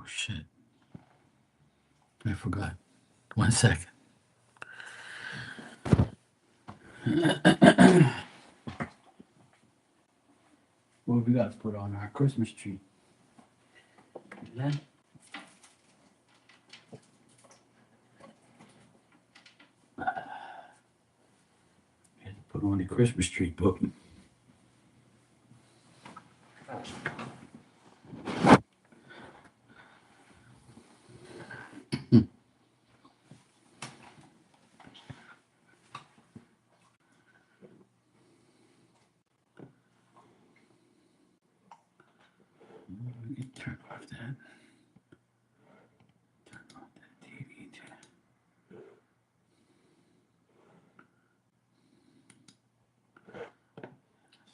Oh shit! I forgot. 1 second. What we got to put on our Christmas tree? Then we had to put on the Christmas tree book. We can turn off that. Turn off that TV too.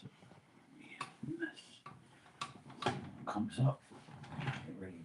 So, yeah, this comes up. Get ready.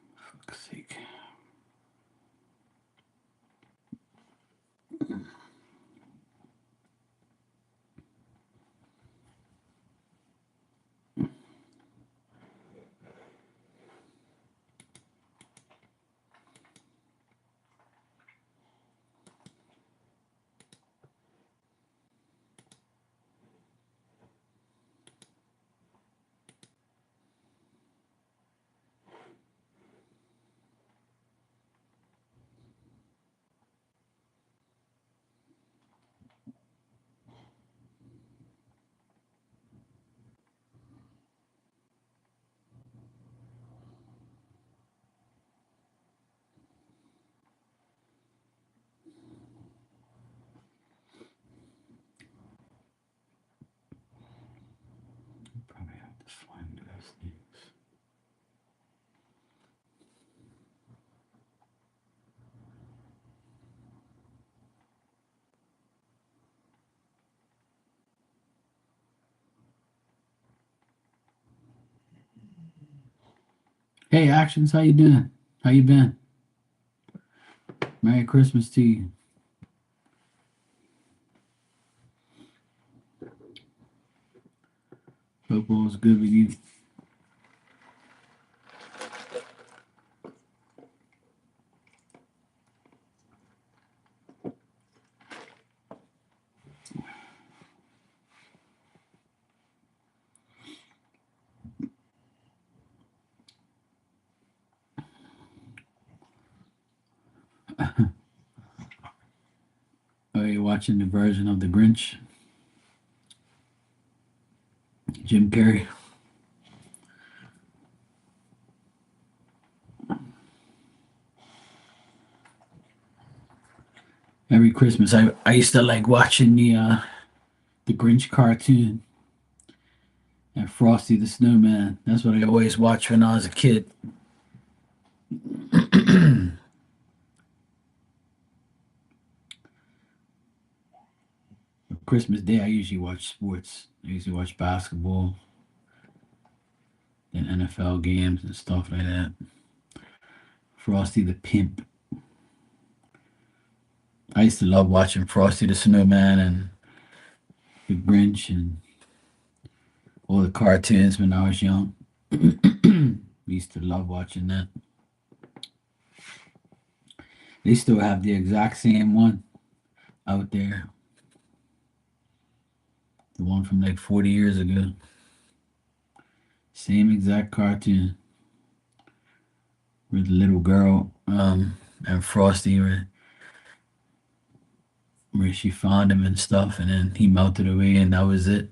For fuck's sake. Probably have to find those things. Hey, Actions, how you doing? How you been? Merry Christmas to you. Hope all's good with you. Are you watching the version of The Grinch? Jim Carrey. Every Christmas, I used to like watching the Grinch cartoon and Frosty the Snowman. That's what I always watched when I was a kid. Christmas Day, I usually watch sports. I usually watch basketball and NFL games and stuff like that. Frosty the Pimp. I used to love watching Frosty the Snowman and the Grinch and all the cartoons when I was young. We used to love watching that. They still have the exact same one out there. The one from like 40 years ago. Same exact cartoon. With the little girl and Frosty where she found him and stuff, and then he melted away, and that was it.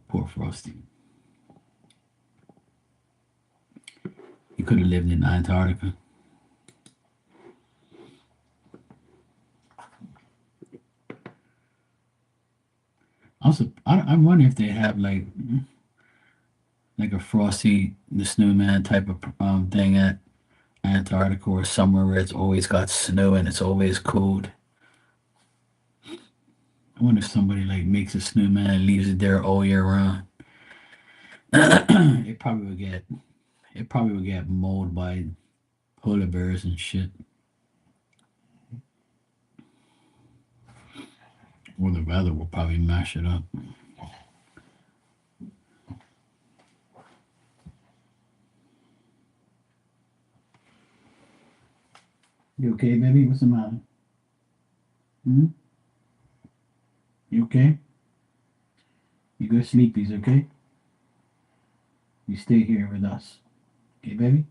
Poor Frosty. He could have lived in Antarctica. Also, I wonder if they have like like a Frosty the Snowman type of thing at Antarctica or somewhere where it's always got snow and it's always cold. I wonder if somebody like makes a snowman and leaves it there all year round. it probably would get it probably would get mauled by polar bears and shit. Or the weather will probably mash it up. You okay, baby? What's the matter? Hmm? You okay? You go sleepies, okay? You stay here with us. Okay, baby?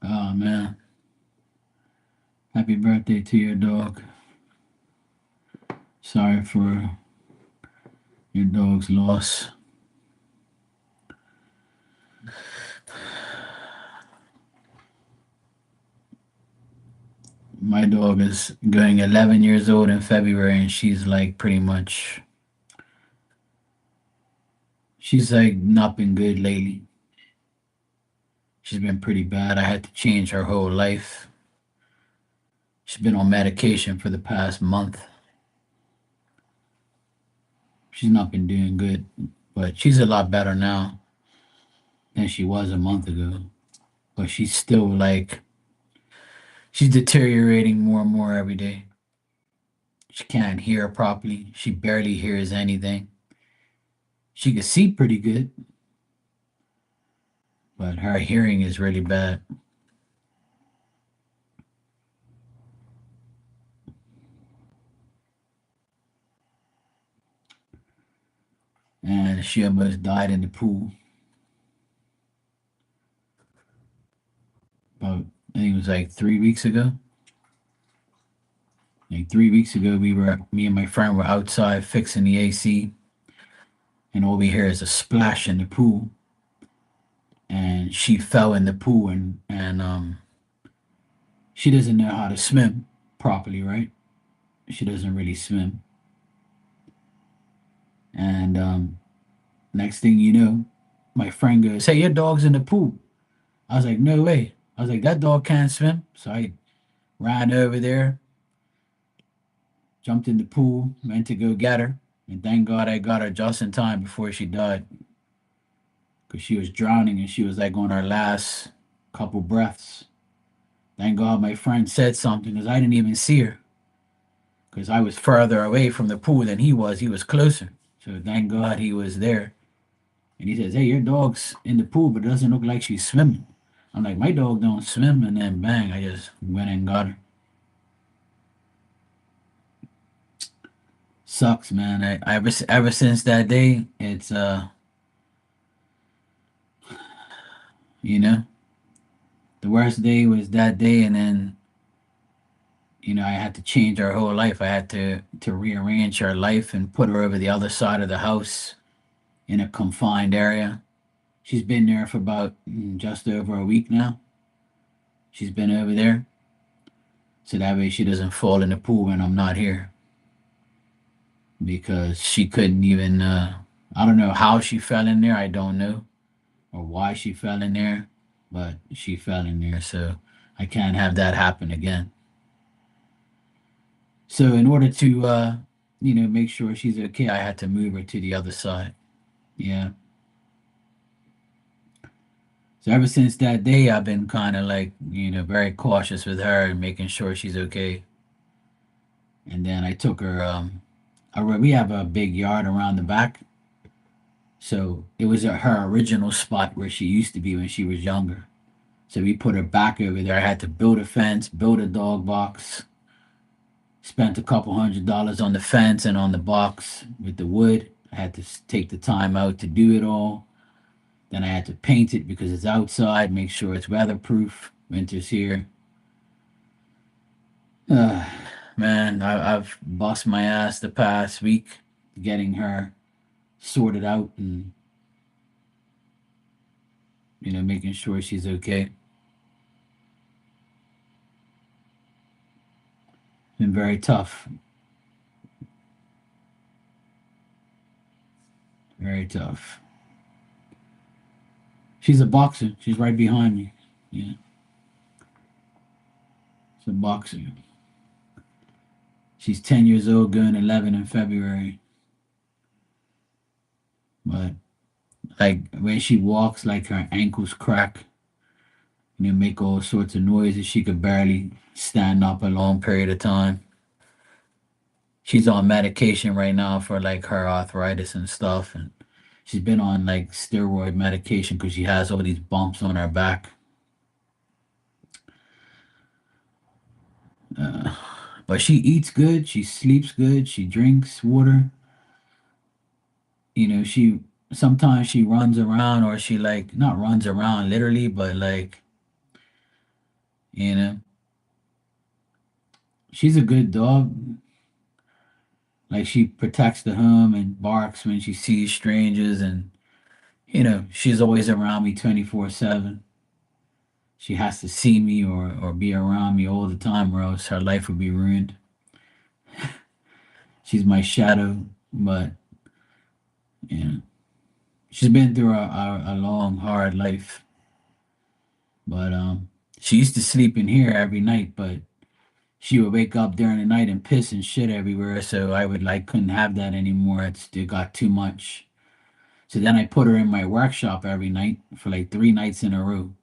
Oh man. Happy birthday to your dog. Sorry for your dog's loss. My dog is going 11 years old in February, and she's like pretty much, she's like not been good lately. She's been pretty bad. I had to change her whole life. She's been on medication for the past month. She's not been doing good, but she's a lot better now than she was a month ago. But she's still like, she's deteriorating more and more every day. She can't hear properly. She barely hears anything. She can see pretty good, but her hearing is really bad. And she almost died in the pool. About, I think it was like 3 weeks ago. Like 3 weeks ago, me and my friend were outside fixing the AC, and all we hear is a splash in the pool. And she fell in the pool, and she doesn't know how to swim properly, right? She doesn't really swim. And next thing you know, my friend goes, "Hey, your dog's in the pool." I was like, "No way." I was like, "That dog can't swim." So I ran over there, jumped in the pool, went to go get her. And thank God I got her just in time before she died because she was drowning and she was like on her last couple breaths. Thank God my friend said something because I didn't even see her because I was further away from the pool than he was. He was closer. So thank God he was there. And he says, "Hey, your dog's in the pool, but it doesn't look like she's swimming." I'm like, "My dog don't swim." And then bang, I just went and got her. Sucks, man. Ever since that day, it's you know, the worst day was that day, and then I had to change her whole life. I had to rearrange her life and put her over the other side of the house in a confined area. She's been there for about just over a week now. She's been over there, so that way she doesn't fall in the pool when I'm not here because she couldn't even. I don't know how she fell in there. I don't know or why she fell in there, but she fell in there, so I can't have that happen again. So in order to make sure she's okay, I had to move her to the other side. Yeah. So ever since that day, I've been kind of like, very cautious with her and making sure she's okay. And then I took her. We have a big yard around the back, so it was at her original spot where she used to be when she was younger. So we put her back over there. I had to build a fence, build a dog box, spent a couple $100 on the fence and on the box with the wood. I had to take the time out to do it all. Then I had to paint it because it's outside, make sure it's weatherproof. Winter's here. Uh, Man, I've bust my ass the past week getting her sorted out and making sure she's okay. Been very tough, very tough. She's a boxer. She's right behind me. Yeah, she's a boxer. She's 10 years old, going 11 in February. But like when she walks, like her ankles crack, make all sorts of noises. She could barely stand up a long period of time. She's on medication right now for like her arthritis and stuff, and she's been on like steroid medication because she has all these bumps on her back. Uh, but she eats good, she sleeps good, she drinks water. She sometimes she runs around, or she like not runs around literally, but like you know, she's a good dog. Like she protects the home and barks when she sees strangers, and she's always around me 24/7. She has to see me or be around me all the time, or else her life would be ruined. She's my shadow, but yeah, she's been through a long, hard life. But she used to sleep in here every night, but she would wake up during the night and piss and shit everywhere. So I would like couldn't have that anymore. It got too much. So then I put her in my workshop every night for like 3 nights in a row,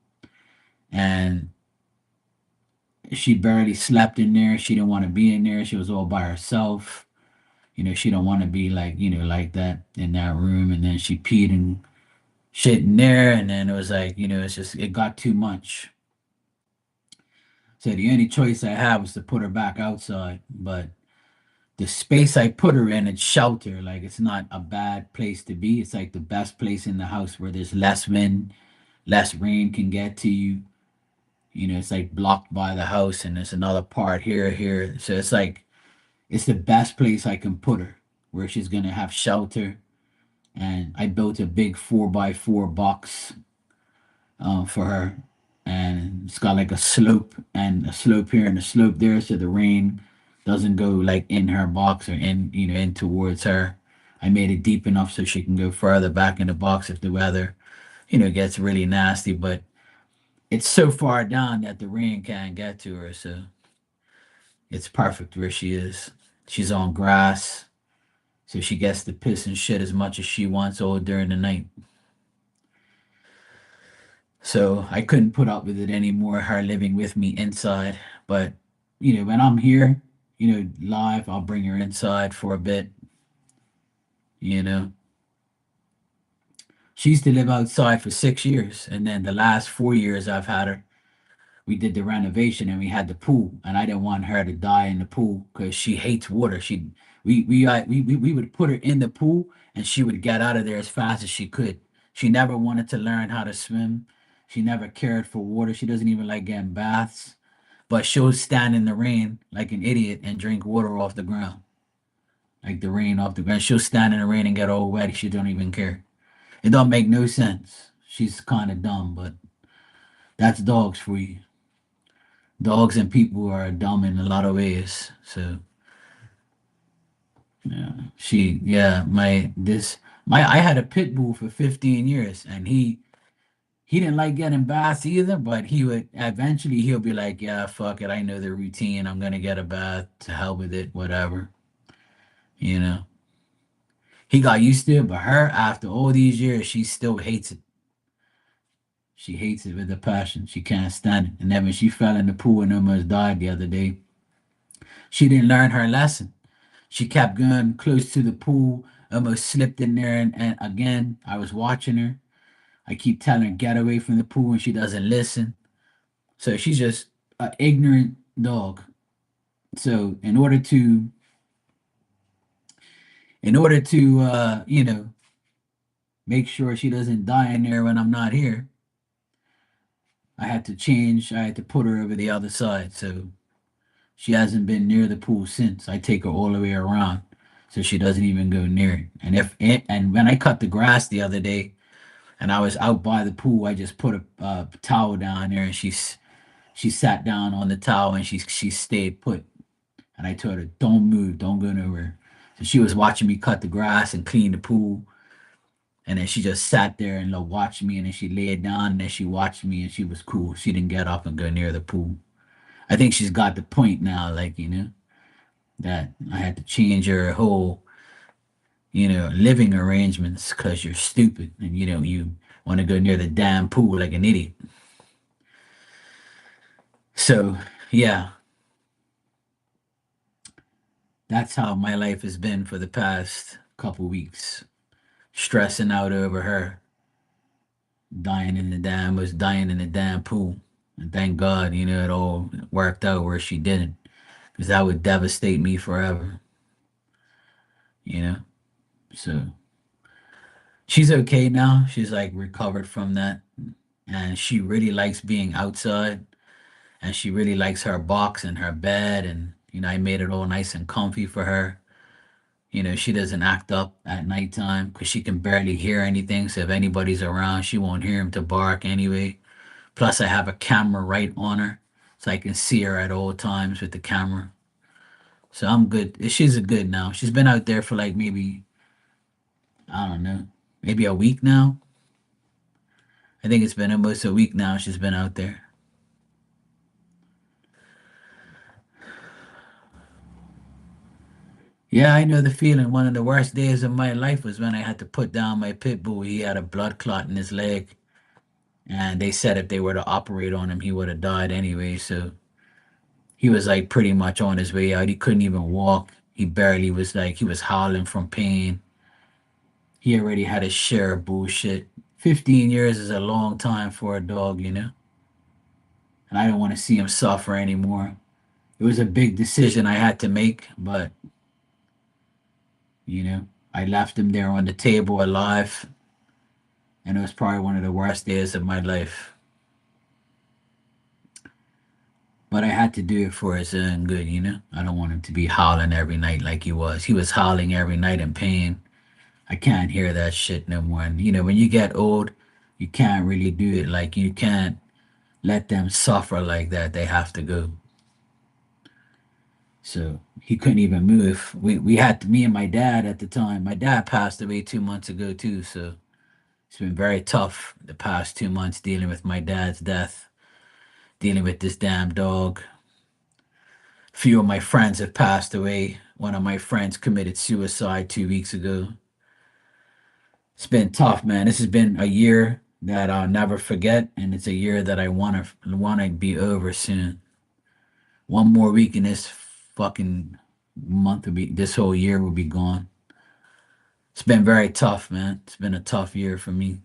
and she barely slept in there. She didn't want to be in there. She was all by herself. She don't want to be like, like that in that room. And then she peed and shit in there. And then it was like, it's just, it got too much. So the only choice I had was to put her back outside. But the space I put her in, it's shelter. Like it's not a bad place to be. It's like the best place in the house where there's less wind, less rain can get to you. It's like blocked by the house, and there's another part here. So it's like, it's the best place I can put her where she's going to have shelter. And I built a big 4x4 box for her, and it's got like a slope and a slope here and a slope there, so the rain doesn't go like in her box or in towards her. I made it deep enough so she can go further back in the box if the weather gets really nasty, but it's so far down that the rain can't get to her, so it's perfect where she is. She's on grass, so she gets to piss and shit as much as she wants all during the night. So I couldn't put up with it anymore, her living with me inside. But, when I'm here, live, I'll bring her inside for a bit. You know, she used to live outside for 6 years. And then the last 4 years I've had her, we did the renovation and we had the pool. And I didn't want her to die in the pool because she hates water. We would put her in the pool and she would get out of there as fast as she could. She never wanted to learn how to swim. She never cared for water. She doesn't even like getting baths. But she'll stand in the rain like an idiot and drink water off the ground, like the rain off the ground. She'll stand in the rain and get all wet. She don't even care. It don't make no sense. She's kind of dumb, but that's dogs for you. Dogs and people are dumb in a lot of ways. So yeah, I had a pit bull for 15 years, and he didn't like getting baths either, but he'll be like, yeah, fuck it, I know the routine. I'm gonna get a bath. To hell with it, whatever. You know. He got used to it, but her, after all these years, she still hates it. She hates it with a passion. She can't stand it. And then when she fell in the pool and almost died the other day, she didn't learn her lesson. She kept going close to the pool, almost slipped in there, and again, I was watching her. I keep telling her, get away from the pool, and she doesn't listen. So she's just an ignorant dog. So in order to make sure she doesn't die in there when I'm not here, I had to put her over the other side. So she hasn't been near the pool since. I take her all the way around so she doesn't even go near it. And when I cut the grass the other day, and I was out by the pool. I just put a towel down there, and she sat down on the towel, and she stayed put. And I told her, "Don't move, don't go nowhere." So she was watching me cut the grass and clean the pool, and then she just sat there and watched me, and then she laid down, and then she watched me, and she was cool. She didn't get up and go near the pool. I think she's got the point now, like, that I had to change her whole, living arrangements because you're stupid and you want to go near the damn pool like an idiot. So, yeah, that's how my life has been for the past couple weeks. Stressing out over her dying in the damn pool. And thank God, it all worked out where she didn't, because that would devastate me forever, you know? So she's okay now. She's like recovered from that. And she really likes being outside. And she really likes her box and her bed. And, I made it all nice and comfy for her. She doesn't act up at nighttime because she can barely hear anything. So if anybody's around, she won't hear him to bark anyway. Plus, I have a camera right on her, so I can see her at all times with the camera. So I'm good. She's a good now. She's been out there for like maybe, I don't know, maybe a week now. I think it's been almost a week now she's been out there. Yeah, I know the feeling. One of the worst days of my life was when I had to put down my pit bull. He had a blood clot in his leg, and they said if they were to operate on him, he would have died anyway. So he was like pretty much on his way out. He couldn't even walk. He barely was like, he was howling from pain. He already had his share of bullshit. 15 years is a long time for a dog, and I don't want to see him suffer anymore. It was a big decision I had to make, but, I left him there on the table alive, and it was probably one of the worst days of my life. But I had to do it for his own good. I don't want him to be howling every night like he was. He was howling every night in pain. I can't hear that shit no more. And, when you get old, you can't really do it. Like, you can't let them suffer like that. They have to go. So he couldn't even move. We had me and my dad at the time. My dad passed away 2 months ago too. So it's been very tough the past 2 months dealing with my dad's death, dealing with this damn dog. A few of my friends have passed away. One of my friends committed suicide 2 weeks ago. It's been tough, man. This has been a year that I'll never forget, and it's a year that I wanna be over soon. One more week in this fucking month will be this whole year will be gone. It's been very tough, man. It's been a tough year for me,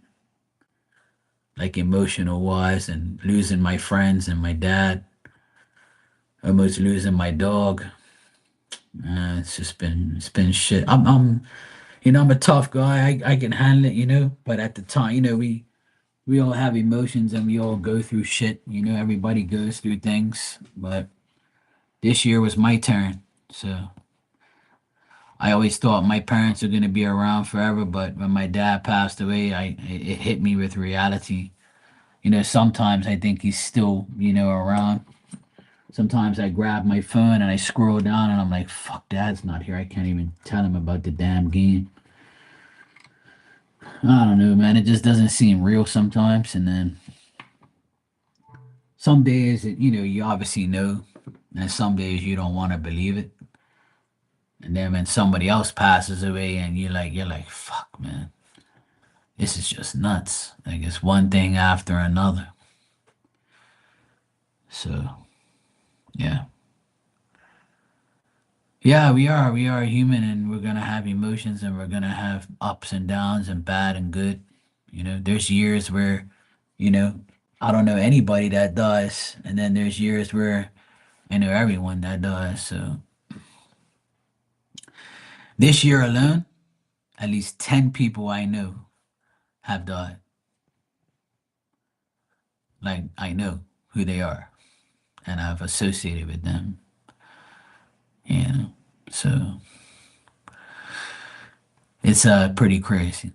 like emotional wise, and losing my friends and my dad, almost losing my dog. It's been shit. I'm a tough guy. I can handle it, But at the time, we all have emotions and we all go through shit. Everybody goes through things, but this year was my turn. So I always thought my parents were going to be around forever, but when my dad passed away, it hit me with reality. Sometimes I think he's still, around. Sometimes I grab my phone and I scroll down and I'm like, fuck, dad's not here. I can't even tell him about the damn game. I don't know, man. It just doesn't seem real sometimes. And then some days, you obviously know, and some days you don't want to believe it. And then when somebody else passes away and you're like, fuck, man, this is just nuts. Like, it's one thing after another. So, yeah. Yeah, we are human, and we're gonna have emotions, and we're gonna have ups and downs and bad and good. There's years where, you know, I don't know anybody that dies, and then there's years where I know everyone that dies. So this year alone, at least 10 people I know have died. Like, I know who they are, and I've associated with them. You know, so it's pretty crazy.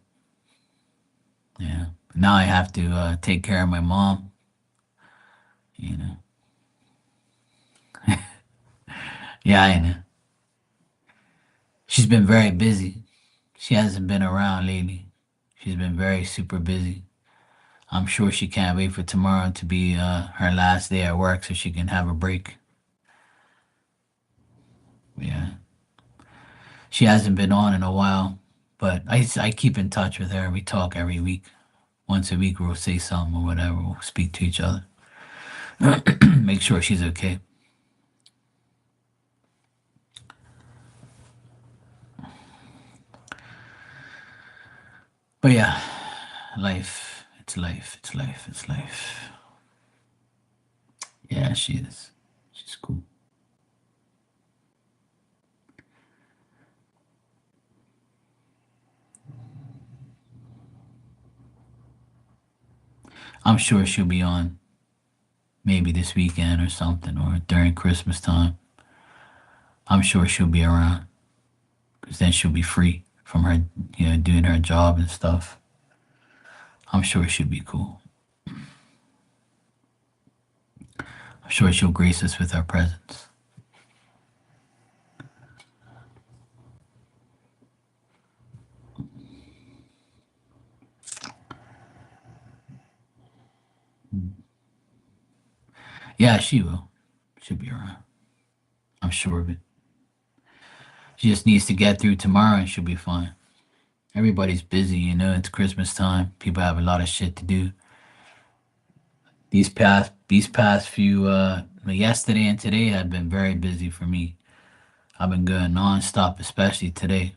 Yeah, Now I have to take care of my mom. You know. Yeah, I know. She's been very busy. She hasn't been around lately. She's been very super busy. I'm sure she can't wait for tomorrow to be her last day at work so she can have a break. Yeah. She hasn't been on in a while, but I keep in touch with her. We talk every week. Once a week, we'll say something or whatever. We'll speak to each other. Make sure she's okay. But yeah, life. It's life. It's life. It's life. Yeah, she is. She's cool. I'm sure she'll be on maybe this weekend or something or during Christmas time. I'm sure she'll be around because then she'll be free from her, doing her job and stuff. I'm sure she'll be cool. I'm sure she'll grace us with her presence. Yeah, she will. She'll be around. I'm sure of it. She just needs to get through tomorrow and she'll be fine. Everybody's busy, it's Christmas time. People have a lot of shit to do. These past few yesterday and today had been very busy for me. I've been going nonstop, especially today.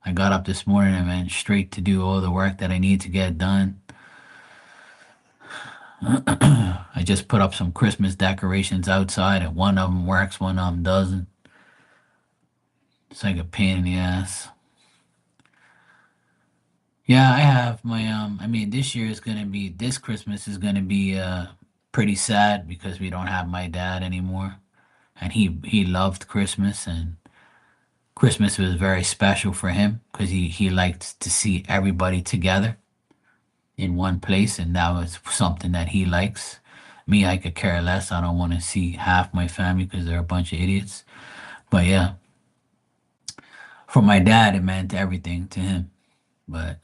I got up this morning and went straight to do all the work that I need to get done. I just put up some Christmas decorations outside, and one of them works, one of them doesn't. It's like a pain in the ass. Yeah, I have my I mean this Christmas is gonna be pretty sad because we don't have my dad anymore. And he loved Christmas, and Christmas was very special for him because he liked to see everybody together in one place, and that was something that he likes. Me, I could care less. I don't want to see half my family because they're a bunch of idiots. But yeah, for my dad, it meant everything to him. But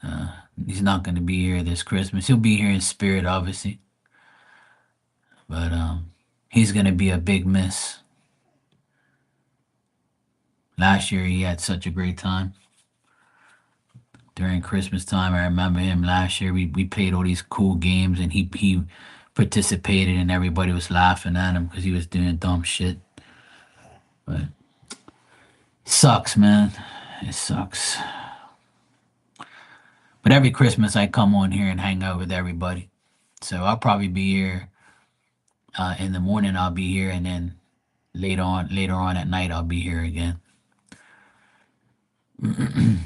he's not going to be here this Christmas. He'll be here in spirit, obviously, but he's going to be a big miss. Last year, he had such a great time during Christmas time. I remember him last year. We played all these cool games, and he participated, and everybody was laughing at him because he was doing dumb shit. But it sucks, man. It sucks. But every Christmas, I come on here and hang out with everybody. So I'll probably be here in the morning. I'll be here, and then later on at night, I'll be here again. I'm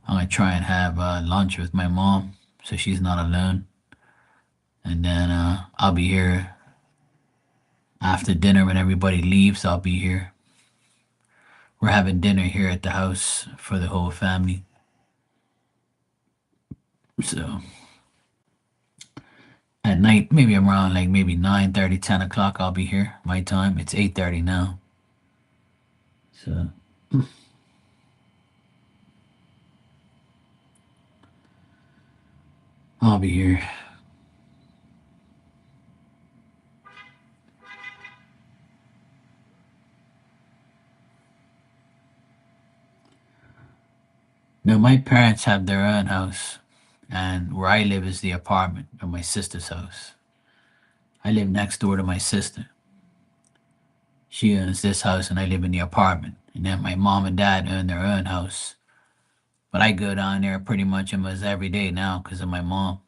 gonna try and have lunch with my mom so she's not alone, and then I'll be here after dinner when everybody leaves. I'll be here. We're having dinner here at the house for the whole family. So at night, maybe around like maybe 9:30, 10 o'clock, I'll be here. My time. It's 8:30 now. So I'll be here. No, my parents have their own house, and where I live is the apartment of my sister's house. I live next door to my sister. She owns this house, and I live in the apartment. And then my mom and dad own their own house. But I go down there pretty much almost every day now because of my mom.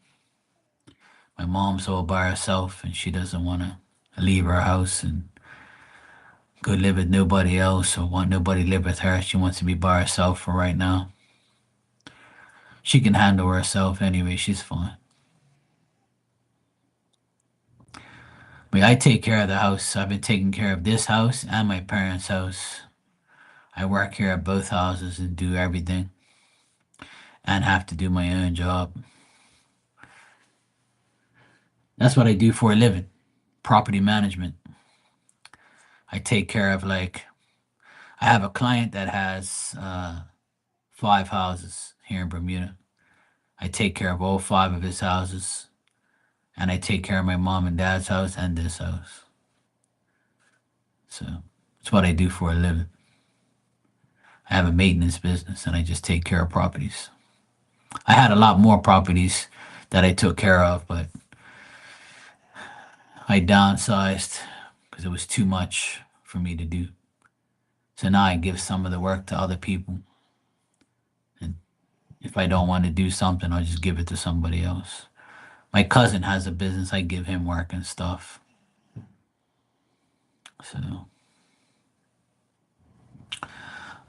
My mom's all by herself, and she doesn't want to leave her house and go live with nobody else or want nobody to live with her. She wants to be by herself for right now. She can handle herself anyway. She's fine. But I take care of the house. I've been taking care of this house and my parents' house. I work here at both houses and do everything. and have to do my own job. That's what I do for a living. Property management. I take care of like I have a client that has 5 houses here in Bermuda. I take care of all 5 of his houses, and I take care of my mom and dad's house and this house. So it's what I do for a living. I have a maintenance business, and I just take care of properties. I had a lot more properties that I took care of, but I downsized because it was too much for me to do. So now I give some of the work to other people. And if I don't want to do something, I'll just give it to somebody else. My cousin has a business. I give him work and stuff. So,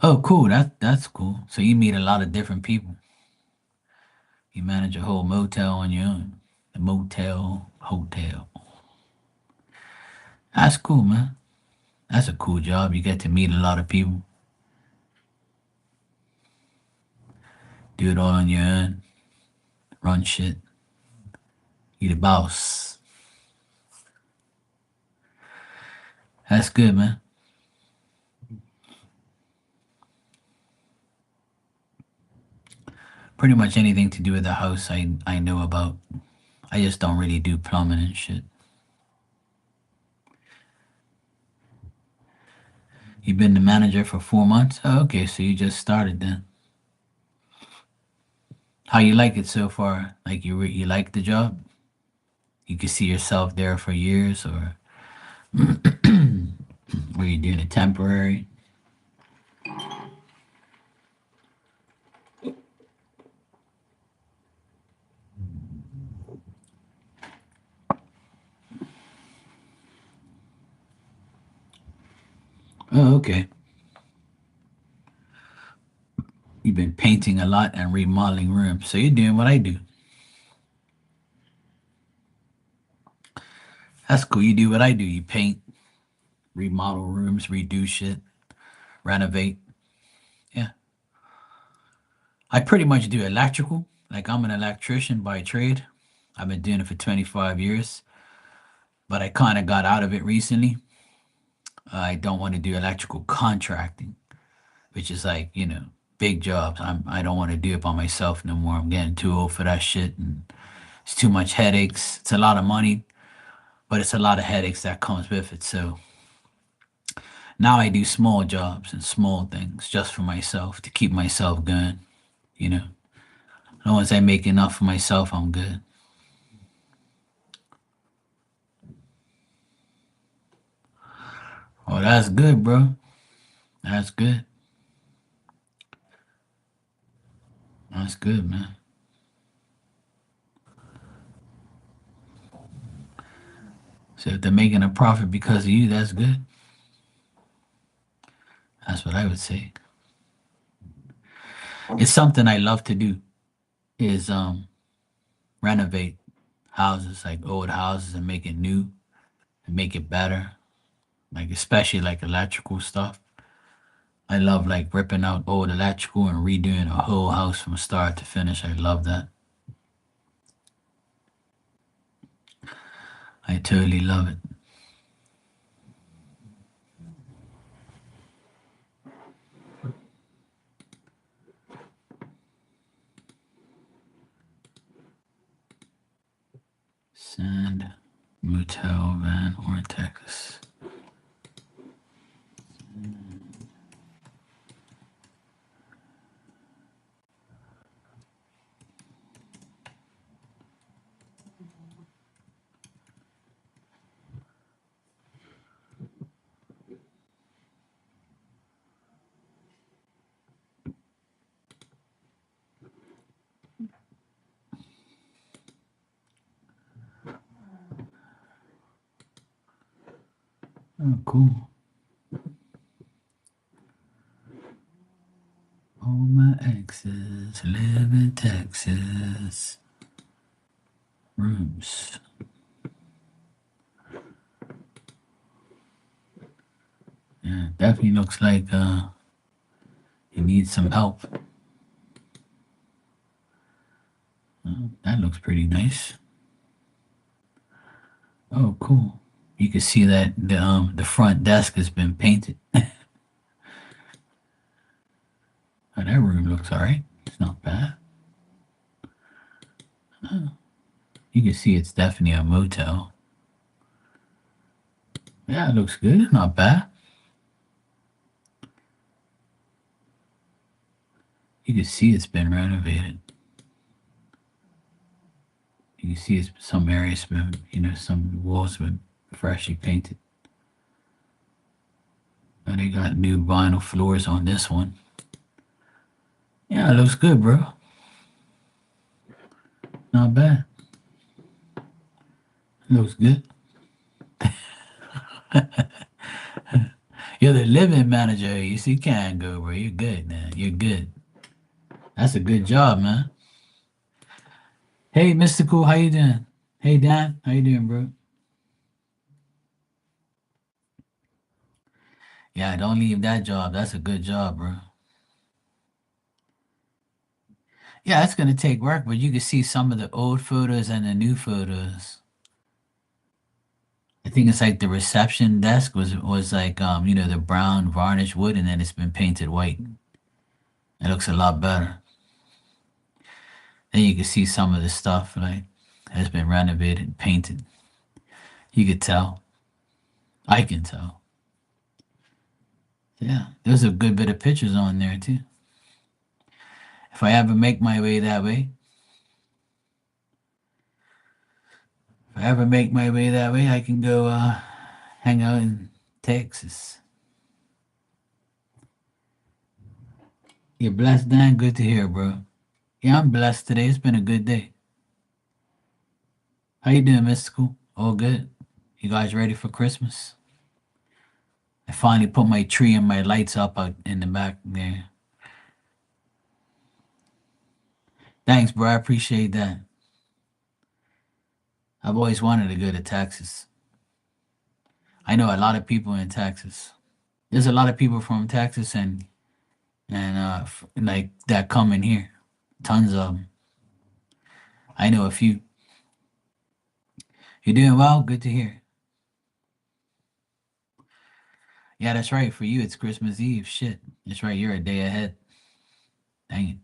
oh, cool. That's cool. So you meet a lot of different people. You manage a whole motel on your own. A motel, hotel. That's cool, man. That's a cool job. You get to meet a lot of people. Do it all on your own. Run shit. You the boss. That's good, man. Pretty much anything to do with the house I know about. I just don't really do plumbing and shit. You've been the manager for 4 months? Oh, okay, so you just started then. How you like it so far? Like you like the job? You can see yourself there for years, or were you doing it temporary? Oh, okay. You've been painting a lot and remodeling rooms, so you're doing what I do. That's cool. You do what I do. You paint, remodel rooms, redo shit, renovate. Yeah. I pretty much do electrical. Like I'm an electrician by trade. I've been doing it for 25 years, but I kind of got out of it recently. I don't want to do electrical contracting, which is like, big jobs. I don't want to do it by myself no more. I'm getting too old for that shit, and it's too much headaches. It's a lot of money, but it's a lot of headaches that comes with it. So now I do small jobs and small things just for myself to keep myself going, you know. As long as I make enough for myself, I'm good. Oh, that's good, bro. That's good. That's good, man. So if they're making a profit because of you, that's good. That's what I would say. It's something I love to do is renovate houses, like old houses, and make it new and make it better. Like especially like electrical stuff. I love like ripping out old electrical and redoing a whole house from start to finish. I love that. I totally love it. Sand, Motel, Van, or Texas. Oh, cool. All my exes live in Texas. Rooms. Yeah, definitely looks like you need some help. Oh, that looks pretty nice. Oh, cool. You can see that the front desk has been painted. Oh, that room looks alright. It's not bad. Oh, you can see it's definitely a motel. Yeah, it looks good. Not bad. You can see it's been renovated. You can see it's some areas been, some walls been freshly painted. And they got new vinyl floors on this one. Yeah, it looks good, bro. Not bad. It looks good. You're the living manager. You see, can go, bro. You're good, man. You're good. That's a good job, man. Hey, Mystical, how you doing? Hey, Dan, how you doing, bro? Yeah, don't leave that job. That's a good job, bro. Yeah, it's gonna take work, but you can see some of the old photos and the new photos. I think it's like the reception desk was like the brown varnished wood, and then it's been painted white. It looks a lot better. Then you can see some of the stuff like has been renovated, painted. You could tell. I can tell. Yeah, there's a good bit of pictures on there too. If I ever make my way that way, if I ever make my way that way, I can go hang out in Texas. You're blessed, Dan. Good to hear, bro. Yeah, I'm blessed today. It's been a good day. How you doing, Mystical? All good? You guys ready for Christmas? I finally put my tree and my lights up out in the back there. Thanks, bro. I appreciate that. I've always wanted to go to Texas. I know a lot of people in Texas. There's a lot of people from Texas and like that come in here. Tons of them. I know a few. You're doing well. Good to hear. Yeah, that's right. For you, it's Christmas Eve. Shit, that's right. You're a day ahead. Dang it.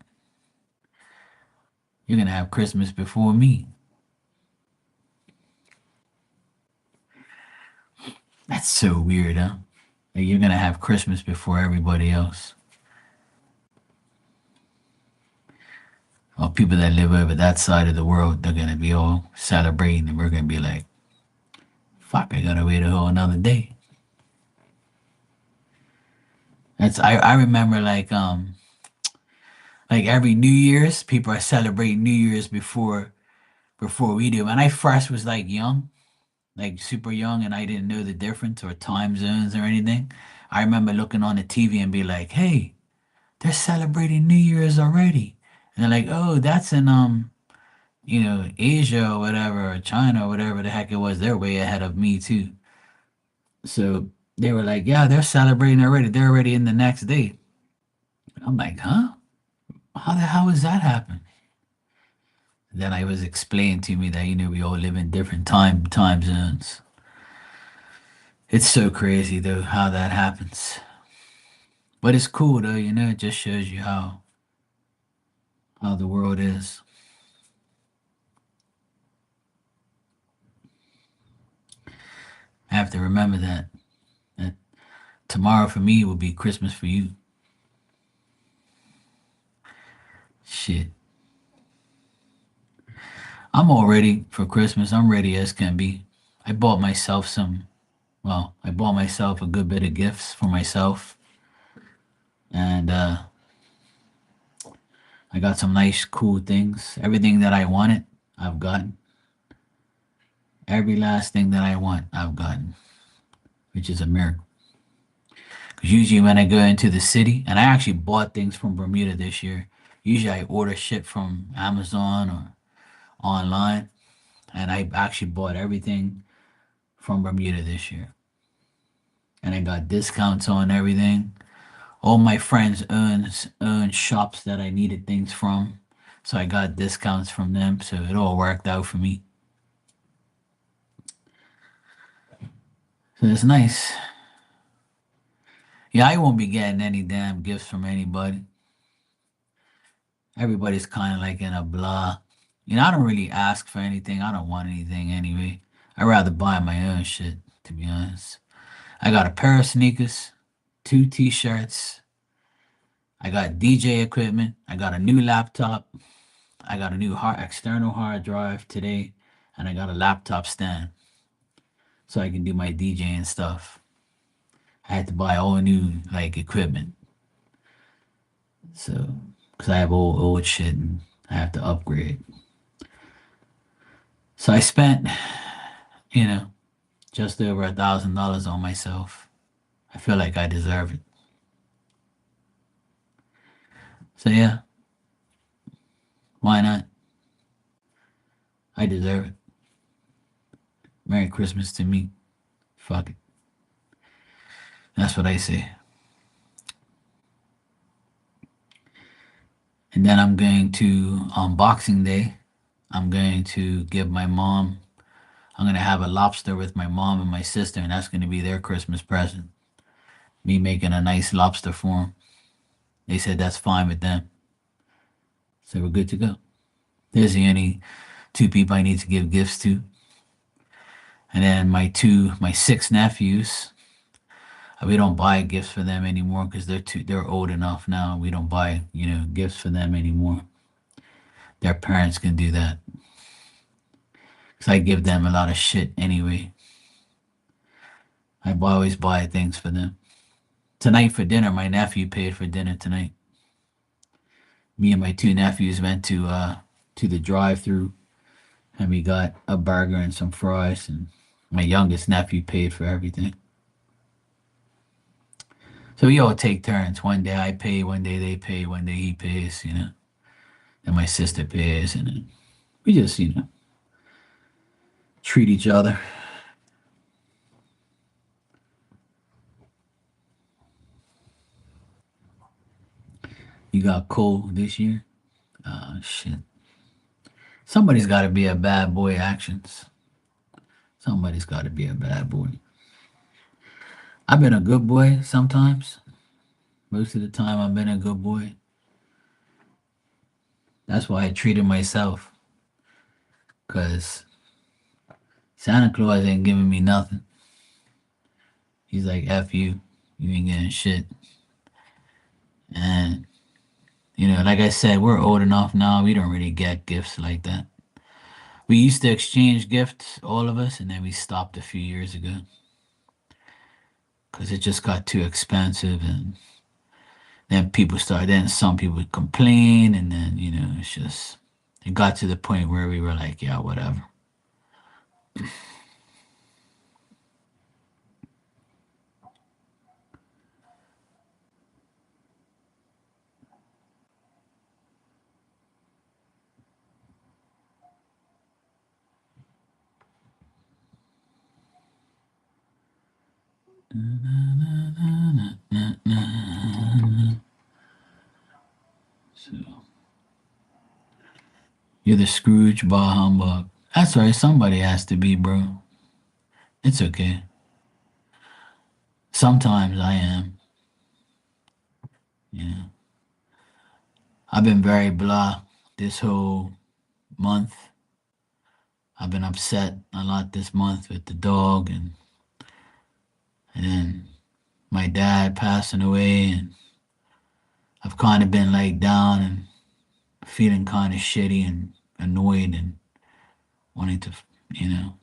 You're gonna have Christmas before me. That's so weird, huh? Like you're gonna have Christmas before everybody else. Well, people that live over that side of the world, they're gonna be all celebrating, and we're gonna be like, "Fuck, I gotta wait a whole another day." I remember like every New Year's, people are celebrating New Year's before we do. When I first was like young, like super young, and I didn't know the difference or time zones or anything, I remember looking on the TV and be like, "Hey, they're celebrating New Year's already," and they're like, "Oh, that's in Asia or whatever, or China or whatever the heck it was. They're way ahead of me too." So they were like, "Yeah, they're celebrating already. They're already in the next day." I'm like, "Huh? How the hell does that happen?" Then I was explained to me that we all live in different time zones. It's so crazy though how that happens. But it's cool though, it just shows you how the world is. I have to remember that tomorrow for me will be Christmas for you. Shit. I'm all ready for Christmas. I'm ready as can be. I bought myself I bought myself a good bit of gifts for myself. And I got some nice, cool things. Everything that I wanted, I've gotten. Every last thing that I want, I've gotten, which is a miracle. Because usually when I go into the city, and I actually bought things from Bermuda this year, usually I order shit from Amazon or online, and I actually bought everything from Bermuda this year. And I got discounts on everything. All my friends own shops that I needed things from. So I got discounts from them, so it all worked out for me. So it's nice. Yeah, I won't be getting any damn gifts from anybody. Everybody's kind of like in a blah. I don't really ask for anything. I don't want anything anyway. I'd rather buy my own shit, to be honest. I got a pair of sneakers, two t-shirts. I got DJ equipment. I got a new laptop. I got a new external hard drive today, and I got a laptop stand so I can do my DJing stuff. I had to buy all new like equipment, so because I have old shit and I have to upgrade. So I spent, you know, just over $1,000 on myself. I feel like I deserve it. So yeah, why not? I deserve it. Merry Christmas to me. Fuck it. That's what I say. And then I'm going to, on Boxing Day, I'm going to give my mom, I'm going to have a lobster with my mom and my sister, and that's going to be their Christmas present. Me making a nice lobster for them. They said that's fine with them. So we're good to go. There's the only two people I need to give gifts to. And then my six nephews, we don't buy gifts for them anymore because they're old enough now. We don't buy, gifts for them anymore. Their parents can do that. Because I give them a lot of shit anyway. I always buy things for them. Tonight for dinner, my nephew paid for dinner tonight. Me and my two nephews went to the drive-through, and we got a burger and some fries, and my youngest nephew paid for everything. So we all take turns. One day I pay, one day they pay, one day he pays, and my sister pays, and then we just, treat each other. You got cold this year? Shit. Somebody's got to be a bad boy actions. Somebody's got to be a bad boy. I've been a good boy sometimes. Most of the time, I've been a good boy. That's why I treated myself. Because Santa Claus ain't giving me nothing. He's like, F you. You ain't getting shit. And, like I said, we're old enough now. We don't really get gifts like that. We used to exchange gifts, all of us, and then we stopped a few years ago. Because it just got too expensive. And then some people would complain. And then, it got to the point where we were like, yeah, whatever. So, you're the Scrooge bah humbug. That's right. Somebody has to be, bro. It's okay. Sometimes I am. Yeah. I've been very blah this whole month. I've been upset a lot this month with the dog and then my dad passing away, and I've kind of been like down and feeling kind of shitty and annoyed and wanting to, you know.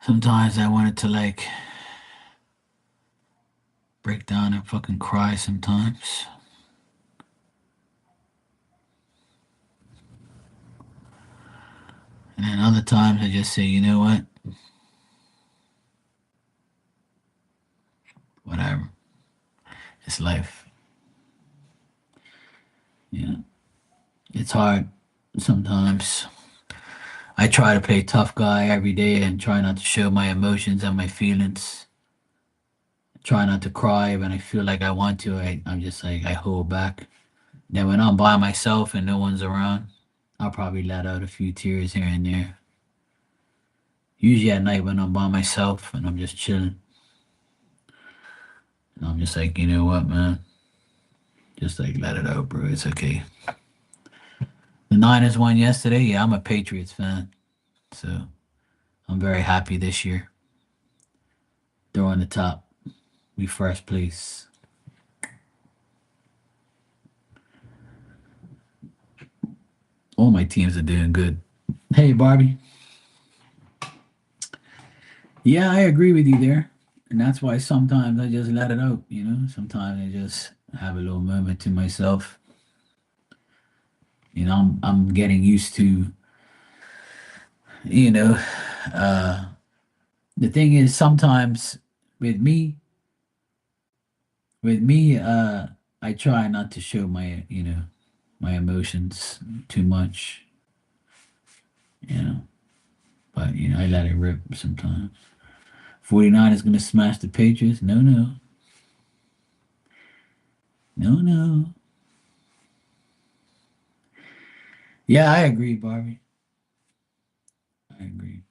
Sometimes I wanted to like break down and fucking cry sometimes. And then other times I just say, you know what? Whatever. It's life. Yeah. It's hard sometimes. I try to play tough guy every day and try not to show my emotions and my feelings. Try not to cry when I feel like I want to. I'm just like, I hold back. Then when I'm by myself and no one's around, I'll probably let out a few tears here and there. Usually at night when I'm by myself and I'm just chilling. And I'm just like, you know what, man? Just like let it out, bro. It's okay. The Niners won yesterday. Yeah, I'm a Patriots fan. So I'm very happy this year. They're on the top. We first place. All my teams are doing good. Hey, Barbie. Yeah, I agree with you there. And that's why sometimes I just let it out, you know? Sometimes I just have a little moment to myself. You know, I'm getting used to, you know, uh the thing is sometimes with me, with me, I try not to show my, my emotions too much, you know. But I let it rip sometimes. 49 is gonna smash the Patriots. No, no. No, no. Yeah, I agree, Barbie. I agree.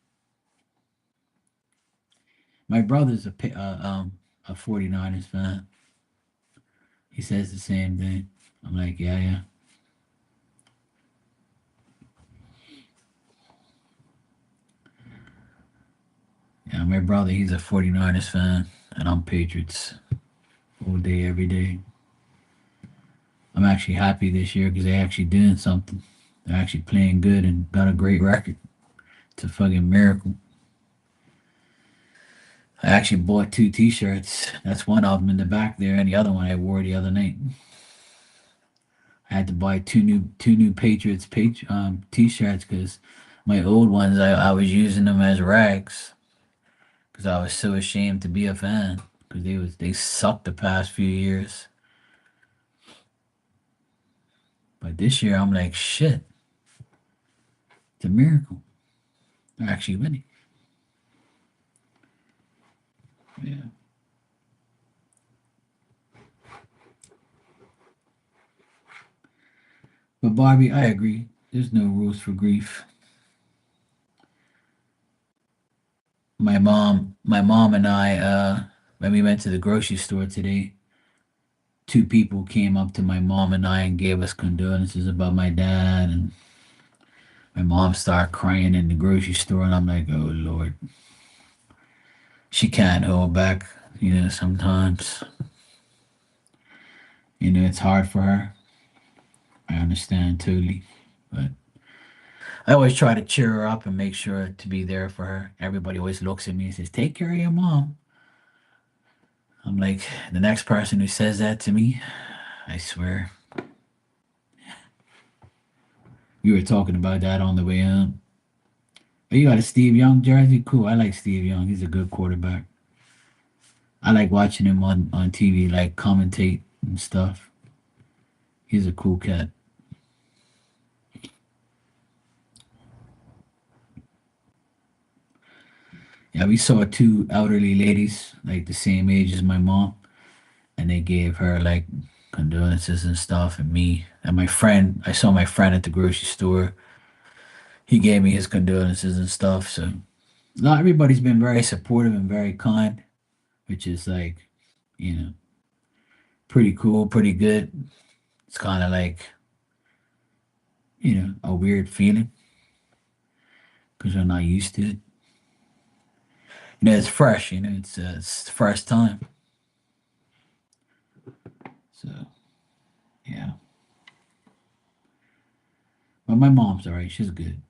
My brother's a 49ers fan. He says the same thing. I'm like, yeah, yeah. Yeah, my brother, he's a 49ers fan, and I'm Patriots all day, every day. I'm actually happy this year because they're actually doing something. They're actually playing good and got a great record. It's a fucking miracle. I actually bought two T-shirts. That's one of them in the back there, and the other one I wore the other night. I had to buy two new Patriots T-shirts because my old ones I was using them as rags because I was so ashamed to be a fan because they sucked the past few years. But this year I'm like shit. It's a miracle. They're actually winning. Yeah. But Barbie, I agree. There's no rules for grief. My mom and I, when we went to the grocery store today, two people came up to my mom and I and gave us condolences about my dad, and my mom started crying in the grocery store, and I'm like, oh Lord, she can't hold back. Sometimes, it's hard for her. I understand totally, but I always try to cheer her up and make sure to be there for her. Everybody always looks at me and says, "Take care of your mom." I'm like, the next person who says that to me, I swear. We were talking about that on the way home. Oh, you got a Steve Young jersey? Cool. I like Steve Young. He's a good quarterback. I like watching him on TV, like commentate and stuff. He's a cool cat. Yeah, we saw two elderly ladies, like the same age as my mom, and they gave her like condolences and stuff, and me and my friend. I saw my friend at the grocery store. He gave me his condolences and stuff. So, not everybody's been very supportive and very kind, which is like, you know, pretty cool, pretty good. It's kind of like, a weird feeling because you're not used to it. It's fresh. It's the first time. So yeah, but my mom's alright. She's good.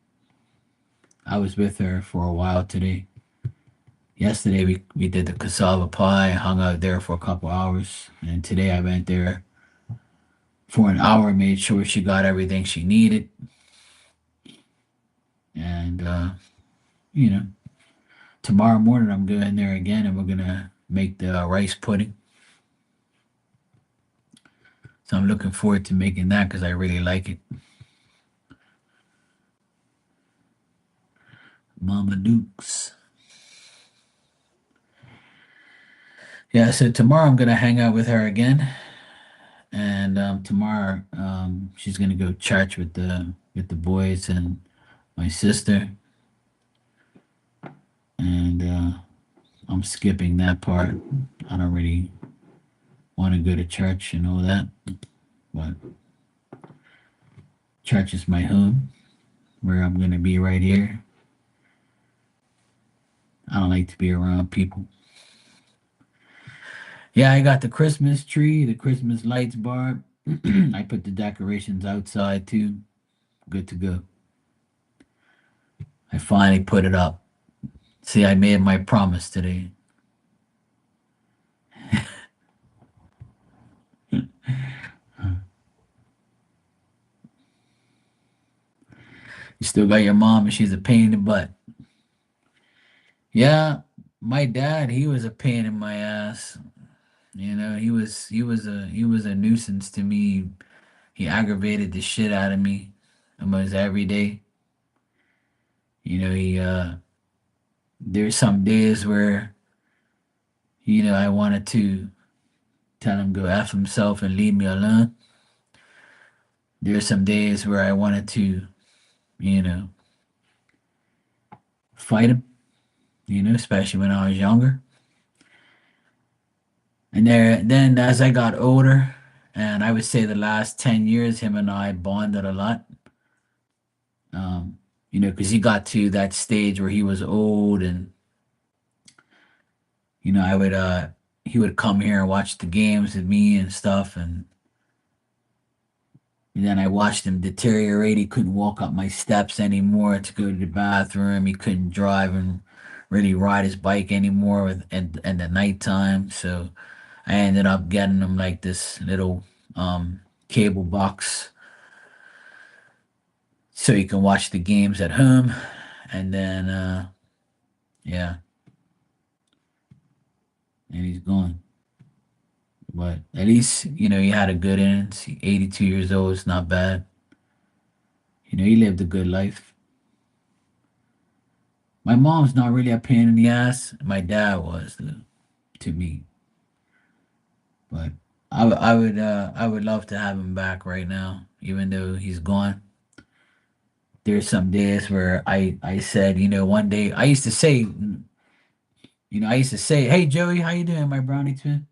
I was with her for a while today. Yesterday we did the cassava pie, hung out there for a couple hours, and today I went there for an hour, made sure she got everything she needed, and you know, tomorrow morning I'm going there again, and we're gonna make the rice pudding. So I'm looking forward to making that because I really like it. Mama Dukes. Yeah, so tomorrow I'm gonna hang out with her again, and tomorrow she's gonna go church with the boys and my sister, and I'm skipping that part. I don't really want to go to church and all that, but church is my home, where I'm gonna be right here. I don't like to be around people. Yeah, I got the Christmas tree, the Christmas lights, Barb. I put the decorations outside too. Good to go. I finally put it up. See, I made my promise today. You still got your mom, and she's a pain in the butt. Yeah, my dad, he was a pain in my ass. You know, he was a nuisance to me. He aggravated the shit out of me almost every day. He there's some days where I wanted to tell him go F himself and leave me alone. There's some days where I wanted to, you know, fight him, especially when I was younger. And then as I got older, and I would say the last 10 years, him and I bonded a lot. Because he got to that stage where he was old, and I would he would come here and watch the games with me and stuff, and then I watched him deteriorate. He couldn't walk up my steps anymore to go to the bathroom. He couldn't drive and really ride his bike anymore in the nighttime. So I ended up getting him like this little cable box so he can watch the games at home. And then yeah, and he's gone. But at least, he had a good innings. 82 years old, it's not bad. He lived a good life. My mom's not really a pain in the ass. My dad was, though, to me. But I would love to have him back right now, even though he's gone. There's some days where I said, one day I used to say, "Hey Joey, how you doing, my brownie twin?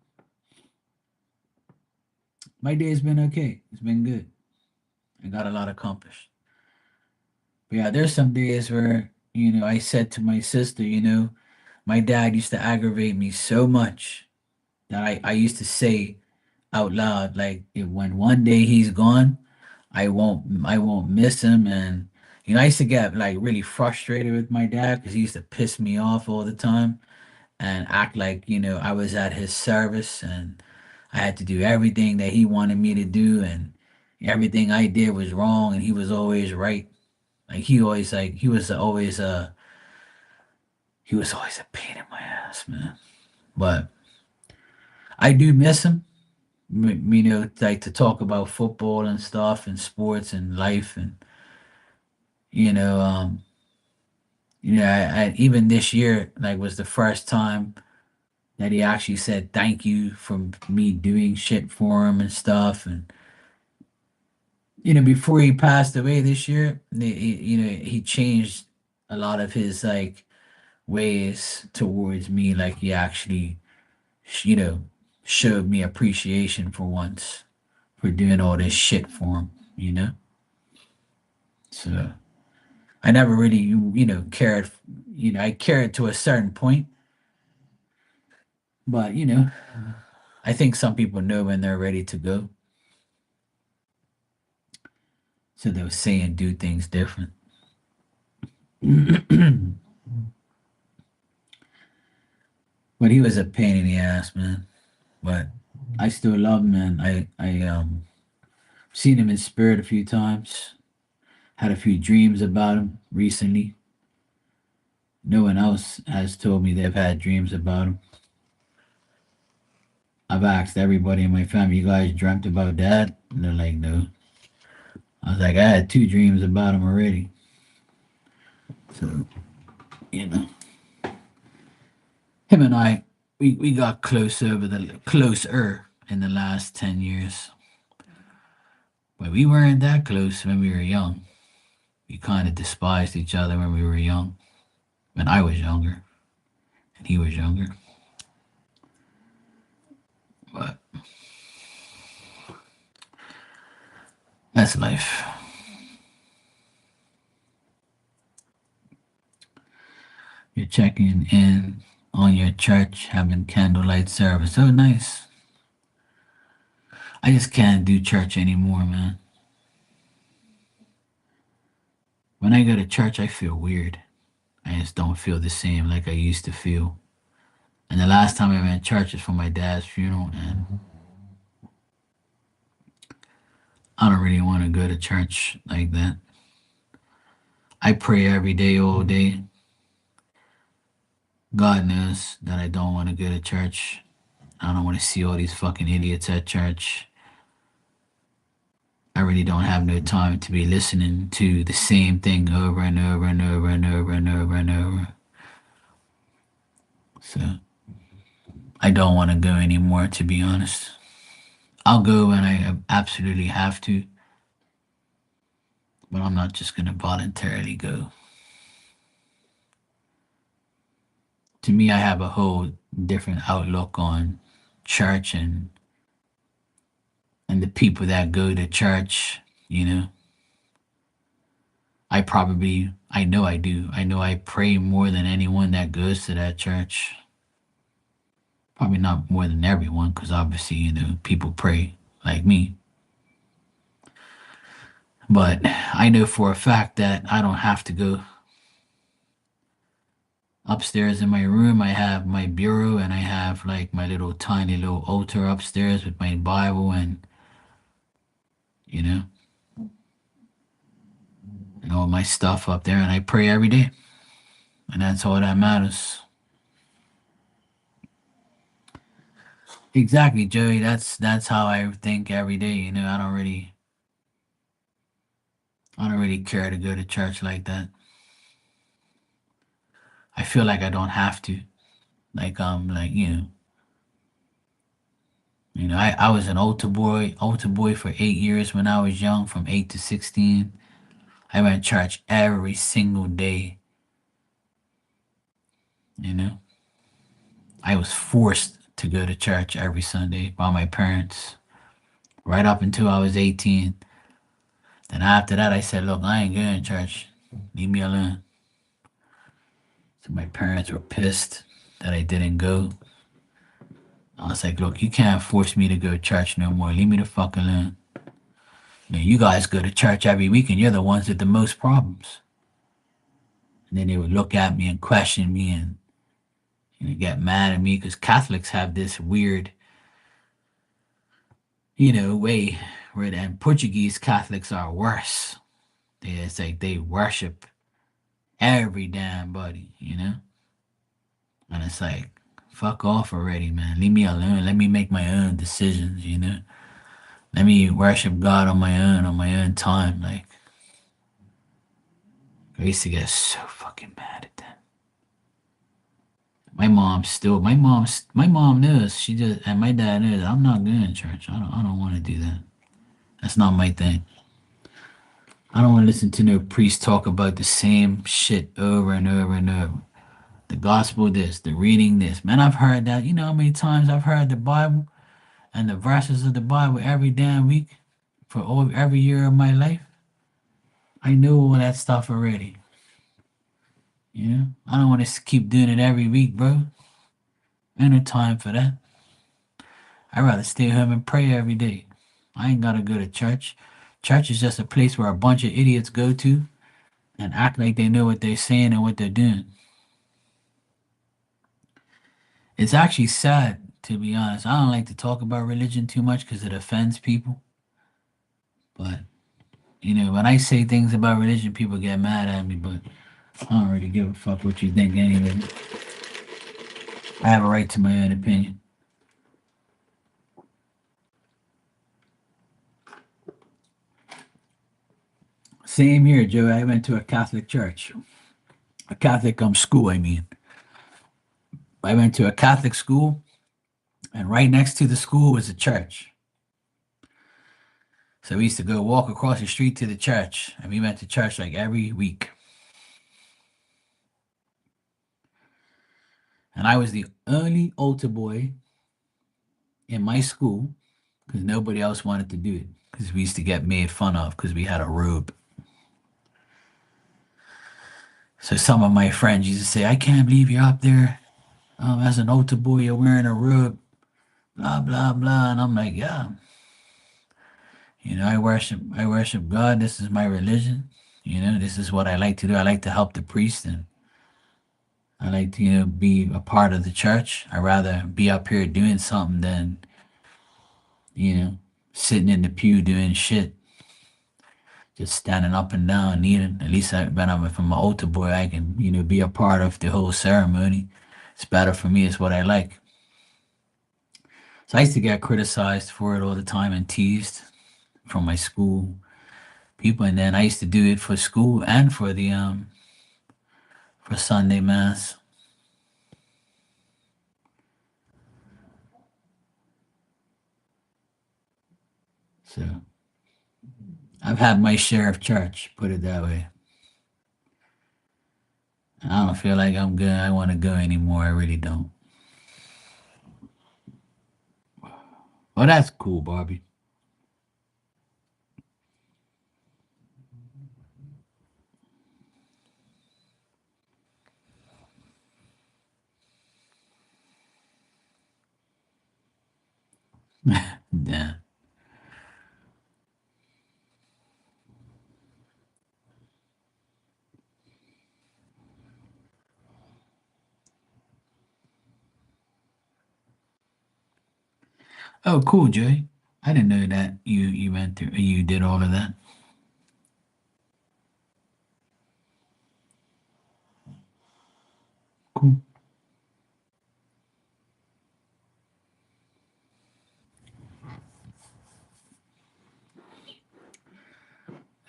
My day's been okay. It's been good. I got a lot accomplished." But yeah, there's some days where I said to my sister, my dad used to aggravate me so much that I used to say out loud, like, when one day he's gone, I won't miss him. And I used to get like really frustrated with my dad because he used to piss me off all the time and act like I was at his service and I had to do everything that he wanted me to do, and everything I did was wrong and he was always right. Like he was always a pain in my ass, man. But I do miss him. Like to talk about football and stuff and sports and life, and you know, um, even this year, like, was the first time that he actually said thank you for me doing shit for him and stuff. And before he passed away this year, he changed a lot of his like ways towards me. Like, he actually, you know, showed me appreciation for once for doing all this shit for him. You know, so I never really, cared. I cared to a certain point, but I think some people know when they're ready to go, so they'll say and do things different. But he was a pain in the ass, man. But I still love him, man. I seen him in spirit a few times. Had a few dreams about him recently. No one else has told me they've had dreams about him. I've asked everybody in my family, "You guys dreamt about dad?" And they're like, "No." I was like, "I had two dreams about him already." So you know, him and I, we got closer in the last 10 years. But we weren't that close when we were young. We kind of despised each other when we were young. When I was younger and he was younger. But that's life. You're checking in on your church, having candlelight service. Oh, nice. I just can't do church anymore, man. When I go to church, I feel weird. I just don't feel the same like I used to feel. And the last time I went to church was for my dad's funeral, and I don't really want to go to church like that. I pray every day, all day. God knows that I don't want to go to church. I don't want to see all these fucking idiots at church. I really don't have no time to be listening to the same thing over and over and over and over and over and over. So I don't want to go anymore, to be honest. I'll go when I absolutely have to, but I'm not just going to voluntarily go. To me, I have a whole different outlook on church and the people that go to church, you know. I know I do. I know I pray more than anyone that goes to that church. Probably not more than everyone, because obviously, people pray like me. But I know for a fact that I don't have to go. Upstairs in my room, I have my bureau and I have like my little tiny little altar upstairs with my Bible you know, and all my stuff up there, and I pray every day. And that's all that matters. Exactly, Joey. That's how I think every day. I don't really care to go to church like that. I feel like I don't have to. Like I was an altar boy for 8 years when I was young, from 8 to 16. I went to church every single day. You know, I was forced to go to church every Sunday by my parents, right up until I was 18. Then after that, I said, "Look, I ain't going to church. Leave me alone." So my parents were pissed that I didn't go. I was like, "Look, you can't force me to go to church no more. Leave me the fuck alone. You guys go to church every week, and you're the ones with the most problems." And then they would look at me and question me and get mad at me because Catholics have this weird, way where the Portuguese Catholics are worse. It's like they worship every damn body. And it's like, fuck off already, man. Leave me alone. Let me make my own decisions. Let me worship God on my own time. Like, I used to get so fucking mad at them. My mom knows. And my dad knows I'm not going to church. I don't want to do that. That's not my thing. I don't want to listen to no priest talk about the same shit over and over and over. The gospel this, the reading this. Man, I've heard that. You know how many times I've heard the Bible and the verses of the Bible every damn week for every year of my life? I know all that stuff already. I don't want to keep doing it every week, bro. Ain't no time for that. I'd rather stay home and pray every day. I ain't gotta go to church. Church is just a place where a bunch of idiots go to and act like they know what they're saying and what they're doing. It's actually sad, to be honest. I don't like to talk about religion too much because it offends people. But, when I say things about religion, people get mad at me, but I don't really give a fuck what you think anyway. I have a right to my own opinion. Same here, Joe. I went to a Catholic church. a Catholic school. I mean, I went to a Catholic school, and right next to the school was a church. So we used to go walk across the street to the church, and we went to church like every week. And I was the only altar boy in my school because nobody else wanted to do it because we used to get made fun of because we had a robe. So some of my friends used to say, "I can't believe you're up there as an altar boy. You're wearing a robe, blah blah blah." And I'm like, "Yeah, I worship God. This is my religion. This is what I like to do. I like to help the priest and I like to, be a part of the church. I'd rather be up here doing something than, you know, sitting in the pew doing shit, just standing up and down, kneeling. At least when I'm from an altar boy, I can, be a part of the whole ceremony. It's better for me. It's what I like. So I used to get criticized for it all the time and teased from my school people, and then I used to do it for school and for Sunday mass. So I've had my share of church, put it that way. I don't feel like I'm good. I want to go anymore. I really don't. Well, that's cool, Barbie. Yeah. Oh, cool, Jay. I didn't know that you went through you did all of that. Cool.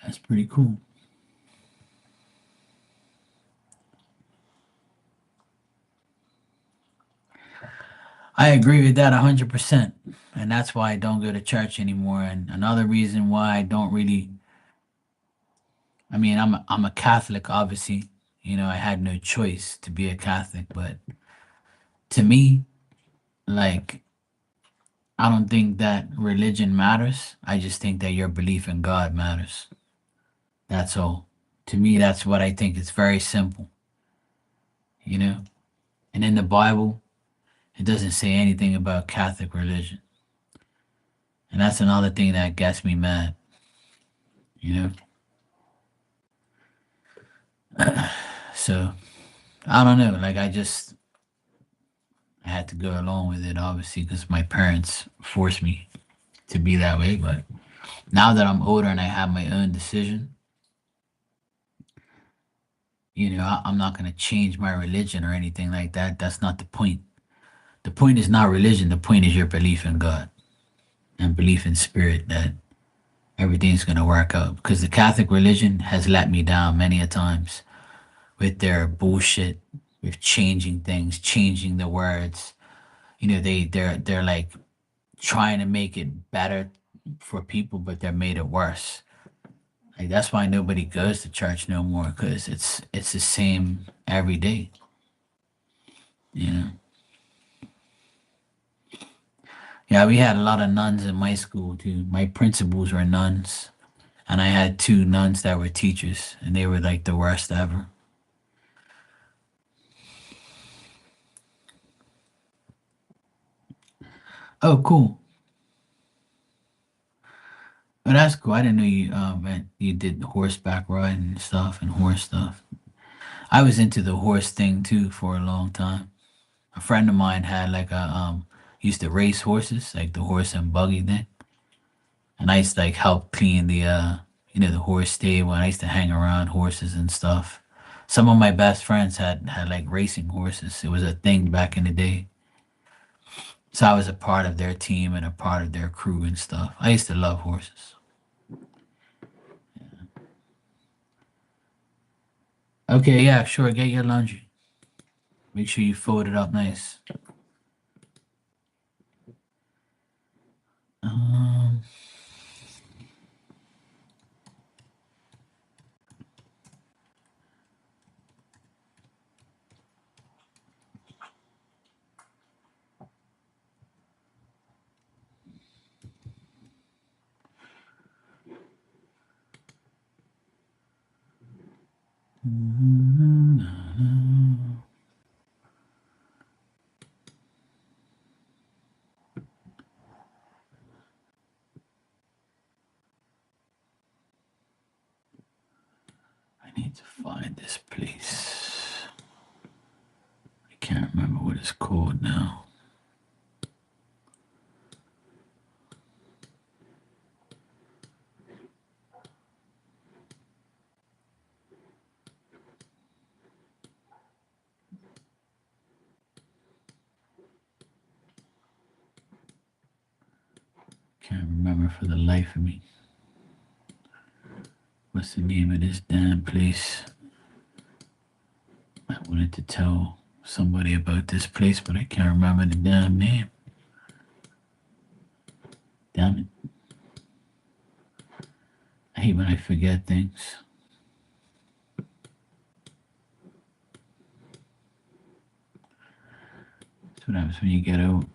That's pretty cool. I agree with that 100%. And that's why I don't go to church anymore. And another reason why I don't really, I mean, I'm a Catholic, obviously. I had no choice to be a Catholic, but to me, like, I don't think that religion matters. I just think that your belief in God matters. That's all. To me, that's what I think. It's very simple, you know? And in the Bible, it doesn't say anything about Catholic religion. And that's another thing that gets me mad, you know? So, I don't know. Like, I had to go along with it, obviously, because my parents forced me to be that way. But now that I'm older and I have my own decision, I'm not going to change my religion or anything like that. That's not the point. The point is not religion. The point is your belief in God and belief in spirit that everything's going to work out. Because the Catholic religion has let me down many a times with their bullshit, with changing things, changing the words. They're like trying to make it better for people, but they're made it worse. Like that's why nobody goes to church no more because it's the same every day. You know. Yeah, we had a lot of nuns in my school too. My principals were nuns, and I had two nuns that were teachers, and they were like the worst ever. Oh, cool. Oh, that's cool. I didn't know you did horseback riding and stuff and horse stuff. I was into the horse thing too for a long time. A friend of mine had like a used to race horses, like the horse and buggy thing. And I used to like help clean the horse stable and I used to hang around horses and stuff. Some of my best friends had like racing horses. It was a thing back in the day. So I was a part of their team and a part of their crew and stuff. I used to love horses. Okay, yeah, sure. Get your laundry. Make sure you fold it up nice. Um, I need to find this place. I can't remember what it's called now. Can't remember for the life of me. What's the name of this damn place? I wanted to tell somebody about this place, but I can't remember the damn name. Damn it. I hate when I forget things. That's what happens when you get old.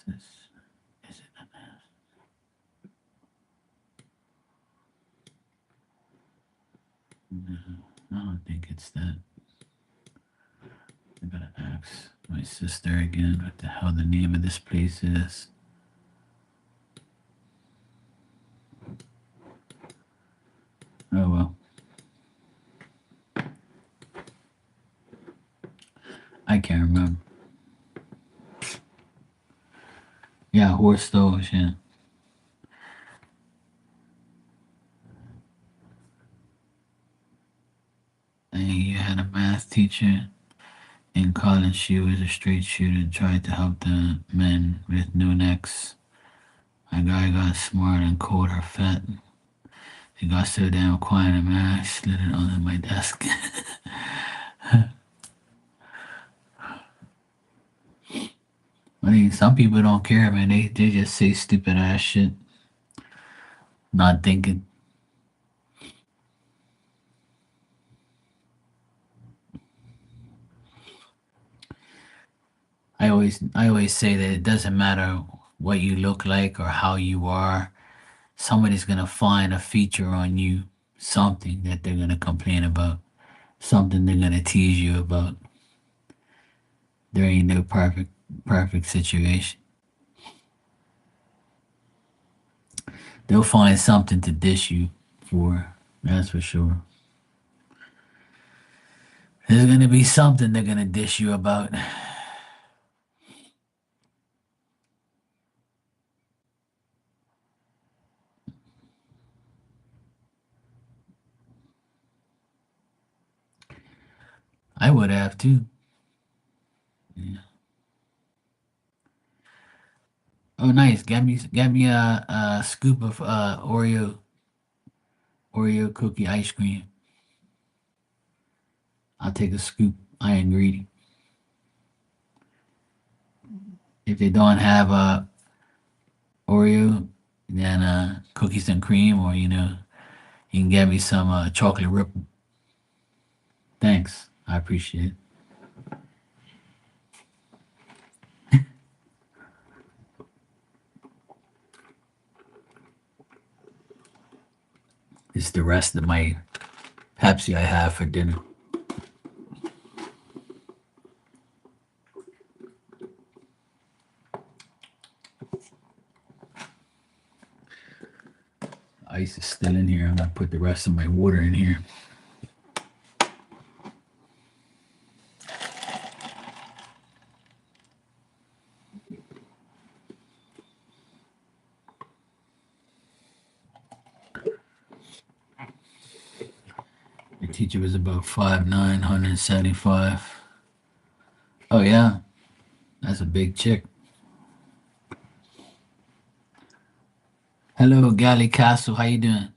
Is it an S? No, I don't think it's that. I gotta ask my sister again what the hell the name of this place is. Oh well. I can't remember. Yeah, horse stoves, yeah. And you had a math teacher in college. She was a straight shooter and tried to help the men with new necks. My guy got smart and called her fat. He got so damn quiet and mad, I slid it under my desk. I mean, some people don't care, man. They just say stupid ass shit, not thinking. I always say that it doesn't matter what you look like or how you are. Somebody's gonna find a feature on you, something that they're gonna complain about, something they're gonna tease you about. There ain't no perfect situation. They'll find something to dish you for. That's for sure. There's gonna be something they're gonna dish you about. I would have too. Yeah. Oh, nice. Get me a scoop of Oreo cookie ice cream. I'll take a scoop. I ain't greedy. If they don't have Oreo, then cookies and cream, or you can get me some chocolate ripple. Thanks. I appreciate it. It's the rest of my Pepsi I have for dinner. Ice is still in here. I'm gonna put the rest of my water in here. My teacher was about 5'9", 175. Oh yeah, that's a big chick. Galley Castle, how you doing?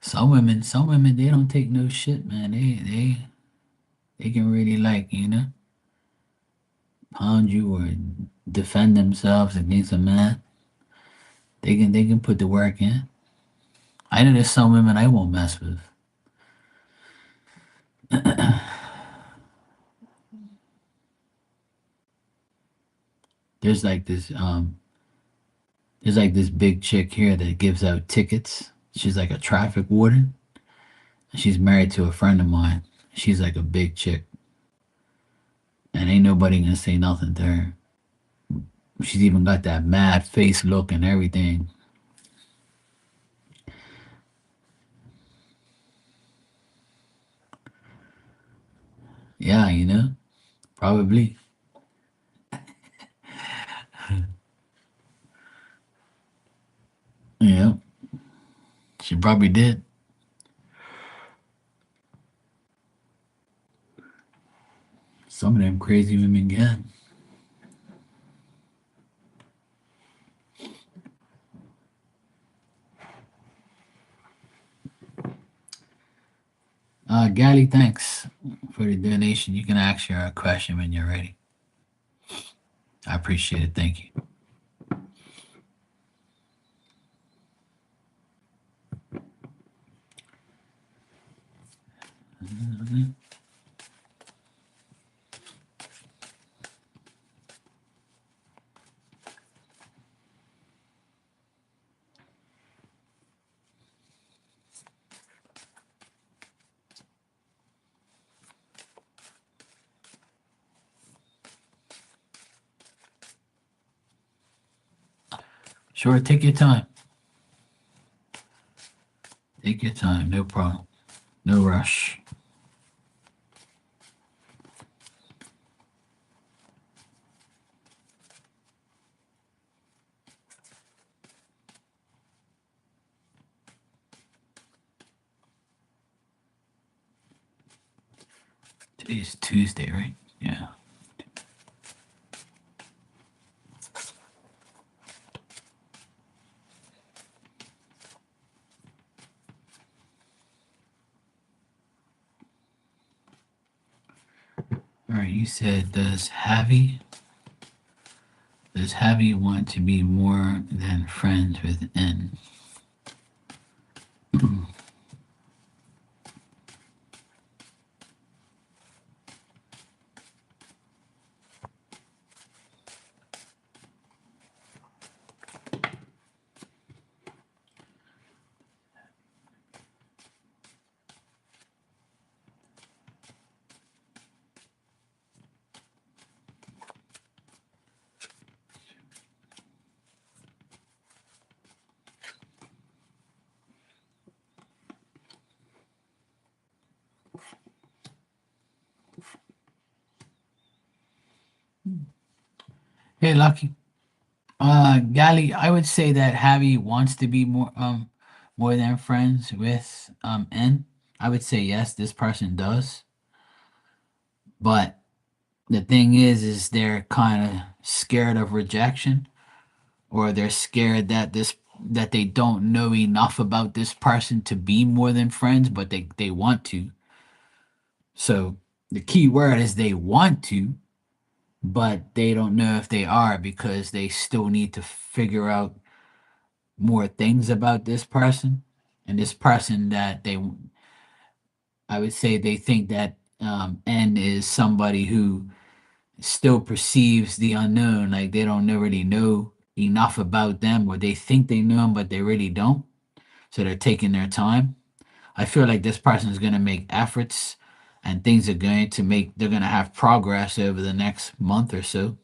Some women, they don't take no shit, man. They can really like, pound you or defend themselves against a man. They can put the work in. I know there's some women I won't mess with. There's like this there's like this big chick here that gives out tickets. She's like a traffic warden. She's married to a friend of mine. She's like a big chick, and ain't nobody gonna say nothing to her. She's even got that mad face look and everything. Yeah, probably. Yeah, she probably did. Some of them crazy women get. Gally, thanks for the donation. You can ask your question when you're ready. I appreciate it. Thank you. Sure, take your time. Take your time. No problem. No rush. Today's Tuesday, right? Yeah. All right. You said, does Javi want to be more than friends with N? Hey, Lucky. Gally, I would say that Javi wants to be more than friends with N. I would say yes, this person does. But the thing is they're kind of scared of rejection, or they're scared that they don't know enough about this person to be more than friends, but they want to. So the key word is they want to, but they don't know if they are because they still need to figure out more things about this person, and this person that I would say they think that N is somebody who still perceives the unknown, like they don't really know enough about them, or they think they know them but they really don't, so they're taking their time. I feel like this person is going to make efforts, and things are going to make they're going to have progress over the next month or so.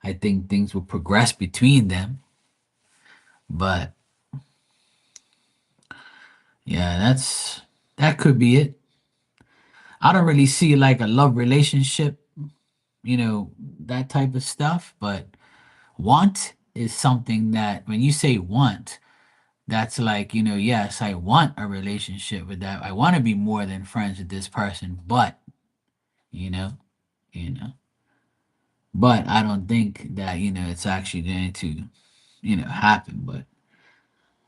I think things will progress between them, but yeah, that could be it. I don't really see like a love relationship, that type of stuff, but want is something that when you say want, that's like, yes, I want a relationship with that. I want to be more than friends with this person, but you know, you know. But I don't think that, it's actually going to, happen. But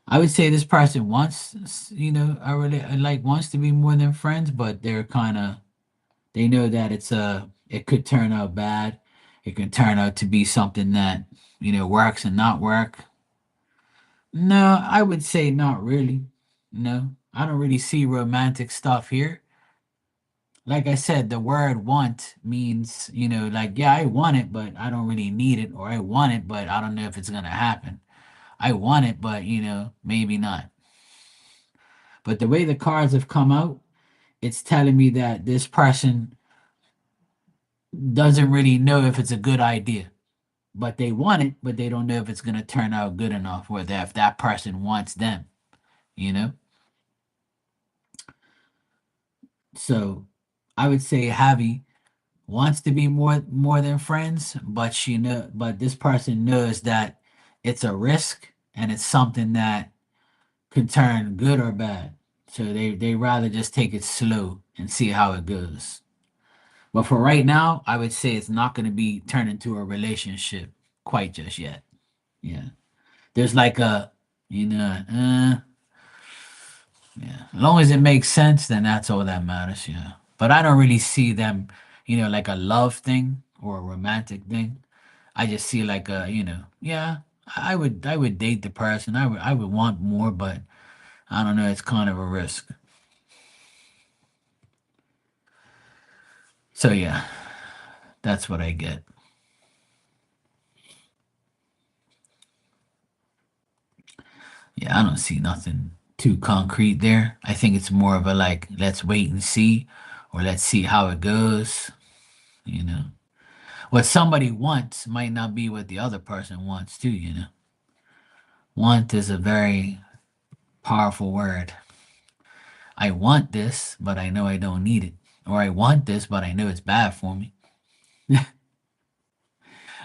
I would say this person wants, I really like wants to be more than friends, but they're kind of they know that it could turn out bad. It could turn out to be something that, works and not work. No, I would say not really. No, I don't really see romantic stuff here. Like I said, the word want means, like, yeah, I want it, but I don't really need it, or I want it, but I don't know if it's going to happen. I want it, but, maybe not. But the way the cards have come out, it's telling me that this person doesn't really know if it's a good idea, but they want it, but they don't know if it's going to turn out good enough, or if that person wants them, you know? So I would say Javi wants to be more than friends, but but this person knows that it's a risk and it's something that could turn good or bad. So they rather just take it slow and see how it goes. But for right now, I would say it's not going to be turned into a relationship quite just yet. Yeah. There's like a, yeah. As long as it makes sense, then that's all that matters. Yeah. But I don't really see them, like a love thing or a romantic thing. I just see like a, yeah, I would date the person. I would want more, but I don't know. It's kind of a risk. So yeah, that's what I get. Yeah, I don't see nothing too concrete there. I think it's more of a like, let's wait and see, or let's see how it goes. You know, what somebody wants might not be what the other person wants too. Want is a very powerful word. I want this, but I know I don't need it. Or I want this, but I know it's bad for me.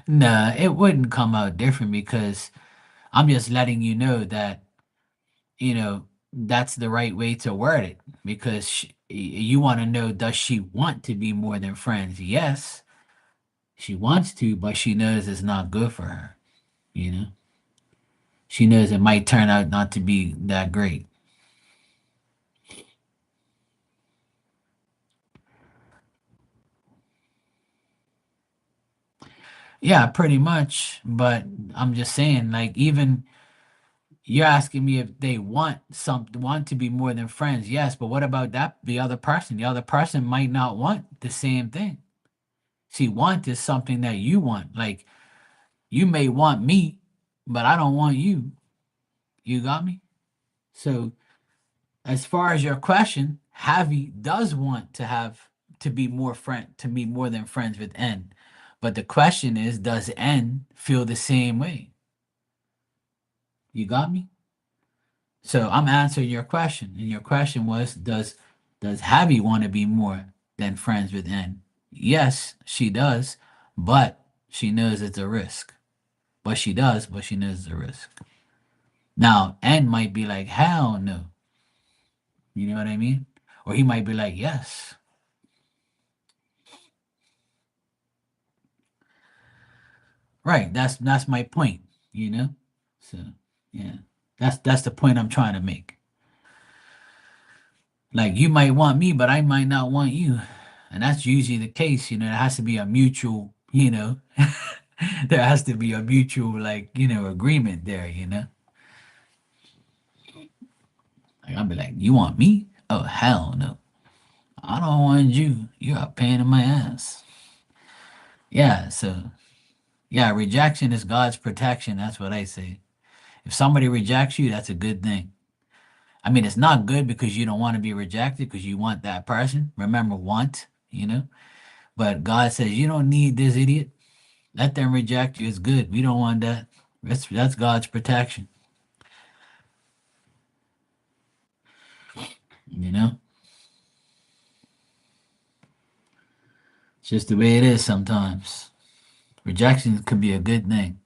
Nah, it wouldn't come out different because I'm just letting you know that, that's the right way to word it. Because you want to know, does she want to be more than friends? Yes, she wants to, but she knows it's not good for her. You know, she knows it might turn out not to be that great. Yeah, pretty much. But I'm just saying, like, even you're asking me if they want to be more than friends. Yes, but what about that the other person? The other person might not want the same thing. See, want is something that you want. Like you may want me, but I don't want you. You got me? So as far as your question, Javi does want to be more than friends with N. But the question is, does N feel the same way? You got me? So I'm answering your question, and your question was, does Javi want to be more than friends with N? Yes, she does, but she knows it's a risk. But she does, but she knows it's a risk. Now, N might be like, hell no. You know what I mean? Or he might be like, yes. Right. That's my point, you know? So yeah. That's the point I'm trying to make. Like you might want me, but I might not want you. And that's usually the case, there has to be a mutual, there has to be a mutual like, agreement there, Like I'll be like, you want me? Oh hell no. I don't want you. You're a pain in my ass. Yeah, so yeah, rejection is God's protection. That's what I say. If somebody rejects you, that's a good thing. I mean, it's not good because you don't want to be rejected because you want that person. Remember, want. But God says, you don't need this idiot. Let them reject you. It's good. We don't want that. That's God's protection. You know, it's just the way it is sometimes. Rejection could be a good thing.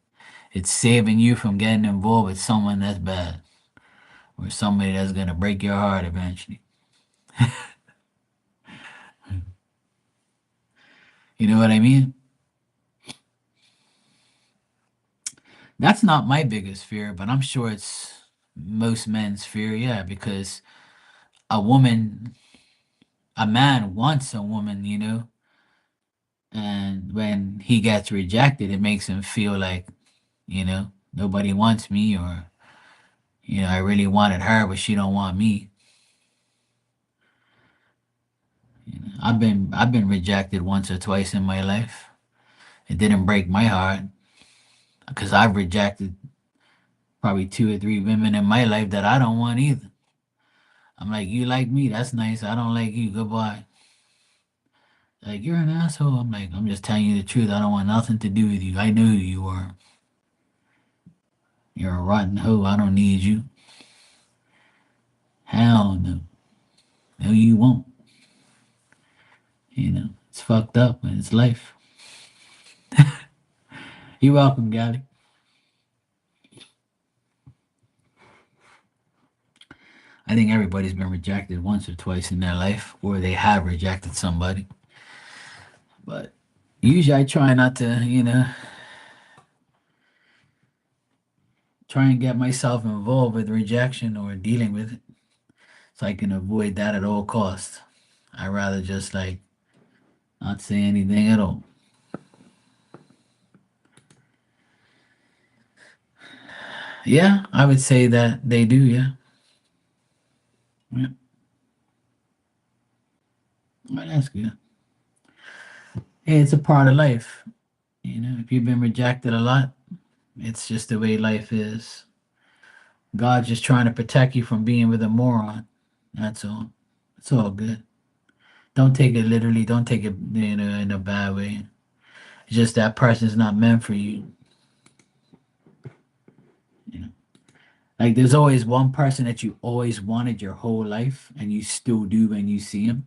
It's saving you from getting involved with someone that's bad or somebody that's gonna break your heart eventually. You know what I mean? That's not my biggest fear, but I'm sure it's most men's fear, yeah, because a woman, a man wants a woman, and when he gets rejected, it makes him feel like, nobody wants me, or, I really wanted her, but she don't want me. I've been rejected once or twice in my life. It didn't break my heart because I've rejected probably two or three women in my life that I don't want either. I'm like, you like me, that's nice. I don't like you. Goodbye. Like, you're an asshole. I'm like, I'm just telling you the truth. I don't want nothing to do with you. I know who you are. You're a rotten hoe. I don't need you. Hell no. No, you won't. It's fucked up, and it's life. You're welcome, Gabby. I think everybody's been rejected once or twice in their life, or they have rejected somebody. But usually I try not to, try and get myself involved with rejection or dealing with it so I can avoid that at all costs. I rather just like not say anything at all. Yeah, I would say that they do, yeah. Yeah. Well, that's good. Hey, it's a part of life. If you've been rejected a lot, it's just the way life is. God's just trying to protect you from being with a moron. That's all. It's all good. Don't take it literally. Don't take it, in a bad way. It's just that person's not meant for you. You know, like there's always one person that you always wanted your whole life, and you still do when you see him.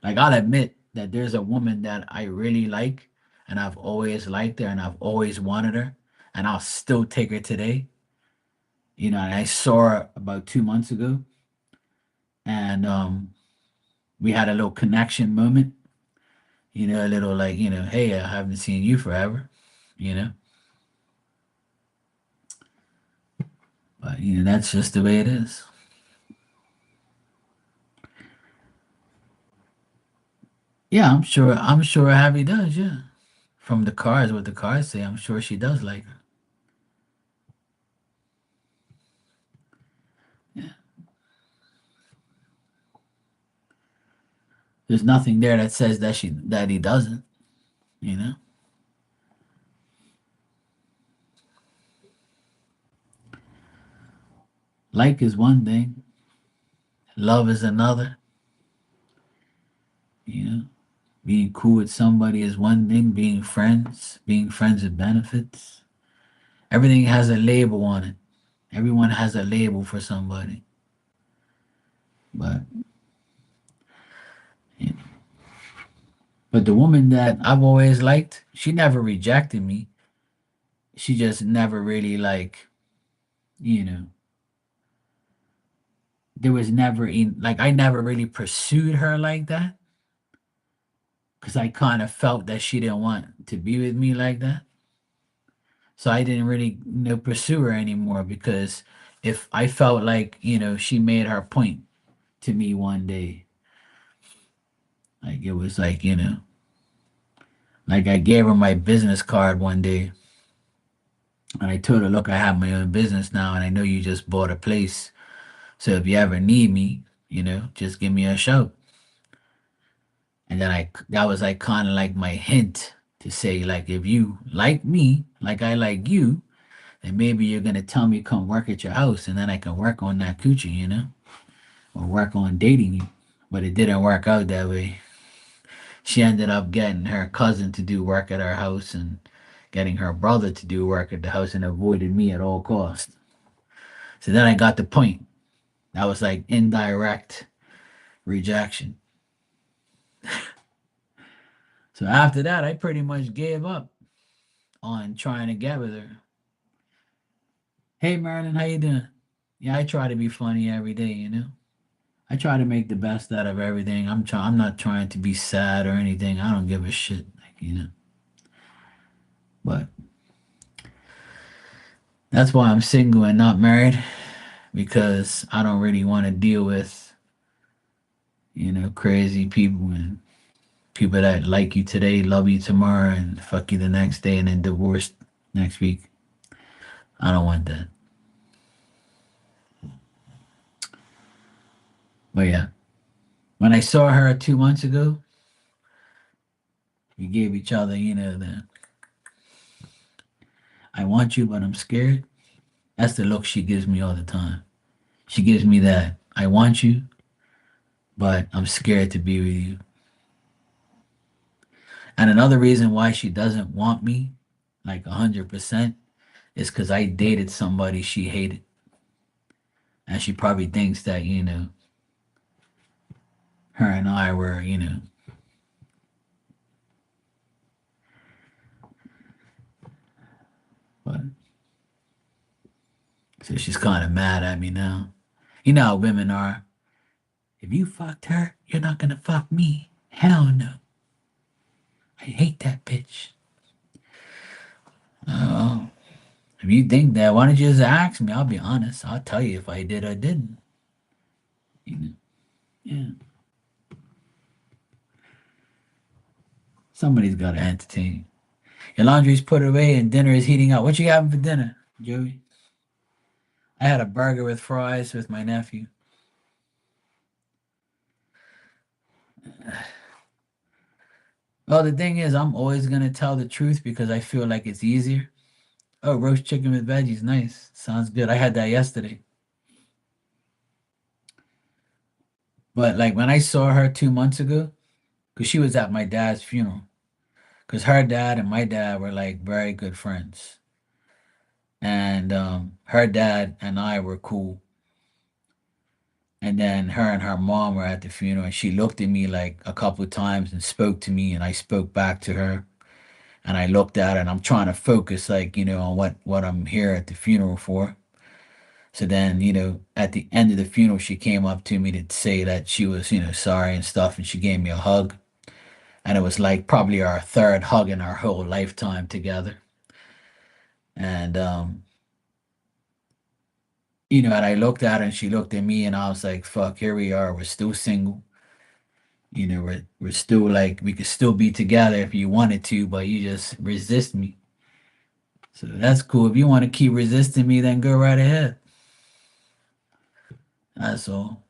Like I'll admit that there's a woman that I really like, and I've always liked her, and I've always wanted her, and I'll still take her today. And I saw her about 2 months ago, and we had a little connection moment. A little like, hey, I haven't seen you forever. You know, but that's just the way it is. Yeah, I'm sure. I'm sure Abby does. Yeah, from the cards, what the cards say, I'm sure she does like her. Yeah, there's nothing there that says that he doesn't. You know, like is one thing, love is another. You know, being cool with somebody is one thing. Being friends with benefits. Everything has a label on it. Everyone has a label for somebody. But you know, but the woman that I've always liked, she never rejected me. She just never really like, you know, there was never in like I never really pursued her like that because I kind of felt that she didn't want to be with me like that. So I didn't really, pursue her anymore because if I felt like, she made her point to me one day, like it was like, like I gave her my business card one day and I told her, look, I have my own business now and I know you just bought a place. So if you ever need me, just give me a shout. And then that was like kind of like my hint to say, like, if you like me, like I like you, then maybe you're gonna tell me come work at your house, and then I can work on that coochie, or work on dating you. But it didn't work out that way. She ended up getting her cousin to do work at our house and getting her brother to do work at the house and avoided me at all costs. So then I got the point. That was like indirect rejection. So after that, I pretty much gave up on trying to get with her. Hey Marilyn, how you doing? Yeah, I try to be funny every day. I try to make the best out of everything. I'm not trying to be sad or anything. I don't give a shit, But that's why I'm single and not married, because I don't really want to deal with, crazy people and people that like you today, love you tomorrow, and fuck you the next day, and then divorce next week. I don't want that. But yeah, when I saw her 2 months ago, we gave each other, the I want you, but I'm scared. That's the look she gives me all the time. She gives me that I want you, but I'm scared to be with you. And another reason why she doesn't want me, like 100%, is because I dated somebody she hated. And she probably thinks that, her and I were, but so she's kind of mad at me now. You know how women are. If you fucked her, you're not gonna fuck me. Hell no. I hate that bitch. Oh, if you think that, why don't you just ask me? I'll be honest. I'll tell you if I did or didn't. You know? Yeah. Somebody's got to entertain. Your laundry's put away and dinner is heating up. What you having for dinner, Joey? I had a burger with fries with my nephew. Well, the thing is, I'm always gonna tell the truth because I feel like it's easier. Oh, roast chicken with veggies, nice. Sounds good. I had that yesterday. But like when I saw her 2 months ago, because she was at my dad's funeral, because her dad and my dad were like very good friends, and her dad and I were cool. And then her and her mom were at the funeral, and she looked at me like a couple of times and spoke to me, and I spoke back to her. And I looked at her, and I'm trying to focus, like, on what I'm here at the funeral for. So then, at the end of the funeral, she came up to me to say that she was, sorry and stuff, and she gave me a hug. And it was like probably our third hug in our whole lifetime together. And and I looked at her and she looked at me and I was like, fuck, here we are. We're still single. We're still like we could still be together if you wanted to, but you just resist me. So that's cool. If you want to keep resisting me, then go right ahead. That's all.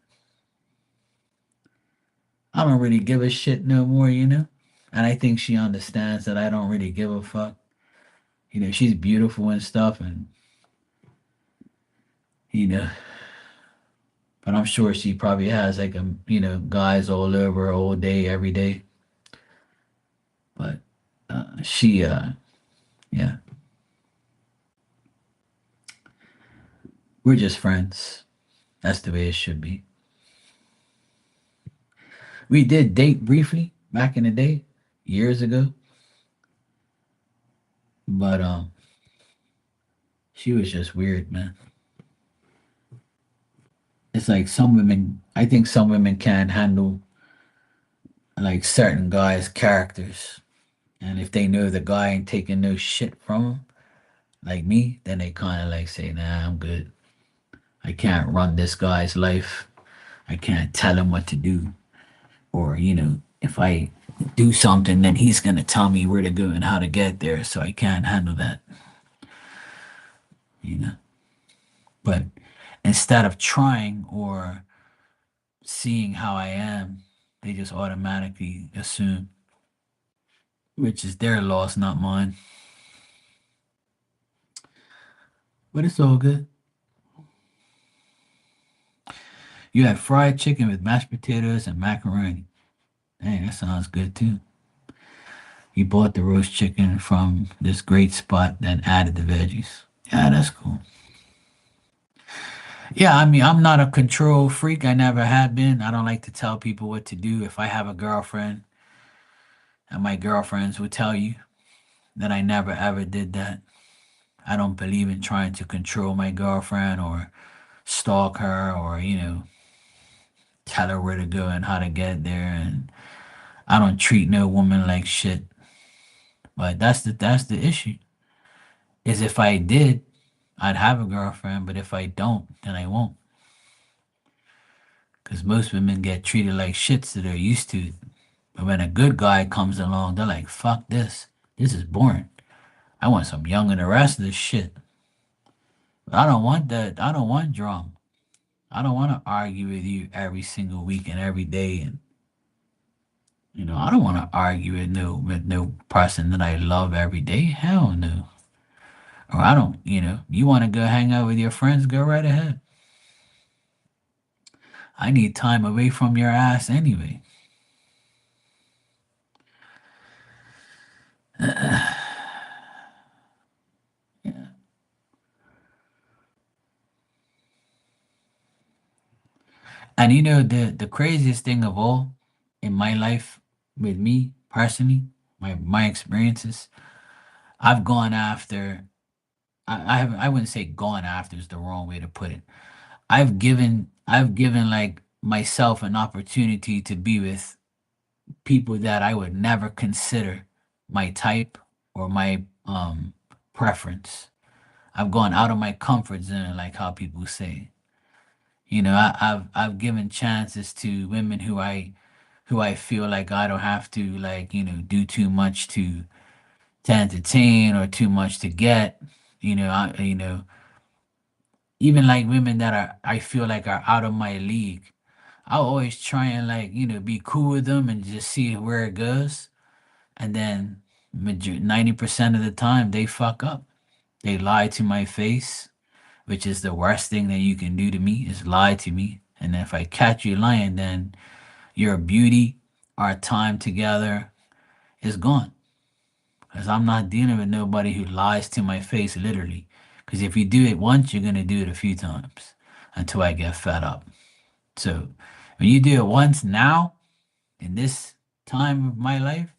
I don't really give a shit no more. And I think she understands that I don't really give a fuck. She's beautiful and stuff, and you know, but I'm sure she probably has like guys all over her all day, every day. But she yeah, we're just friends. That's the way it should be. We did date briefly back in the day, years ago, but she was just weird, man. It's like some women, I think some women can't handle like certain guys' characters. And if they know the guy ain't taking no shit from them, like me, then they kind of like say, nah, I'm good. I can't run this guy's life. I can't tell him what to do. Or, if I do something, then he's going to tell me where to go and how to get there. So I can't handle that, you know. But instead of trying or seeing how I am, they just automatically assume, which is their loss, not mine. But it's all good. You had fried chicken with mashed potatoes and macaroni. Dang, that sounds good too. You bought the roast chicken from this great spot that added the veggies. Yeah, that's cool. Yeah, I mean, I'm not a control freak. I never have been. I don't like to tell people what to do. If I have a girlfriend, and my girlfriends will tell you that I never ever did that. I don't believe in trying to control my girlfriend or stalk her or, tell her where to go and how to get there, and I don't treat no woman like shit. But that's the issue. Is if I did, I'd have a girlfriend, but if I don't, then I won't. Because most women get treated like shit, so they're used to it. But when a good guy comes along, they're like, fuck this. This is boring. I want some young and the rest of this shit. But I don't want that. I don't want drama. I don't want to argue with you every single week and every day. And, I don't want to argue with no person that I love every day. Hell no. Or I don't, you want to go hang out with your friends, go right ahead. I need time away from your ass anyway. Yeah. And the craziest thing of all in my life with me personally, my experiences, I've gone after I wouldn't say gone after is the wrong way to put it. I've given like myself an opportunity to be with people that I would never consider my type or my preference. I've gone out of my comfort zone, like how people say. I've given chances to women who I feel like I don't have to like do too much to entertain or too much to get. Even like women that I feel like are out of my league. I'll always try and like be cool with them and just see where it goes. And then 90% of the time they fuck up. They lie to my face, which is the worst thing that you can do to me is lie to me. And if I catch you lying, then your beauty, our time together is gone. Because I'm not dealing with nobody who lies to my face, literally. Because if you do it once, you're going to do it a few times until I get fed up. So when you do it once now, in this time of my life,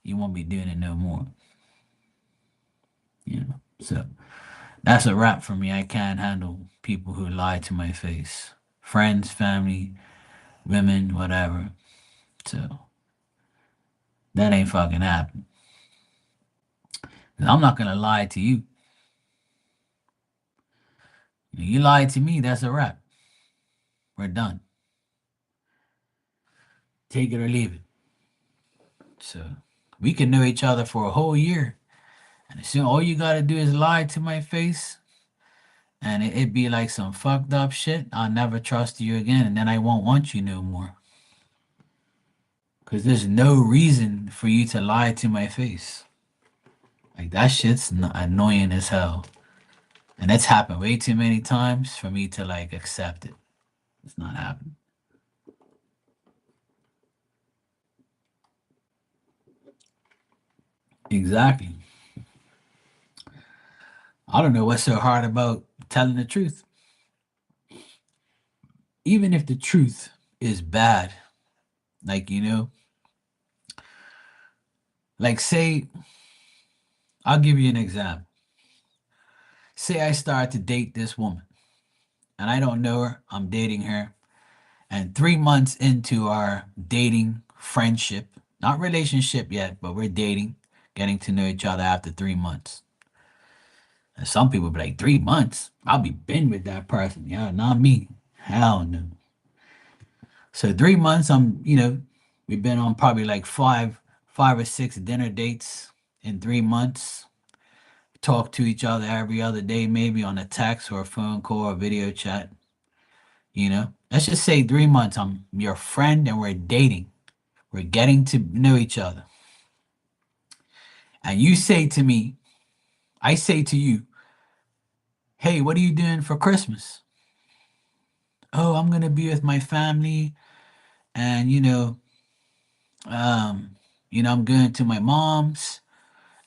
you won't be doing it no more. So that's a wrap for me. I can't handle people who lie to my face. Friends, family, women, whatever. So that ain't fucking happen. I'm not gonna lie to you. You lied to me, that's a wrap. We're done. Take it or leave it. So we can know each other for a whole year. And as soon all you gotta do is lie to my face and it be like some fucked up shit. I'll never trust you again and then I won't want you no more. Cause there's no reason for you to lie to my face. Like that shit's annoying as hell. And it's happened way too many times for me to like accept it. It's not happening. Exactly. I don't know what's so hard about telling the truth. Even if the truth is bad, like, like say, I'll give you an example. Say I start to date this woman and I don't know her, I'm dating her, and 3 months into our dating friendship, not relationship yet, but we're dating, getting to know each other after 3 months. And some people be like, 3 months? I'll be been with that person. Yeah, not me. Hell no. So 3 months, we've been on probably like five or six dinner dates in 3 months. Talk to each other every other day, maybe on a text or a phone call or video chat. Let's just say 3 months. I'm your friend and we're dating. We're getting to know each other. And you say to me, I say to you, hey, what are you doing for Christmas? Oh, I'm gonna be with my family, and um, I'm going to my mom's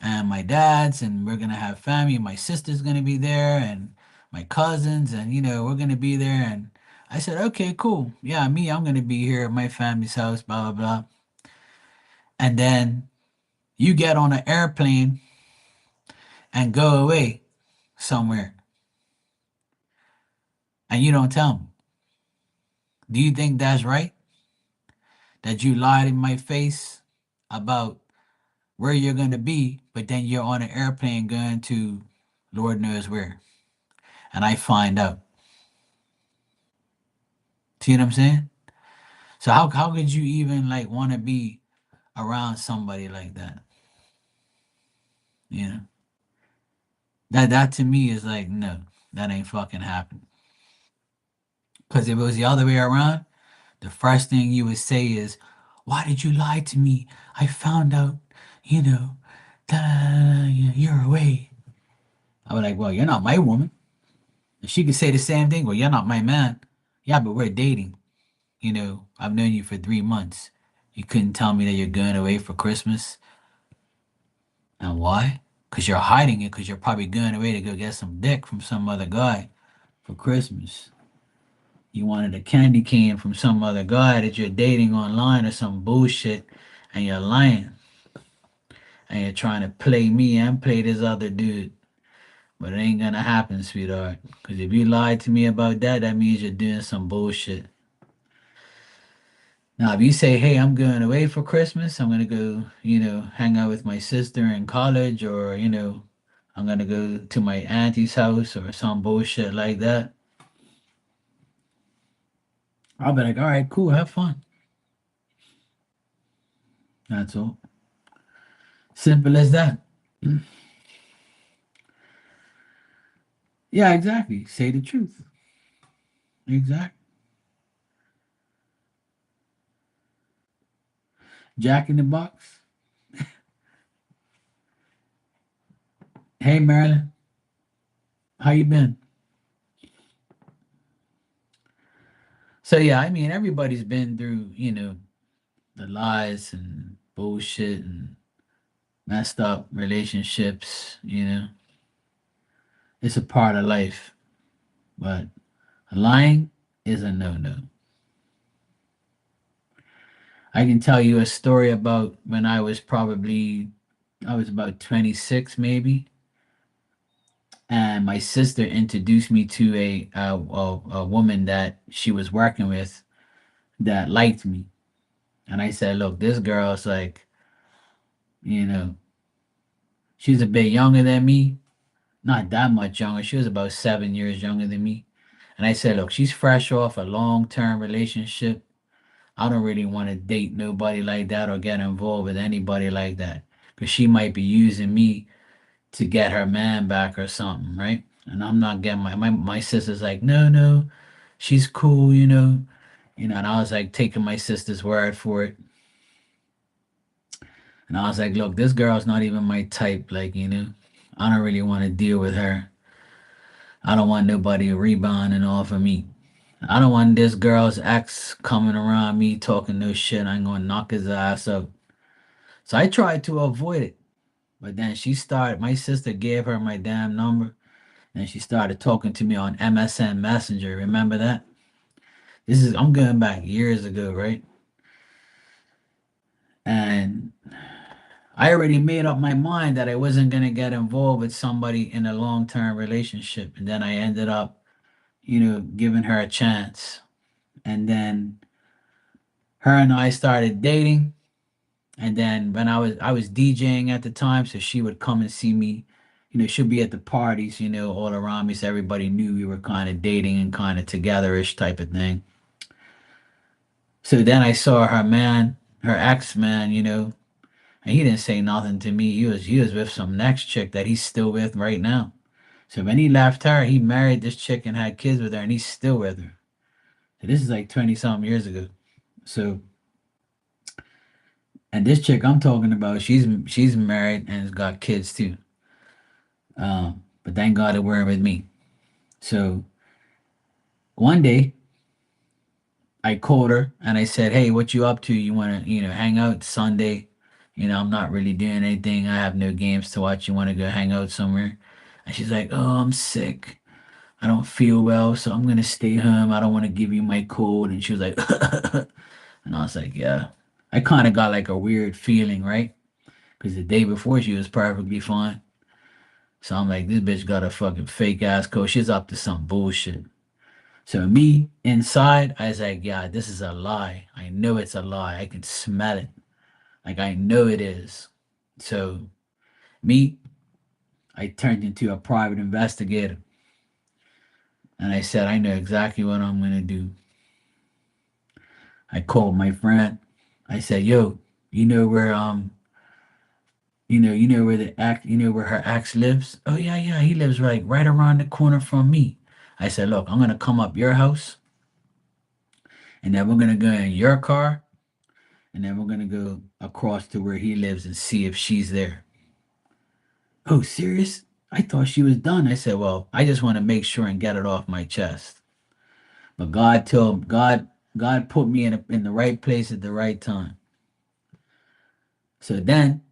and my dad's, and we're gonna have family. My sister's gonna be there, and my cousins, and we're gonna be there. And I said, okay, cool. Yeah, I'm gonna be here at my family's house, blah blah blah. And then you get on an airplane and go away somewhere, and you don't tell me. Do you think that's right? That you lied in my face about where you're going to be, but then you're on an airplane going to Lord knows where, and I find out. See what I'm saying? So how could you even like want to be around somebody like that? You know, that to me is like no, that ain't fucking happen. Because if it was the other way around, the first thing you would say is, "Why did you lie to me? I found out, you know, that you're away." I was like, "Well, you're not my woman." And she could say the same thing. Well, you're not my man. Yeah, but we're dating. I've known you for 3 months. You couldn't tell me that you're going away for Christmas. And why? Because you're hiding it because you're probably going away to go get some dick from some other guy for Christmas. You wanted a candy cane from some other guy that you're dating online or some bullshit, and you're lying. And you're trying to play me and play this other dude. But it ain't gonna happen, sweetheart. Because if you lied to me about that, that means you're doing some bullshit. Now, if you say, hey, I'm going away for Christmas, I'm going to go, hang out with my sister in college, or, I'm going to go to my auntie's house or some bullshit like that, I'll be like, all right, cool, have fun. That's all. Simple as that. Yeah, exactly. Say the truth. Exactly. Jack in the Box. Hey, Marilyn, how you been? So, yeah, I mean, everybody's been through, the lies and bullshit and messed up relationships. It's a part of life, but lying is a no-no. I can tell you a story about when I was about 26 maybe, and my sister introduced me to a woman that she was working with that liked me. And I said, "Look, this girl's like, you know, she's a bit younger than me, not that much younger. She was about 7 years younger than me." And I said, "Look, she's fresh off a long-term relationship. I don't really want to date nobody like that or get involved with anybody like that because she might be using me to get her man back or something, right?" And I'm not getting my sister's like, "No, no, she's cool, And I was like taking my sister's word for it. And I was like, "Look, this girl's not even my type, like, I don't really want to deal with her. I don't want nobody rebounding off of me. I don't want this girl's ex coming around me talking no shit. I'm gonna knock his ass up." So I tried to avoid it. But then my sister gave her my damn number and she started talking to me on MSN Messenger. Remember that? I'm going back years ago, right? And I already made up my mind that I wasn't going to get involved with somebody in a long term relationship. And then I ended up, giving her a chance. And then her and I started dating. And then when I was DJing at the time, so she would come and see me. She'd be at the parties, all around me, so everybody knew we were kind of dating and kind of togetherish type of thing. So then I saw her man, her ex man, and he didn't say nothing to me. He was with some next chick that he's still with right now. So when he left her, he married this chick and had kids with her, and he's still with her. So this is like 20 something years ago. So and this chick I'm talking about, she's married and has got kids too. But thank God it weren't with me. So one day I called her and I said, "Hey, what you up to? You want to, hang out Sunday? I'm not really doing anything. I have no games to watch. You want to go hang out somewhere?" And she's like, "Oh, I'm sick. I don't feel well, so I'm gonna stay home. I don't want to give you my code." And she was like, and I was like, "Yeah." I kind of got like a weird feeling, right? Because the day before she was perfectly fine. So I'm like, this bitch got a fucking fake ass code. She's up to some bullshit. So me inside, I was like, yeah, this is a lie. I know it's a lie. I can smell it. Like I know it is. So me, I turned into a private investigator. And I said, I know exactly what I'm gonna do. I called my friend. I said, yo, you know where you know where you know where her ex lives? Oh yeah, yeah, he lives right around the corner from me. I said, look, I'm gonna come up your house, and then we're gonna go in your car, and then we're gonna go across to where he lives and see if she's there. Oh, serious? I thought she was done. I said, well, I just want to make sure and get it off my chest. But God put me in the right place at the right time. So then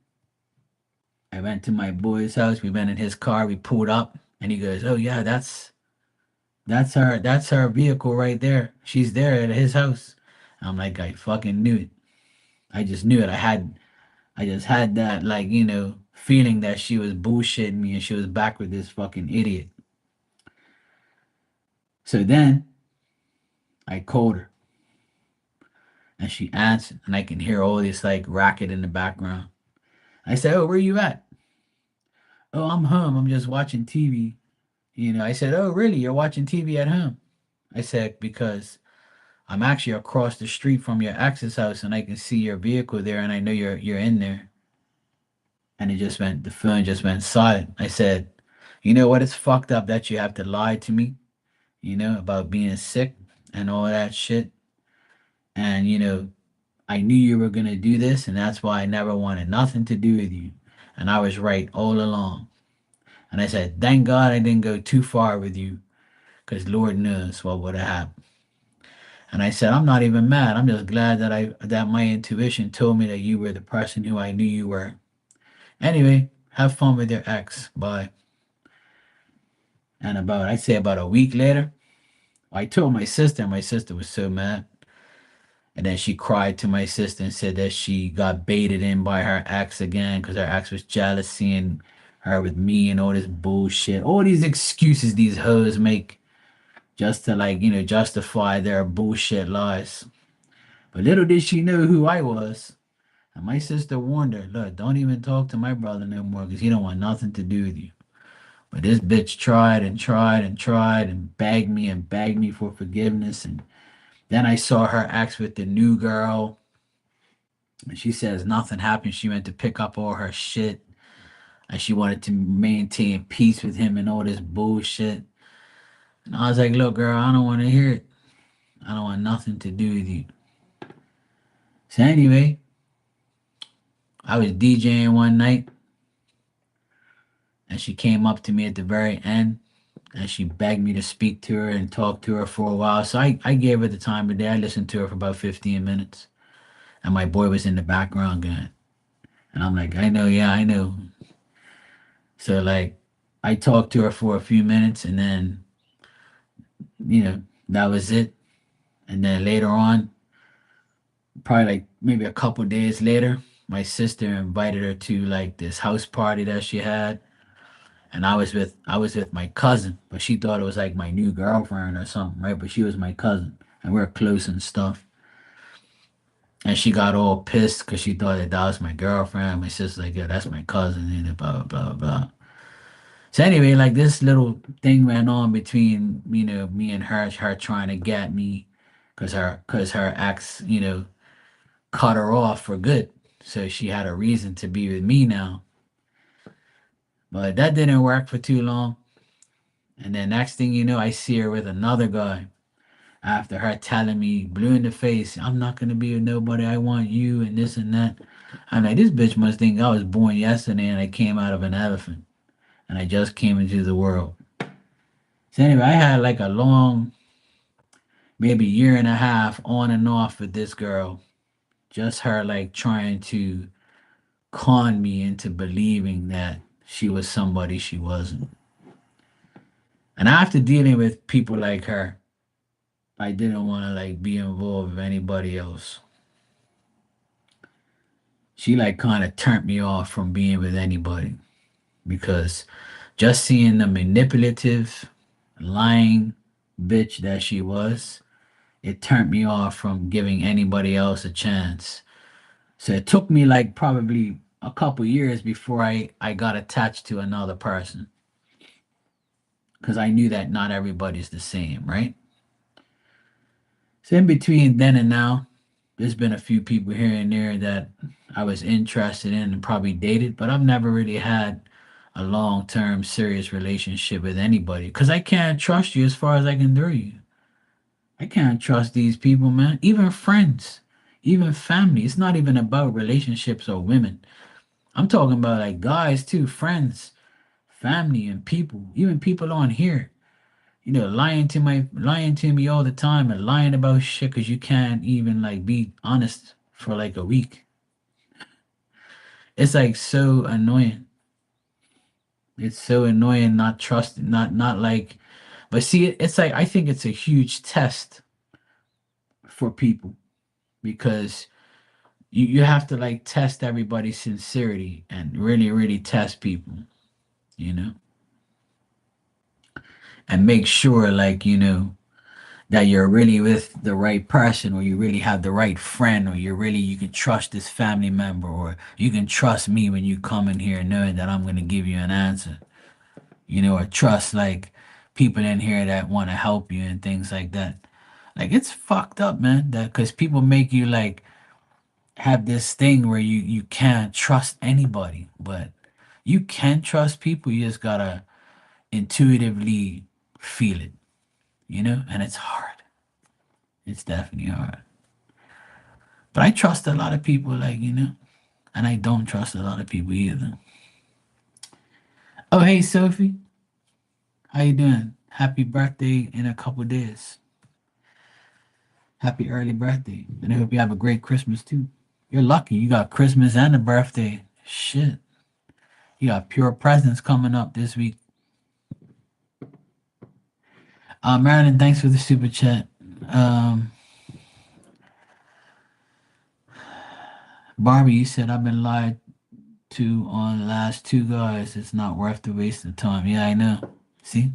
I went to my boy's house. We went in his car. We pulled up, and he goes, "Oh yeah, that's her vehicle right there. She's there at his house." I'm like, I fucking knew it. I just knew it. I just had that like feeling that she was bullshitting me and she was back with this fucking idiot. So then I called her and she answered, and I can hear all this like racket in the background. I said, "Oh, where you at?" "Oh, I'm home. I'm just watching TV." I said, "Oh, really? You're watching TV at home?" I said, "Because I'm actually across the street from your ex's house and I can see your vehicle there and I know you're in there." And the phone just went silent. I said, "You know what? It's fucked up that you have to lie to me, about being sick and all that shit. And, I knew you were going to do this and that's why I never wanted nothing to do with you. And I was right all along." And I said, "Thank God I didn't go too far with you because Lord knows what would have happened." And I said, "I'm not even mad. I'm just glad that my intuition told me that you were the person who I knew you were. Anyway, have fun with your ex. Bye." And I'd say about a week later, I told my sister, and my sister was so mad. And then she cried to my sister and said that she got baited in by her ex again because her ex was jealous seeing her with me and all this bullshit. All these excuses these hoes make just to justify their bullshit lies. But little did she know who I was. And my sister warned her, look, don't even talk to my brother no more because he don't want nothing to do with you. But this bitch tried and tried and tried and begged me for forgiveness. And then I saw her ex with the new girl. And she says nothing happened. She went to pick up all her shit. And she wanted to maintain peace with him and all this bullshit. And I was like, look, girl, I don't want to hear it. I don't want nothing to do with you. So anyway, I was DJing one night and she came up to me at the very end and she begged me to speak to her and talk to her for a while. So I gave her the time of day. I listened to her for about 15 minutes. And my boy was in the background going, and I'm like, I know, yeah, I know. So like I talked to her for a few minutes and then, that was it. And then later on, probably like maybe a couple days later, my sister invited her to like this house party that she had. And I was with my cousin, but she thought it was like my new girlfriend or something, right? But she was my cousin, and we're close and stuff. And she got all pissed because she thought that was my girlfriend. My sister's like, yeah, that's my cousin, and blah blah blah blah. So anyway, like this little thing went on between me and her trying to get me, cause her ex cut her off for good. So she had a reason to be with me now. But that didn't work for too long. And then next thing you know, I see her with another guy. After her telling me blue in the face, "I'm not gonna be with nobody. I want you," and this and that. I'm like, this bitch must think I was born yesterday and I came out of an elephant and I just came into the world. So anyway, I had like a long, maybe year and a half on and off with this girl. Just her like trying to con me into believing that she was somebody she wasn't. And after dealing with people like her, I didn't want to like be involved with anybody else. She like kind of turned me off from being with anybody because just seeing the manipulative, lying, bitch that she was, it turned me off from giving anybody else a chance. So it took me like probably a couple years before I got attached to another person because I knew that not everybody's the same, right? So in between then and now, there's been a few people here and there that I was interested in and probably dated, but I've never really had a long-term serious relationship with anybody because I can't trust you as far as I can throw you. I can't trust these people, man. Even friends, even family. It's not even about relationships or women. I'm talking about like guys too, friends, family, and people. Even people on here, lying to me all the time and lying about shit because you can't even like be honest for like a week. It's like so annoying. It's so annoying not trusting, not like. But see, it's like I think it's a huge test for people because you have to like test everybody's sincerity and really really test people, you know, and make sure like that you're really with the right person or you really have the right friend or you can trust this family member or you can trust me when you come in here knowing that I'm going to give you an answer, or trust like people in here that want to help you and things like that. Like it's fucked up, man, that because people make you like have this thing where you can't trust anybody, but you can trust people. You just gotta intuitively feel it, and it's hard. It's definitely hard. But I trust a lot of people, like, and I don't trust a lot of people either. Oh, hey, Sophie. How you doing? Happy birthday in a couple days. Happy early birthday. And I hope you have a great Christmas, too. You're lucky. You got Christmas and a birthday. Shit. You got pure presents coming up this week. Marilyn, thanks for the super chat. Um, Barbie, you said I've been lied to on the last two guys. It's not worth the waste of time. Yeah, I know. See?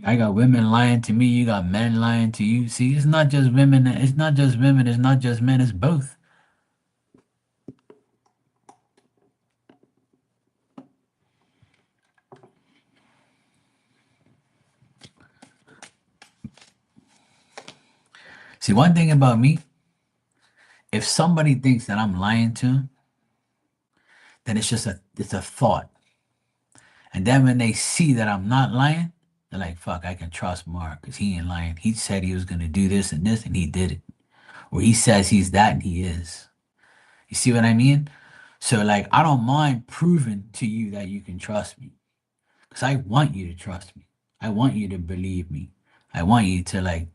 I got women lying to me. You got men lying to you. See, it's not just women. It's not just women. It's not just men. It's both. See, one thing about me, if somebody thinks that I'm lying to them, then it's a thought. And then when they see that I'm not lying, they're like, fuck, I can trust Mark because he ain't lying. He said he was gonna do this and he did it. Or he says he's that and he is. You see what I mean? So like I don't mind proving to you that you can trust me. Because I want you to trust me. I want you to believe me. I want you to like,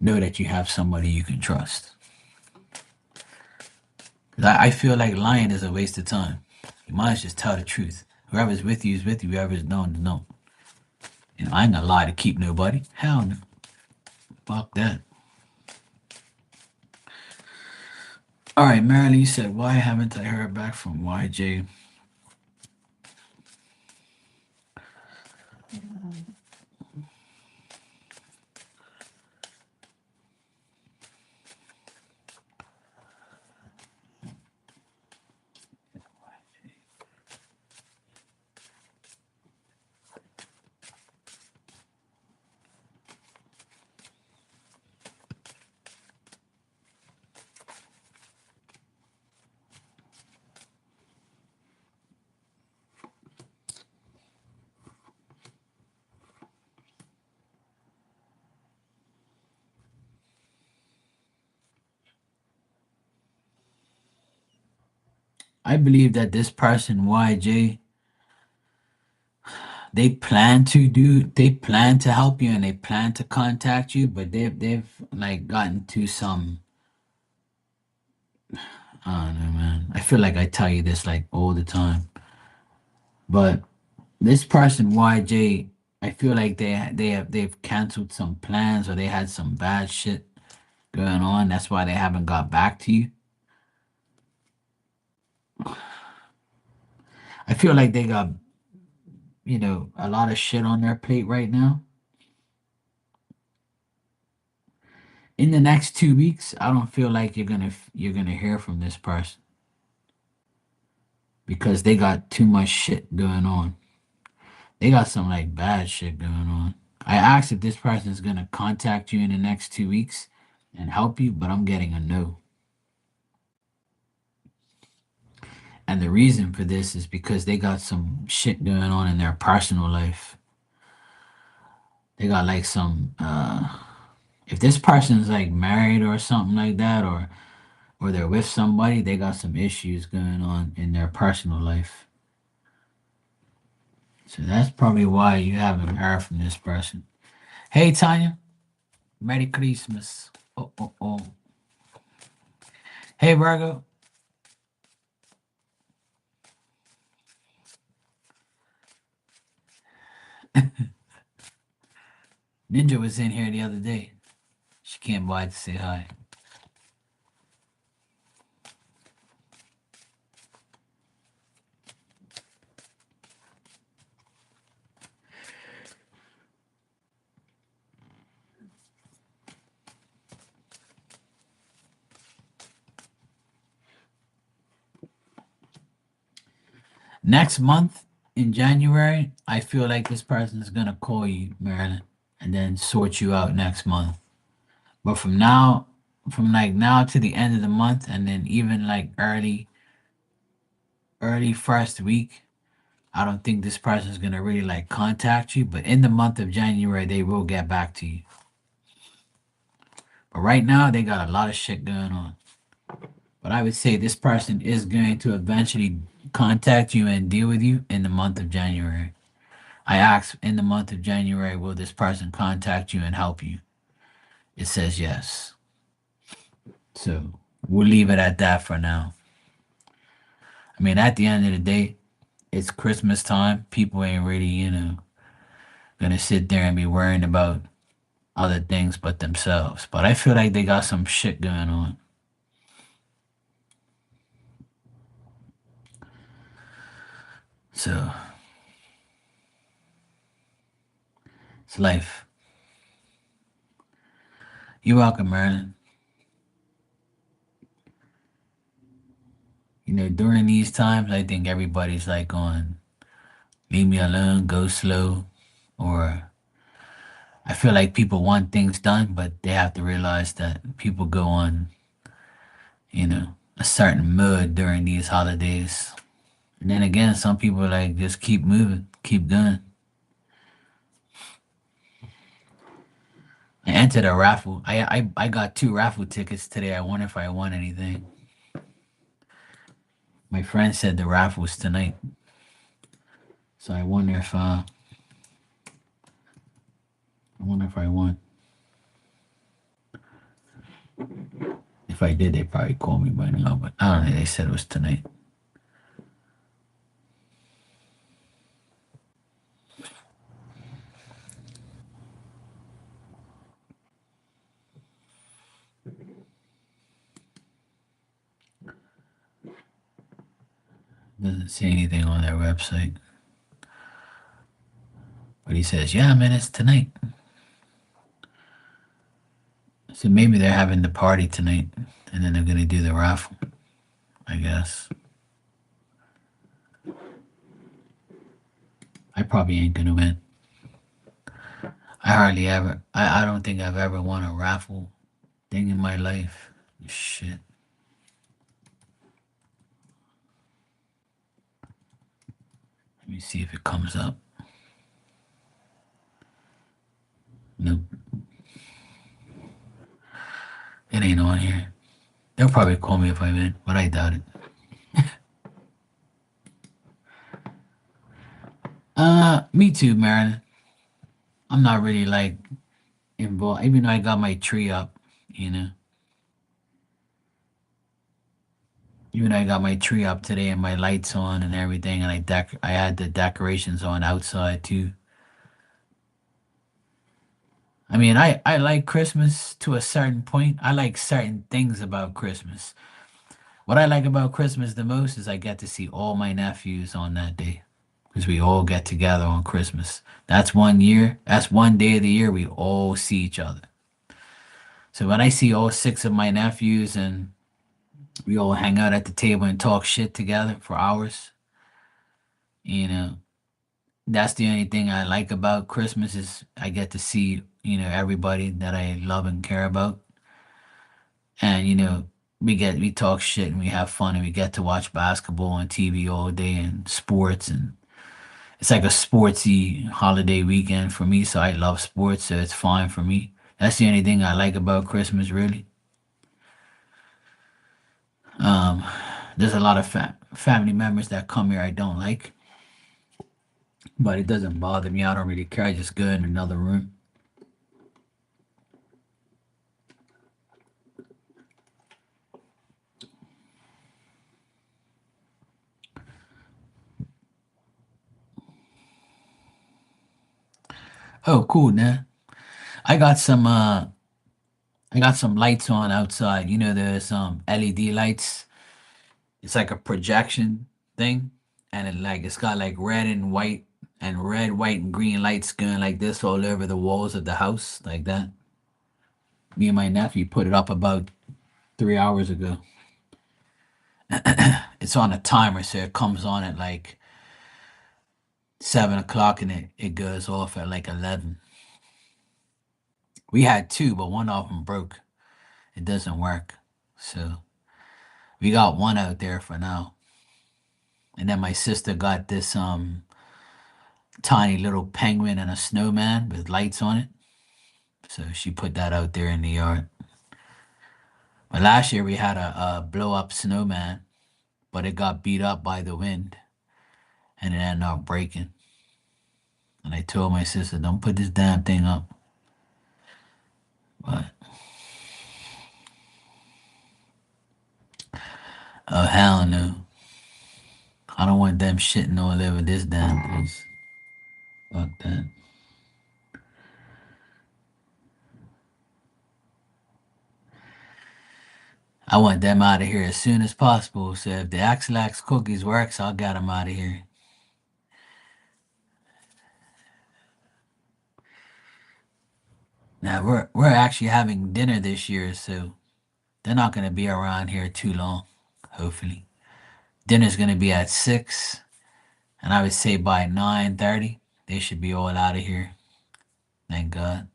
know that you have somebody you can trust. 'Cause I feel like lying is a waste of time. You might as well just tell the truth. Whoever's with you is with you. Whoever's known is known. I ain't gonna lie to keep nobody. Hell no. Fuck that. All right, Marilyn, you said, why haven't I heard back from YJ? I believe that this person, YJ, they plan to help you and they plan to contact you, but they've like gotten to some. I don't know, man. I feel like I tell you this like all the time, but this person YJ, I feel like they've canceled some plans or they had some bad shit going on. That's why they haven't got back to you. I feel like they got a lot of shit on their plate right now. In the next 2 weeks, I don't feel like you're gonna hear from this person because they got too much shit going on. They got some like bad shit going on. I asked if this person is gonna contact you in the next 2 weeks and help you, but I'm getting a no. And the reason for this is because they got some shit going on in their personal life. They got like some if this person's like married or something like that, or they're with somebody, they got some issues going on in their personal life. So that's probably why you haven't heard from this person. Hey Tanya, Merry Christmas. Oh oh oh. Hey Virgo. Ninja was in here the other day. She came by to say hi. Next month in January, I feel like this person is gonna call you, Marilyn, and then sort you out next month. But from like now to the end of the month, and then even like early first week, I don't think this person is gonna really like contact you. But in the month of January, they will get back to you. But right now, they got a lot of shit going on. But I would say this person is going to eventually contact you and deal with you in the month of January. I asked in the month of January, will this person contact you and help you? It says yes. So we'll leave it at that for now. I mean, at the end of the day, it's Christmas time. People ain't really, gonna sit there and be worrying about other things but themselves. But I feel like they got some shit going on. So it's life. You're welcome, Merlin. During these times, I think everybody's like on leave me alone, go slow, or I feel like people want things done, but they have to realize that people go on, a certain mood during these holidays. And then again, some people like just keep moving, keep going. I entered a raffle. I got two raffle tickets today. I wonder if I won anything. My friend said the raffle was tonight, so I wonder if I won. If I did, they probably call me by now, but I don't know. They said it was tonight. Doesn't say anything on their website, but he says, "Yeah, man, it's tonight." So maybe they're having the party tonight, and then they're gonna do the raffle. I guess. I probably ain't gonna win. I hardly ever. I don't think I've ever won a raffle thing in my life. Shit. Let me see if it comes up. Nope. It ain't on here. They'll probably call me if I win, but I doubt it. Me too, Marilyn. I'm not really like involved, even though I got my tree up, you know. Even though I got my tree up today and my lights on and everything, and I had the decorations on outside too. I mean, I like Christmas to a certain point. I like certain things about Christmas. What I like about Christmas the most is I get to see all my nephews on that day. because we all get together on Christmas. That's one year. That's one day of the year we all see each other. So when I see all six of my nephews and we all hang out at the table and talk shit together for hours, you know, that's the only thing I like about Christmas is I get to see, everybody that I love and care about. And, we talk shit and we have fun and we get to watch basketball on TV all day and sports, and it's like a sportsy holiday weekend for me, so I love sports, so it's fine for me. That's the only thing I like about Christmas, really. Um, there's a lot of family members that come here I don't like, but it doesn't bother me. I don't really care. I just go in another room. Oh, cool, man. I got some uh I got some lights on outside. There's some LED lights. It's like a projection thing, and it's got like red and white and red, white, and green lights going like this all over the walls of the house, like that. Me and my nephew put it up about 3 hours ago. It's on a timer, so it comes on at like 7 o'clock, and it goes off at like 11. We had two, but one of them broke. It doesn't work, so we got one out there for now. And then my sister got this tiny little penguin and a snowman with lights on it. So she put that out there in the yard. But last year we had a blow up snowman, but it got beat up by the wind and it ended up breaking. And I told my sister, don't put this damn thing up. But oh hell no. I don't want them shitting all over this damn place. Fuck that. I want them out of here as soon as possible. So if the Axelax cookies works, I'll get them out of here. Now we're actually having dinner this year, so they're not gonna be around here too long. Hopefully, dinner's gonna be at 6, and I would say by 9:30 they should be all out of here. Thank God.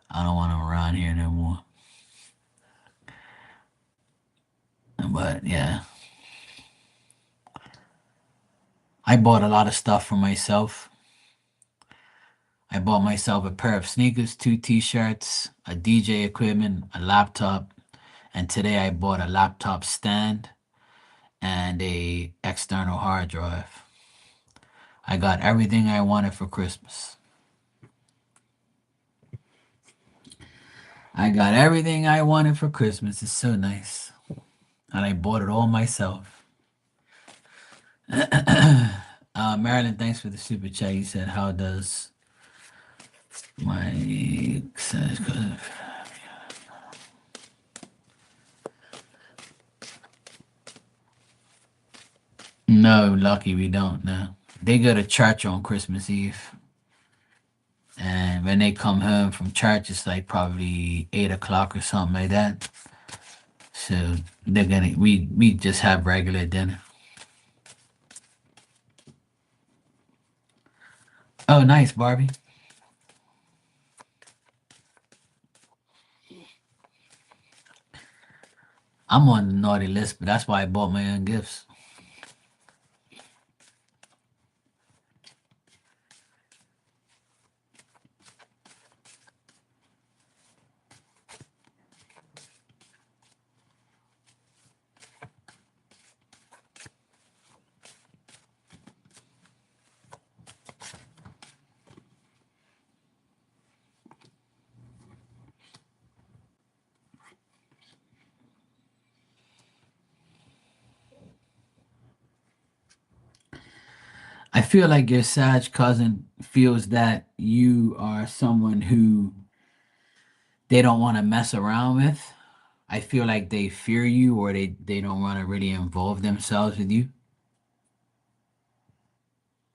I don't want them around here no more. But yeah, I bought a lot of stuff for myself. I bought myself a pair of sneakers, two t-shirts, a DJ equipment, a laptop, and today I bought a laptop stand and a external hard drive. I got everything I wanted for Christmas. I got everything I wanted for Christmas. It's so nice. And I bought it all myself. Marilyn, thanks for the super chat. You said, how does my no, lucky we don't. No, they go to church on Christmas Eve, and when they come home from church, it's like probably 8 o'clock or something like that. So we just have regular dinner. Oh, nice, Barbie. I'm on the naughty list, but that's why I bought my own gifts. I feel like your Sag cousin feels that you are someone who they don't want to mess around with. I feel like they fear you or they don't want to really involve themselves with you.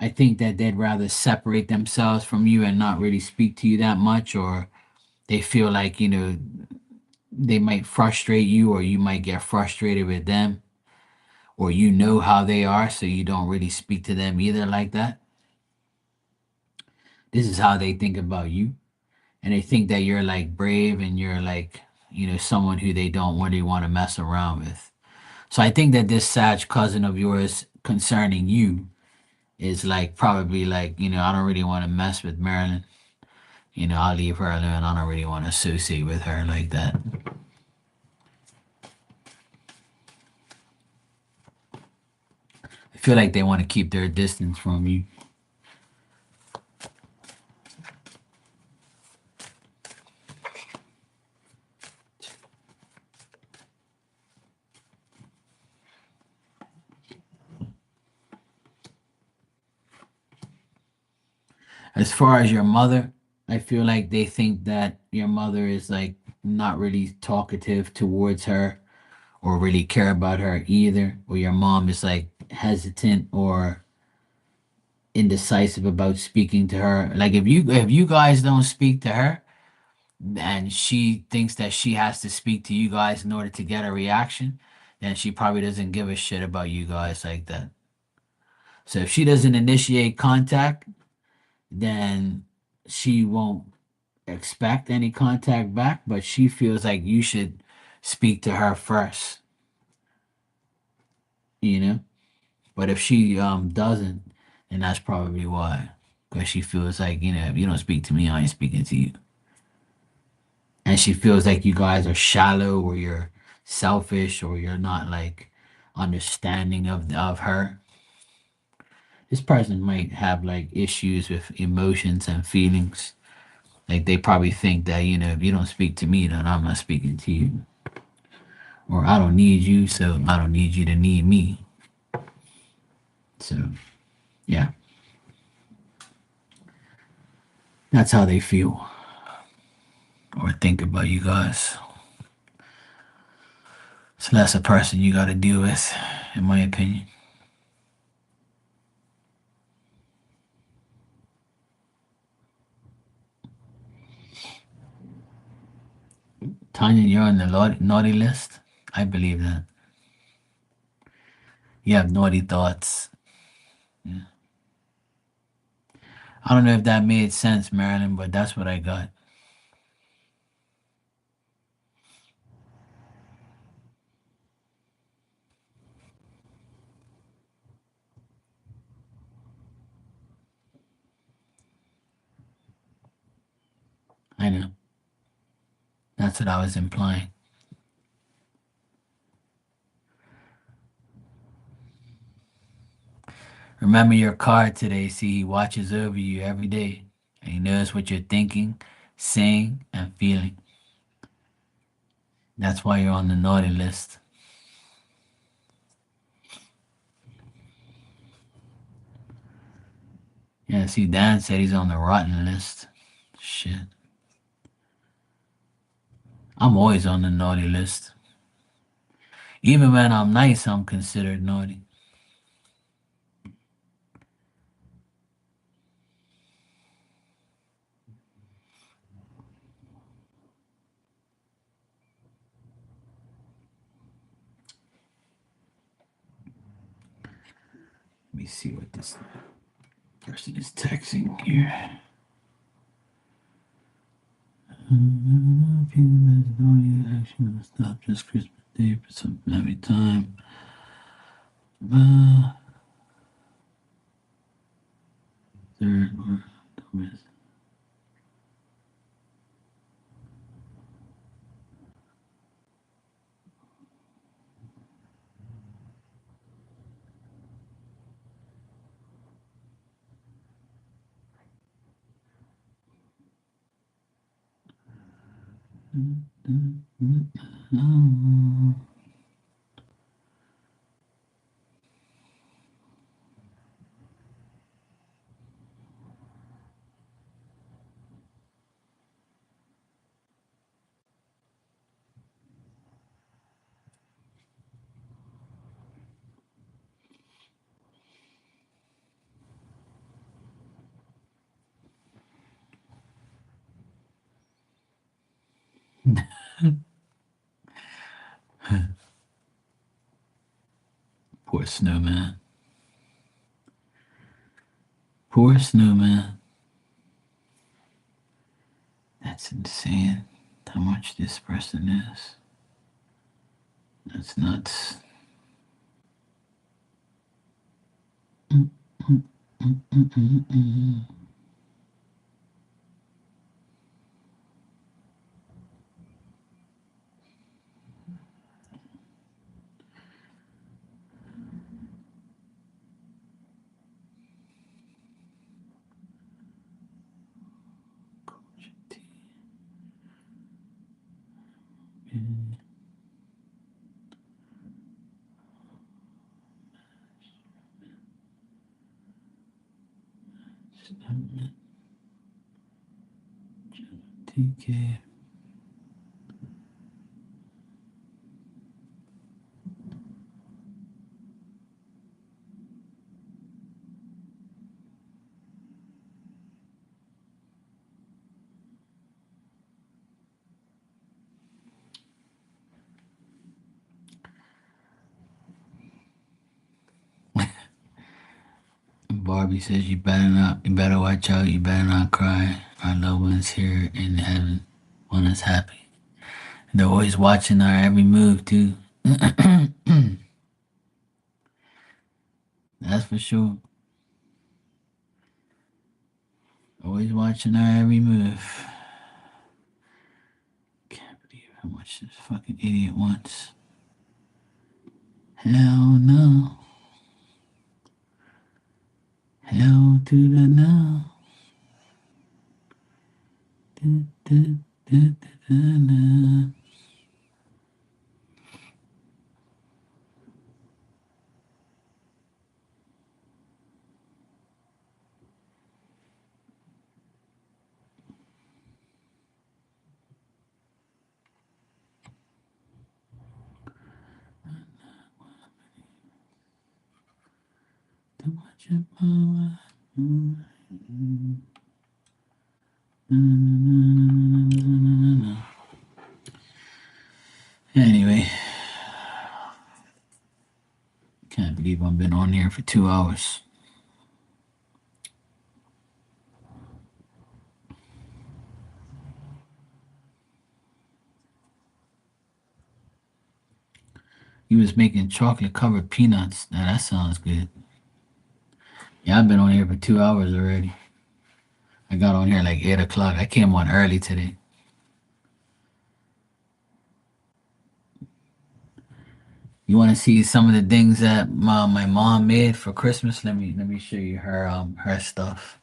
I think that they'd rather separate themselves from you and not really speak to you that much, or they feel like, they might frustrate you, or you might get frustrated with them, or how they are, so you don't really speak to them either like that. This is how they think about you. And they think that you're like brave and you're like, someone who they don't really want to mess around with. So I think that this Sag cousin of yours concerning you is like probably like, I don't really want to mess with Marilyn. I'll leave her alone. I don't really want to associate with her like that. I feel like they want to keep their distance from you. As far as your mother, I feel like they think that your mother is like not really talkative towards her or really care about her either, or your mom is like hesitant or indecisive about speaking to her. Like if you guys don't speak to her and she thinks that she has to speak to you guys in order to get a reaction, then she probably doesn't give a shit about you guys like that. So if she doesn't initiate contact, then she won't expect any contact back, but she feels like you should speak to her first, you know? But if she doesn't, then that's probably why. Because she feels like, if you don't speak to me, I ain't speaking to you. And she feels like you guys are shallow or you're selfish or you're not like understanding of her. This person might have like issues with emotions and feelings. Like they probably think that, if you don't speak to me, then I'm not speaking to you. Or I don't need you, so I don't need you to need me. So, yeah, that's how they feel or think about you guys. So that's a person you got to deal with, in my opinion. Tanya, you're on the naughty list. I believe that. You have naughty thoughts. Yeah. I don't know if that made sense, Marilyn, but that's what I got. I know. That's what I was implying. Remember your card today. See, he watches over you every day. And he knows what you're thinking, saying, and feeling. That's why you're on the naughty list. Yeah, see, Dan said he's on the rotten list. Shit. I'm always on the naughty list. Even when I'm nice, I'm considered naughty. Let me see what this person is texting here. Stop just Christmas Day for some every time. Uh, third or Poor snowman. Poor snowman. That's insane. How much this person is. That's nuts. Mm, mm, mm, mm, mm, mm. TK. Barbie says you better watch out, you better not cry. Our loved ones here in heaven want us happy. They're always watching our every move too. That's for sure. Always watching our every move. Can't believe how much this fucking idiot wants. Hell no. Hell to the no. Da, da, da, da, da, da. Too much power. Anyway, can't believe I've been on here for 2 hours. He was making chocolate covered peanuts. Now that sounds good. Yeah, I've been on here for 2 hours already. I got on here like 8 o'clock. I came on early today. You want to see some of the things that my mom made for Christmas? Let me show you her stuff.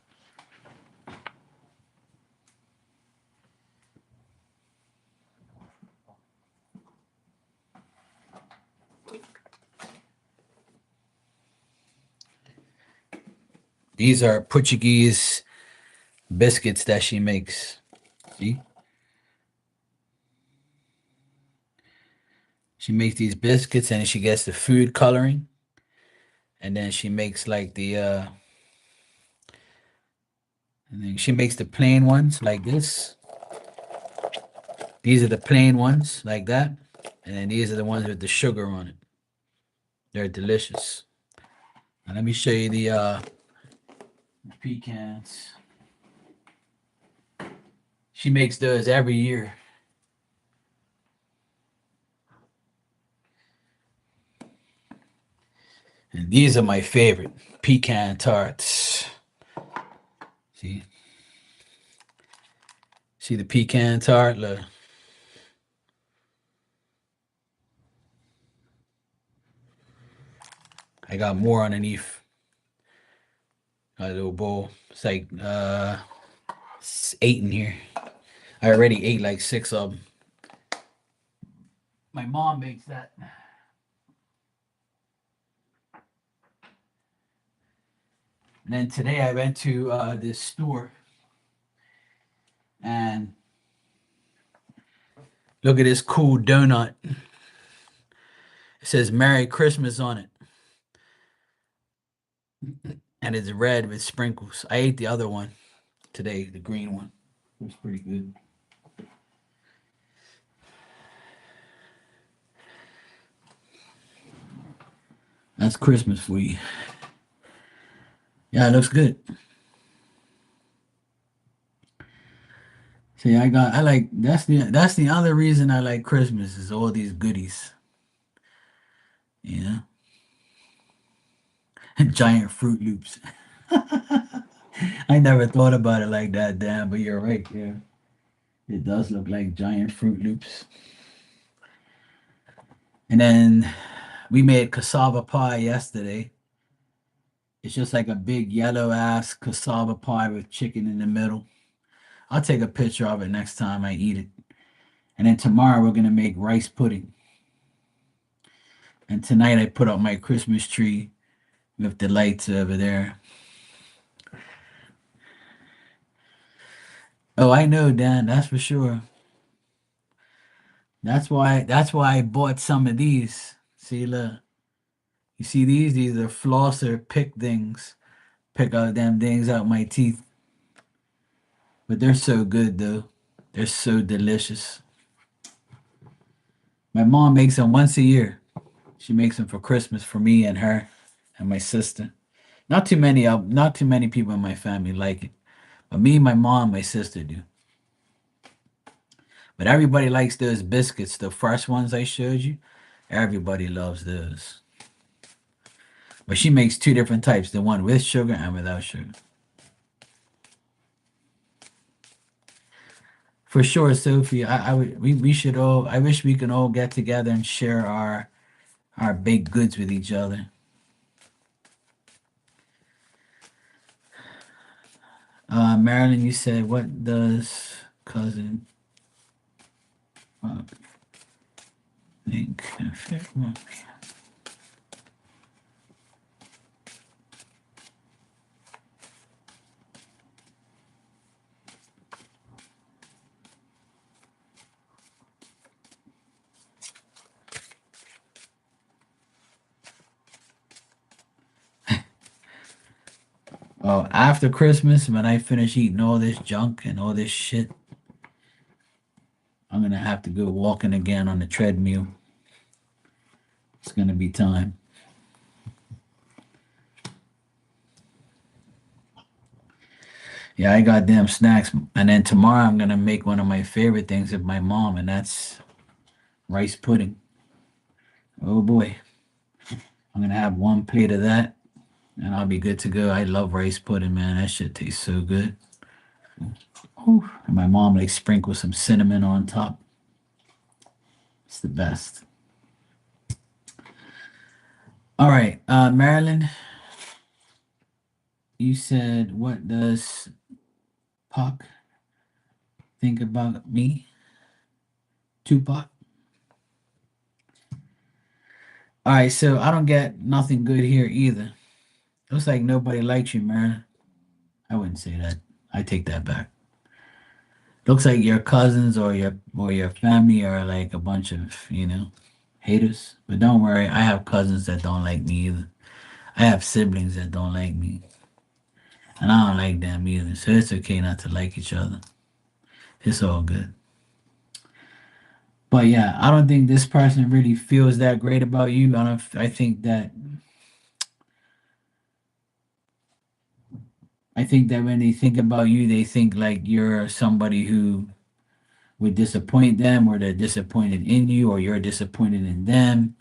These are Portuguese biscuits that she makes. See? She makes these biscuits and she gets the food coloring. And then she makes like and then she makes the plain ones like this. These are the plain ones like that. And then these are the ones with the sugar on it. They're delicious. Now let me show you the pecans. She makes those every year. And these are my favorite pecan tarts. See? See the pecan tart? Look. I got more underneath a little bowl. It's like 8 in here. I already ate like 6 of them. My mom makes that. And then today I went to this store and look at this cool donut. It says Merry Christmas on it. And it's red with sprinkles. I ate the other one today, the green one. It was pretty good. That's Christmas for you. Yeah, it looks good. See, I like that's the other reason I like Christmas is all these goodies. You know, giant Fruit Loops. I never thought about it like that, Dan, but you're right. Yeah, it does look like giant Fruit Loops. And then we made cassava pie yesterday. It's just like a big yellow ass cassava pie with chicken in the middle. I'll take a picture of it next time I eat it. And then tomorrow we're gonna make rice pudding. And tonight I put up my Christmas tree with the lights over there. Oh, I know, Dan. That's for sure. That's why I bought some of these. See, look. You see these? These are flosser pick things. Pick out them things out my teeth. But they're so good though. They're so delicious. My mom makes them once a year. She makes them for Christmas for me and her and my sister. Not too many people in my family like it. But me, my mom, my sister do. But everybody likes those biscuits, the first ones I showed you. Everybody loves those. But she makes two different types, the one with sugar and without sugar. For sure, Sophie. We should all. I wish we could all get together and share our baked goods with each other. Marilyn, you said what does cousin think? Oh, after Christmas, when I finish eating all this junk and all this shit, I'm gonna have to go walking again on the treadmill. It's gonna be time. Yeah, I got damn snacks. And then tomorrow I'm gonna make one of my favorite things of my mom, and that's rice pudding. Oh boy. I'm gonna have one plate of that and I'll be good to go. I love rice pudding, man. That shit tastes so good. Whew. And my mom like sprinkles some cinnamon on top. It's the best. All right, Marilyn, you said what does Pac think about me? Tupac. All right, so I don't get nothing good here either. Looks like nobody likes you, Marilyn. I wouldn't say that. I take that back. Looks like your cousins or your family are like a bunch of haters. But don't worry, I have cousins that don't like me either. I have siblings that don't like me, and I don't like them either. So it's okay not to like each other. It's all good. But yeah, I don't think this person really feels that great about you. I don't. I think that when they think about you, they think like you're somebody who would disappoint them, or they're disappointed in you, or you're disappointed in them.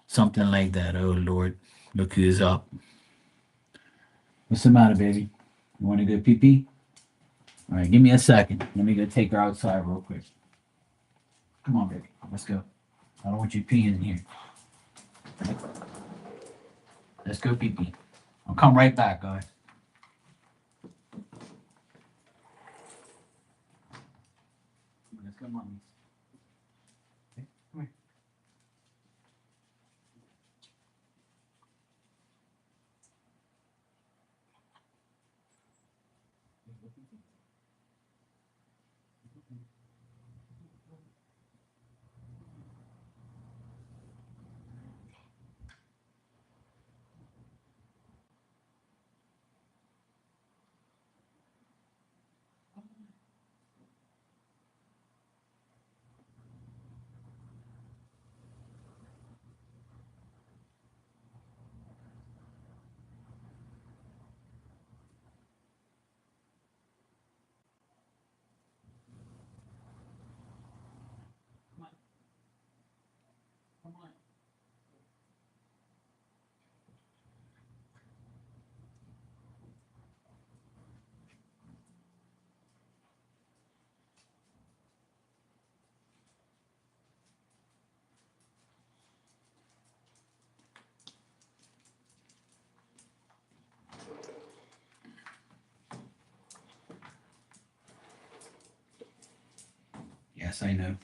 Something like that. Oh Lord, look who's up. What's the matter, baby? You want to go pee pee? All right, give me a second. Let me go take her outside real quick. Come on, baby. Let's go. I don't want you peeing in here. Let's go pee pee. I'll come right back, guys. Let's go, mommy. Okay, come Yes, I know.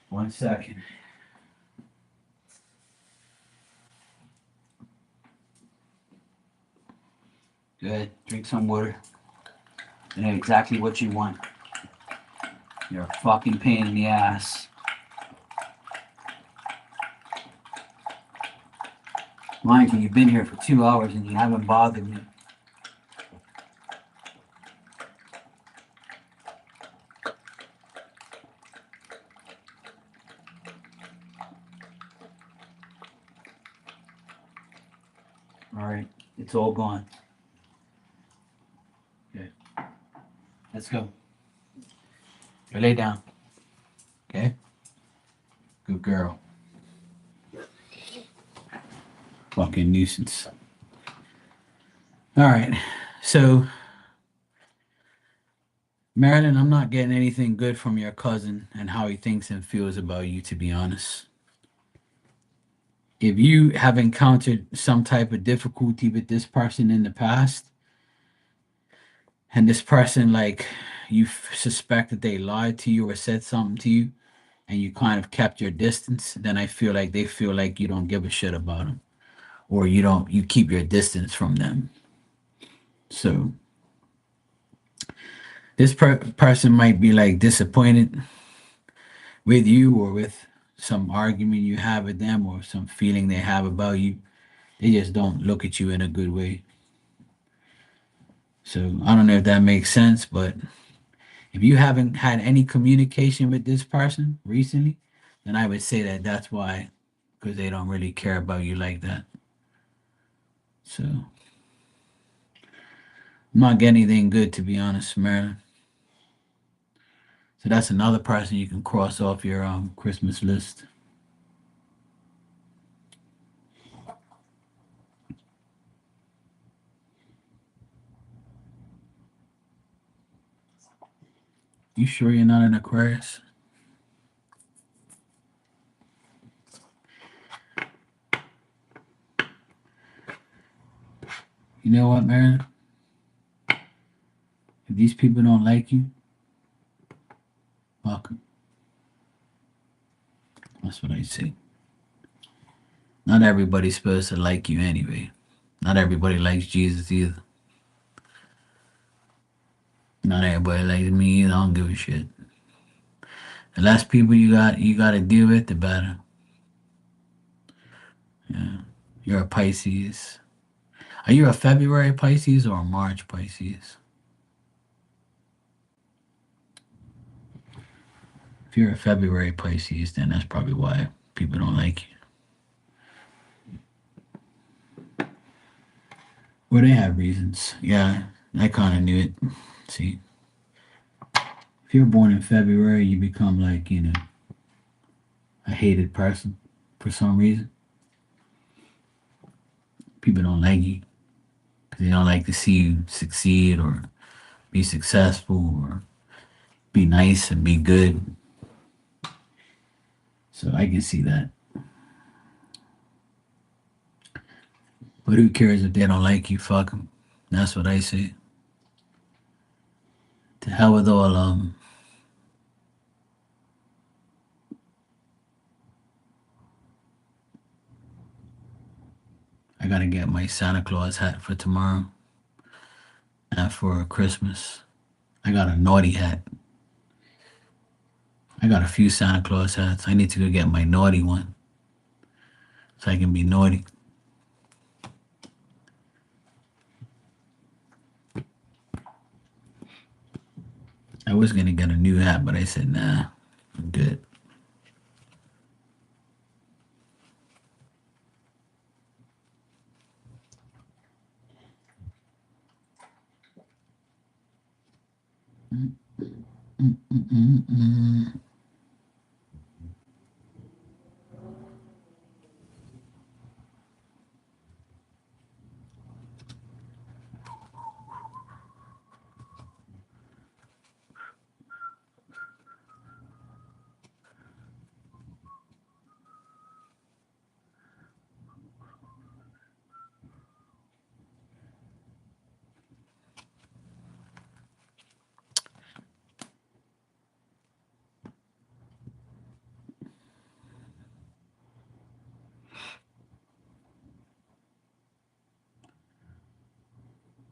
One second. Good. Drink some water. I know exactly what you want. You're a fucking pain in the ass. Mind you, you've been here for 2 hours and you haven't bothered me. All right, it's all gone. Okay, let's go. You lay down. Okay, good girl. Fucking nuisance. All right, so Marilyn, I'm not getting anything good from your cousin and how he thinks and feels about you, to be honest. If you have encountered some type of difficulty with this person in the past, and this person, like, you suspect that they lied to you or said something to you, and you kind of kept your distance, then I feel like they feel like you don't give a shit about them, or you keep your distance from them. So this person might be like disappointed with you or with some argument you have with them or some feeling they have about you. They just don't look at you in a good way. So I don't know if that makes sense, but if you haven't had any communication with this person recently, then I would say that that's why, because they don't really care about you like that. So I'm not getting anything good, to be honest, Marilyn. So that's another person you can cross off your Christmas list. You sure you're not an Aquarius? You know what, Marilyn? If these people don't like you, fuck 'em. That's what I say. Not everybody's supposed to like you anyway. Not everybody likes Jesus either. Not everybody likes me either. I don't give a shit. The less people you got to deal with, the better. Yeah. You're a Pisces. Are you a February Pisces or a March Pisces? If you're a February Pisces, then that's probably why people don't like you. Well, they have reasons. Yeah, I kind of knew it. See, if you're born in February, you become like, a hated person for some reason. People don't like you because they don't like to see you succeed or be successful or be nice and be good. So I can see that. But who cares if they don't like you? Fuck them. That's what I say. To hell with all I gotta get my Santa Claus hat for tomorrow and for Christmas. I got a naughty hat. I got a few Santa Claus hats. I need to go get my naughty one so I can be naughty. I was gonna get a new hat, but I said, nah, I'm good. Mm, mm, mm, mm, mm.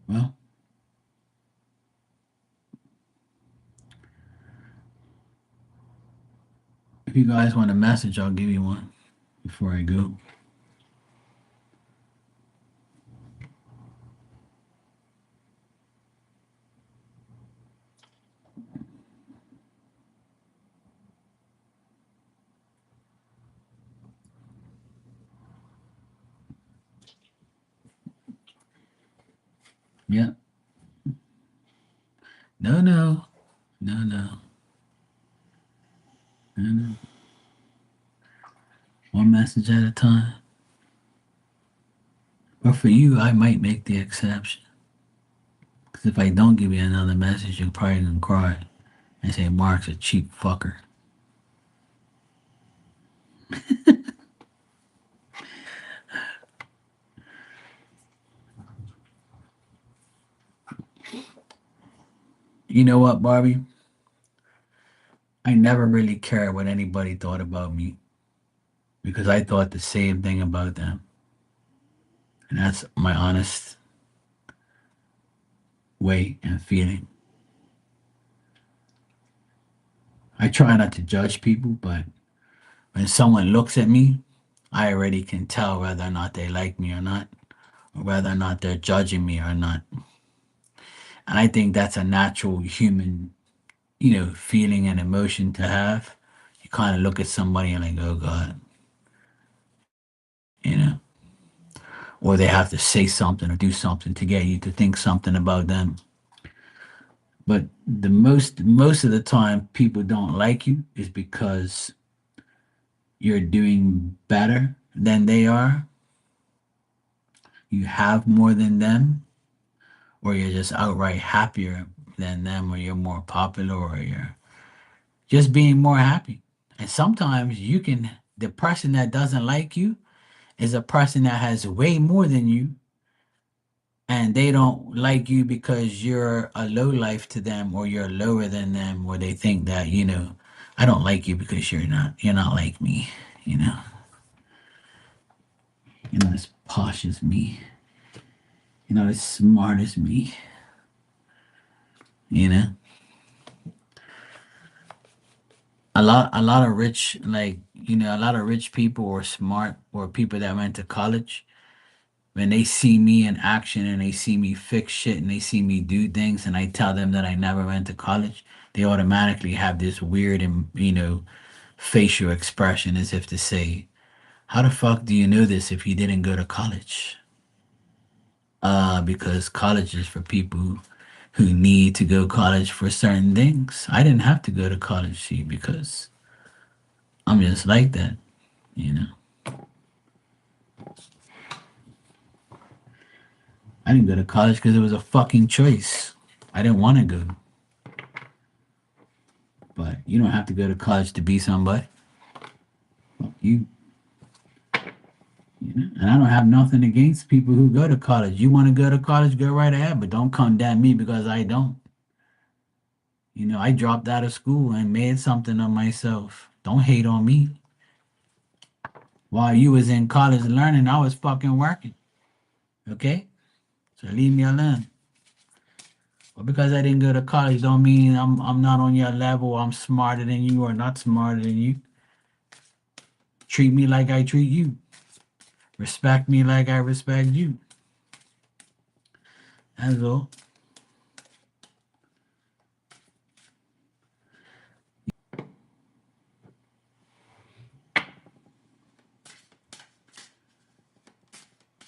Well, if you guys want a message, I'll give you one before I go. Yeah. No, no, no, no, no, no. One message at a time. But for you, I might make the exception. Because if I don't give you another message, you're probably going to cry and say, Mark's a cheap fucker. You know what, Barbie? I never really cared what anybody thought about me because I thought the same thing about them. And that's my honest way and feeling. I try not to judge people, but when someone looks at me, I already can tell whether or not they like me or not, or whether or not they're judging me or not. And I think that's a natural human, feeling and emotion to have. You kind of look at somebody and like, oh God, you know, or they have to say something or do something to get you to think something about them. But the most of the time people don't like you is because you're doing better than they are, you have more than them, or you're just outright happier than them, or you're more popular, or you're just being more happy. And sometimes the person that doesn't like you is a person that has way more than you, and they don't like you because you're a low life to them, or you're lower than them, or they think that, I don't like you because you're not like me, you know. You're not as posh as me. You're not as smart as me, you know. A lot of rich, like, a lot of rich people or smart or people that went to college, when they see me in action and they see me fix shit and they see me do things and I tell them that I never went to college, they automatically have this weird and, facial expression as if to say, how the fuck do you know this if you didn't go to college? Because college is for people who need to go to college for certain things. I didn't have to go to college, see, because I'm just like that, you know. I didn't go to college because it was a fucking choice. I didn't want to go, but you don't have to go to college to be somebody. Fuck you. And I don't have nothing against people who go to college. You want to go to college, go right ahead, but don't condemn me because I don't. I dropped out of school and made something of myself. Don't hate on me. While you was in college learning, I was fucking working. Okay? So leave me alone. But because I didn't go to college don't mean I'm not on your level, I'm smarter than you or not smarter than you. Treat me like I treat you. Respect me like I respect you. That's all.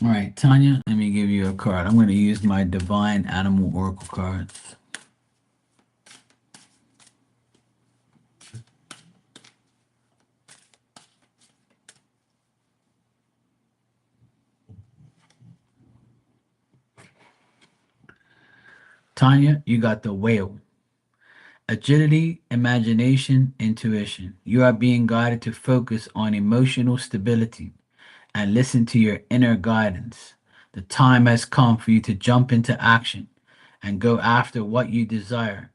All right, Tanya, let me give you a card. I'm going to use my Divine Animal Oracle cards. Tanya, you got the whale. Agility, imagination, intuition. You are being guided to focus on emotional stability and listen to your inner guidance. The time has come for you to jump into action and go after what you desire.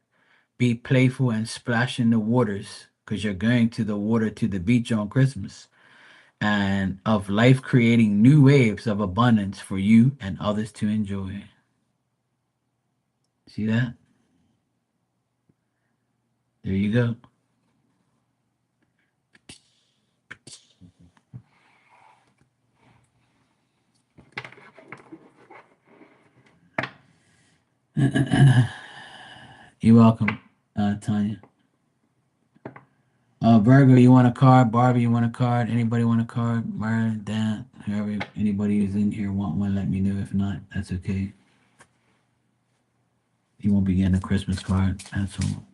Be playful and splash in the waters because you're going to the water to the beach on Christmas and of life creating new waves of abundance for you and others to enjoy. See that? There you go. You're welcome, Tanya. Virgo, you want a card? Barbie, you want a card? Anybody want a card? Myron, Dan, whoever, anybody who's in here want one, let me know. If not, that's okay. You won't be getting a Christmas card. That's all.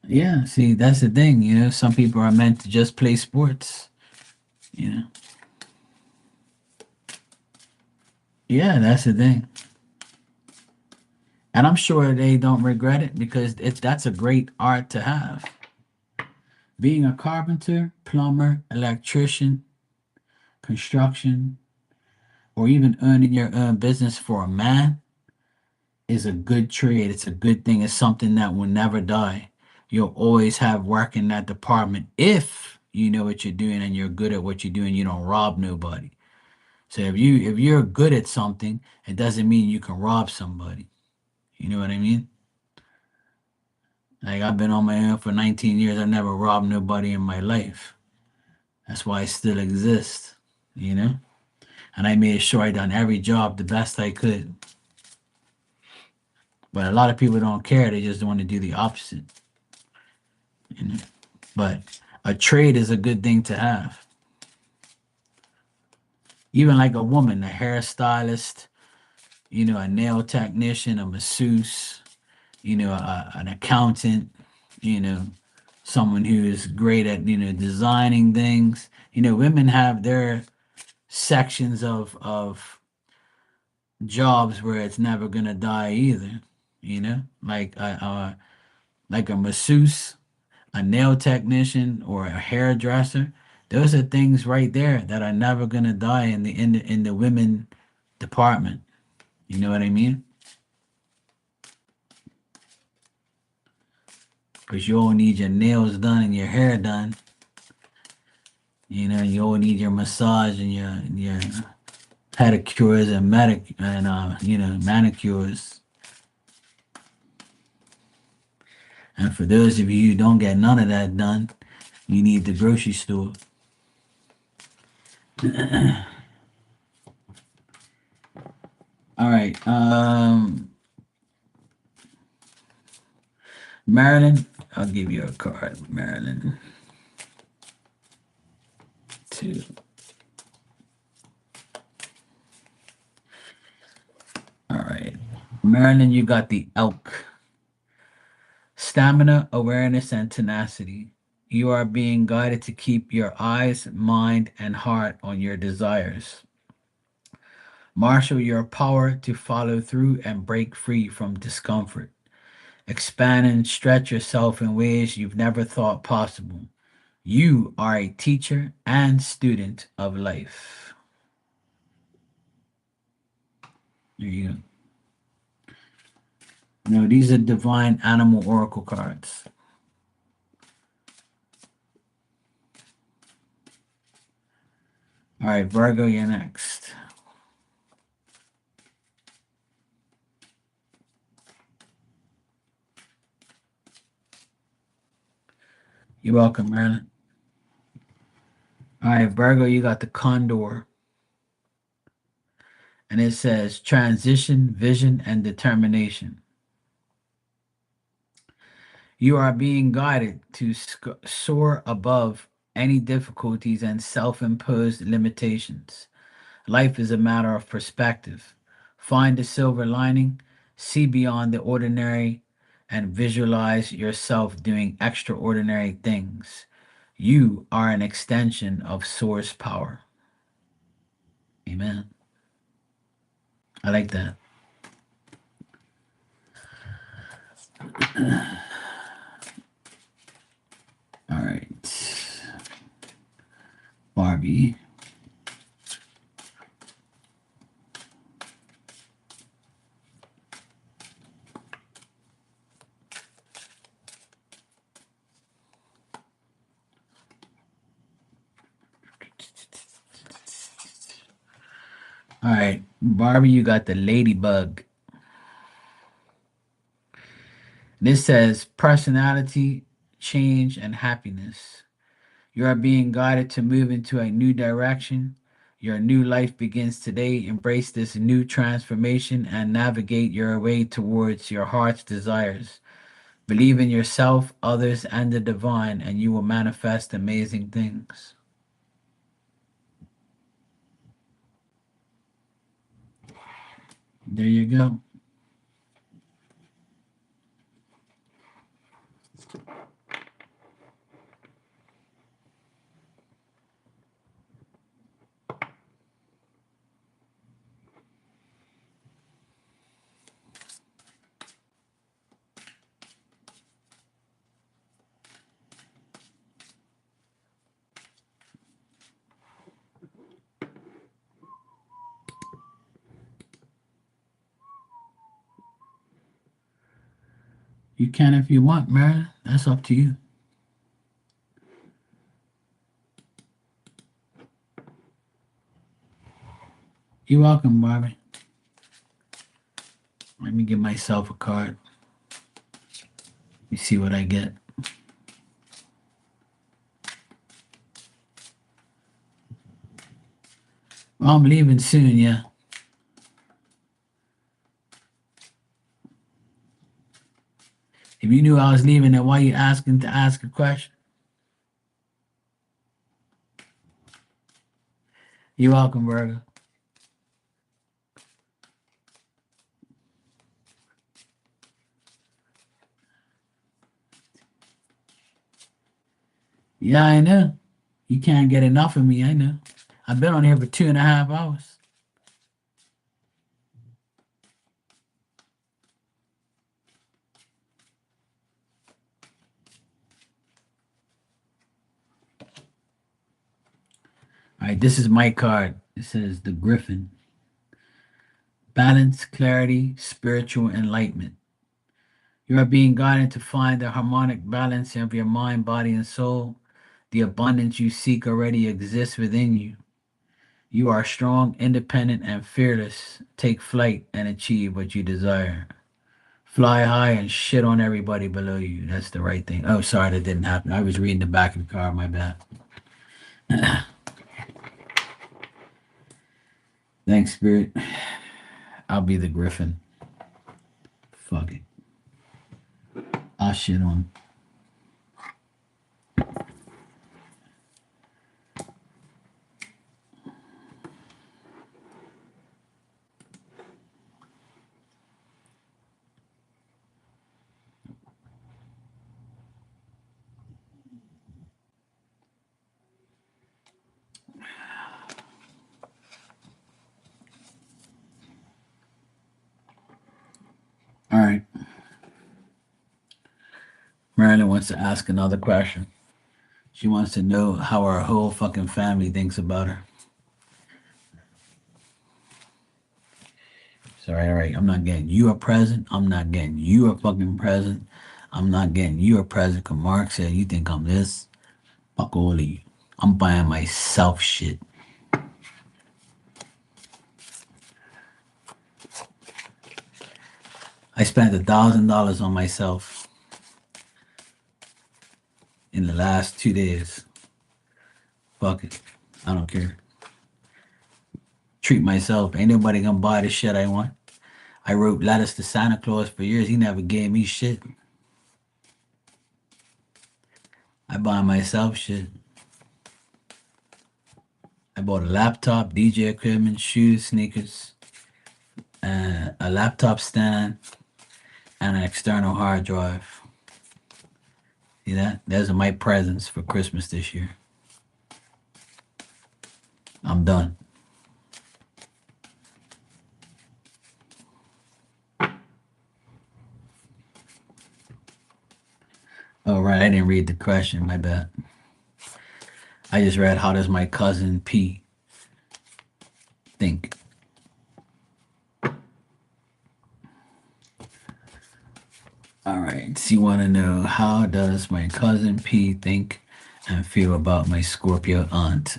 Yeah, see, that's the thing. Some people are meant to just play sports. You know. Yeah, that's the thing. And I'm sure they don't regret it because that's a great art to have. Being a carpenter, plumber, electrician, construction, or even owning your own business for a man is a good trade. It's a good thing. It's something that will never die. You'll always have work in that department if you know what you're doing and you're good at what you're doing. You don't rob nobody. So if you're good at something, it doesn't mean you can rob somebody. You know what I mean? Like I've been on my own for 19 years. I never robbed nobody in my life. That's why I still exist. You know? And I made sure I done every job the best I could. But a lot of people don't care. They just want to do the opposite. You know? But a trade is a good thing to have. Even like a woman, a hairstylist, a nail technician, a masseuse, an accountant, you know, someone who is great at, designing things. Women have their sections of jobs where it's never gonna die either. Like a masseuse, a nail technician, or a hairdresser. Those are things right there that are never gonna die in the women department. You know what I mean? Because you all need your nails done and your hair done. You all need your massage and your pedicures and manicures. And for those of you who don't get none of that done, you need the grocery store. All right. Marilyn, I'll give you a card, Marilyn. Two. All right. Marilyn, you got the elk. Stamina, awareness, and tenacity. You are being guided to keep your eyes, mind, and heart on your desires. Marshal your power to follow through and break free from discomfort. Expand and stretch yourself in ways you've never thought possible. You are a teacher and student of life. There you go. These are divine animal oracle cards. All right, Virgo, you're next. You're welcome, Marilyn. All right, Virgo, you got the condor. And it says transition, vision, and determination. You are being guided to soar above any difficulties and self imposed limitations. Life is a matter of perspective. Find the silver lining, see beyond the ordinary, and visualize yourself doing extraordinary things. You are an extension of source power. Amen. I like that. All right. Barbie. All right. Barbie, you got the ladybug. This says personality, change, and happiness. You are being guided to move into a new direction. Your new life begins today. Embrace this new transformation and navigate your way towards your heart's desires. Believe in yourself, others, and the divine, and you will manifest amazing things. There you go. You can if you want, Mary. That's up to you. You're welcome, Barbie. Let me give myself a card. Let me see what I get. Well, I'm leaving soon, yeah. If you knew I was leaving, then why you asking to ask a question? You're welcome, Burger. Yeah, I know. You can't get enough of me, I know. I've been on here for 2.5 hours. All right, this is my card. It says the Griffin. Balance, clarity, spiritual enlightenment. You are being guided to find the harmonic balance of your mind, body, and soul. The abundance you seek already exists within you. You are strong, independent, and fearless. Take flight and achieve what you desire. Fly high and shit on everybody below you. That's the right thing. Oh, sorry, that didn't happen. I was reading the back of the card. My bad. Thanks, Spirit. I'll be the Griffin. Fuck it. I'll shit on. All right. Marilyn wants to ask another question. She wants to know how our whole fucking family thinks about her. Sorry, all right. I'm not getting you a present. I'm not getting you a fucking present. I'm not getting you a present. Cause Mark said you think I'm this. Fuck all of you. I'm buying myself shit. I spent $1,000 on myself in the last 2 days. Fuck it. I don't care. Treat myself. Ain't nobody gonna buy the shit I want. I wrote letters to Santa Claus for years. He never gave me shit. I buy myself shit. I bought a laptop, DJ equipment, shoes, sneakers, a laptop stand, and an external hard drive. See that? Those are my presents for Christmas this year. I'm done. Oh, right. I didn't read the question. My bad. I just read, how does my cousin P think? All right. So you want to know, how does my cousin P think and feel about my Scorpio aunt?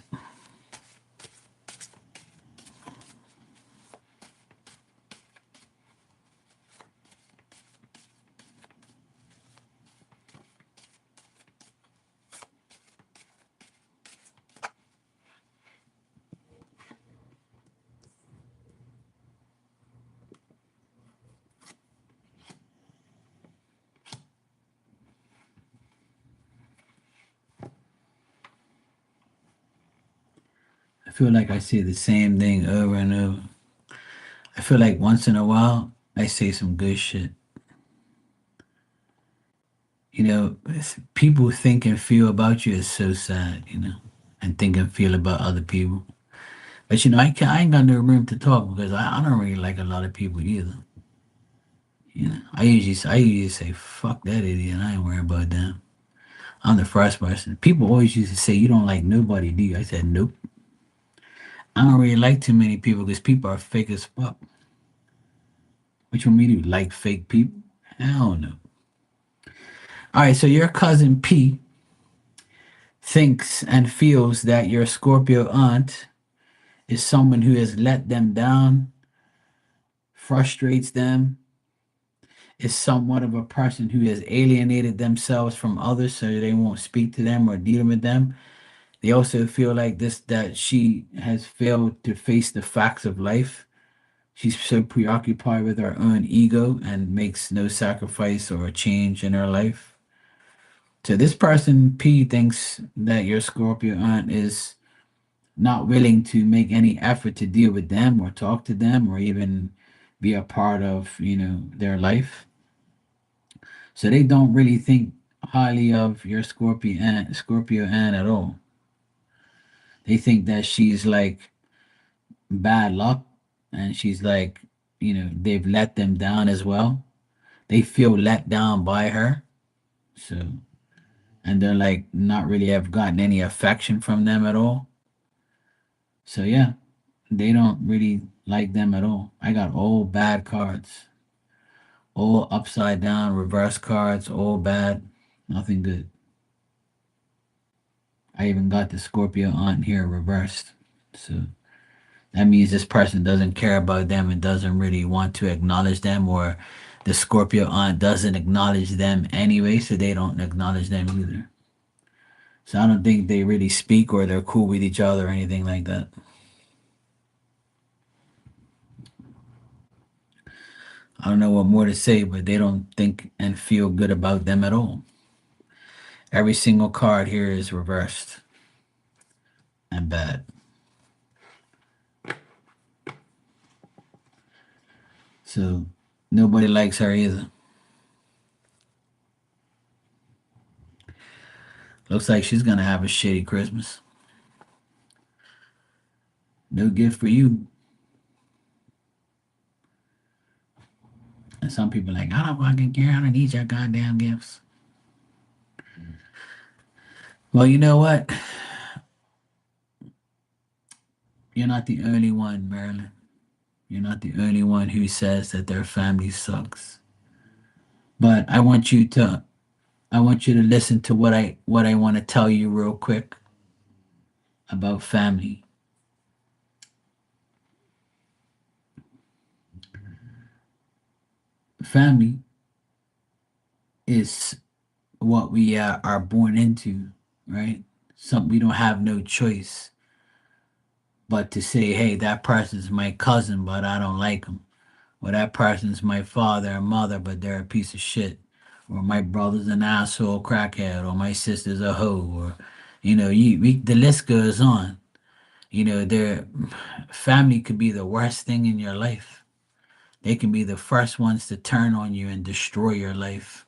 I feel like I say the same thing over and over. I feel like once in a while, I say some good shit. People think and feel about you is so sad, and think and feel about other people. But I ain't got no room to talk because I don't really like a lot of people either. I usually say fuck that idiot. I ain't worried about them. I'm the first person. People always used to say you don't like nobody, do you? I said nope. I don't really like too many people because people are fake as fuck. What you want me to do? Like fake people? Hell no. All right, so your cousin P thinks and feels that your Scorpio aunt is someone who has let them down, frustrates them, is somewhat of a person who has alienated themselves from others so they won't speak to them or deal with them. They also feel like this that she has failed to face the facts of life. She's so preoccupied with her own ego and makes no sacrifice or change in her life. So this person P thinks that your Scorpio aunt is not willing to make any effort to deal with them or talk to them or even be a part of their life. So they don't really think highly of your Scorpio aunt at all. They think that she's like bad luck, and she's like, they've let them down as well. They feel let down by her. So, and they're like not really have gotten any affection from them at all. So yeah, they don't really like them at all. I got all bad cards, all upside down, reverse cards, all bad, nothing good. I even got the Scorpio aunt here reversed. So that means this person doesn't care about them and doesn't really want to acknowledge them, or the Scorpio aunt doesn't acknowledge them anyway, so they don't acknowledge them either. So I don't think they really speak or they're cool with each other or anything like that. I don't know what more to say, but they don't think and feel good about them at all. Every single card here is reversed and bad. So nobody likes her either. Looks like she's gonna have a shitty Christmas. No gift for you. And some people are like, I don't fucking care. I don't need your goddamn gifts. Well, you know what? You're not the only one, Marilyn. You're not the only one who says that their family sucks. But I want you to listen to what I want to tell you real quick about family. Family is what we are born into, right? Something we don't have no choice but to say, hey, that person's my cousin, but I don't like him. Or that person's my father or mother, but they're a piece of shit. Or my brother's an asshole crackhead, or my sister's a hoe, or the list goes on. Their family could be the worst thing in your life. They can be the first ones to turn on you and destroy your life.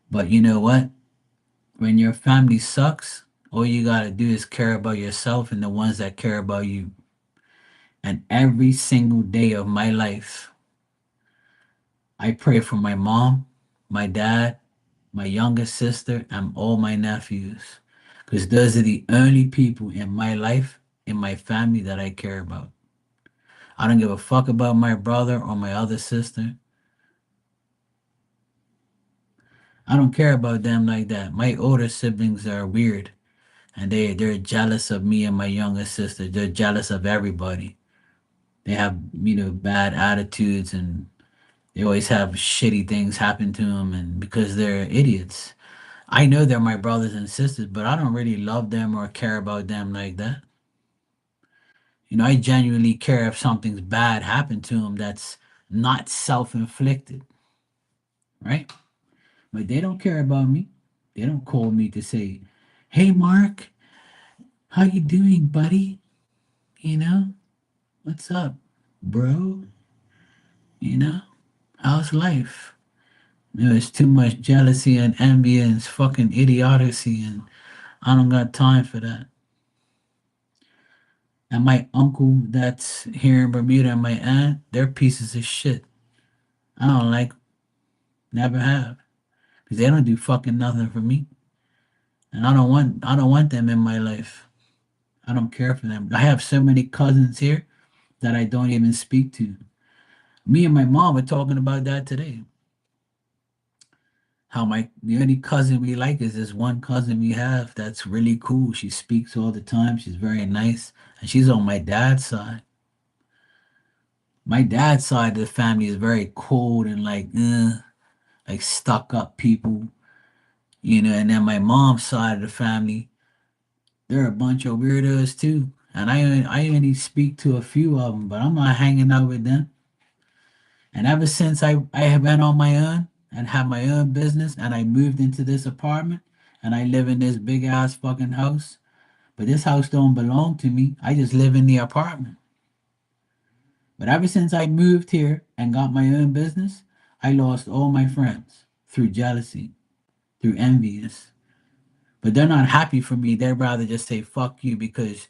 But you know what? When your family sucks, all you got to do is care about yourself and the ones that care about you. And every single day of my life, I pray for my mom, my dad, my youngest sister, and all my nephews. Because those are the only people in my life, in my family, that I care about. I don't give a fuck about my brother or my other sister. I don't care about them like that. My older siblings are weird and they're jealous of me and my younger sister. They're jealous of everybody. They have, bad attitudes and they always have shitty things happen to them and because they're idiots. I know they're my brothers and sisters, but I don't really love them or care about them like that. I genuinely care if something's bad happened to them that's not self-inflicted, right? But they don't care about me. They don't call me to say, "Hey, Mark, how you doing, buddy? You know, what's up, bro? You know, how's life?" There's too much jealousy and envy and fucking idiocy, and I don't got time for that. And my uncle that's here in Bermuda and my aunt, they're pieces of shit. I don't like, never have, because they don't do fucking nothing for me, and I don't want them in my life. I don't care for them. I have so many cousins here that I don't even speak to. Me and my mom were talking about that today. How the only cousin we like is this one cousin we have that's really cool. She speaks all the time. She's very nice, and she's on my dad's side. My dad's side of the family is very cold and like stuck up people, And then my mom's side of the family, they're a bunch of weirdos too. And I only speak to a few of them, but I'm not hanging out with them. And ever since I have been on my own and have my own business and I moved into this apartment and I live in this big ass fucking house, but this house don't belong to me. I just live in the apartment. But ever since I moved here and got my own business, I lost all my friends through jealousy, through envious. But they're not happy for me. They'd rather just say fuck you because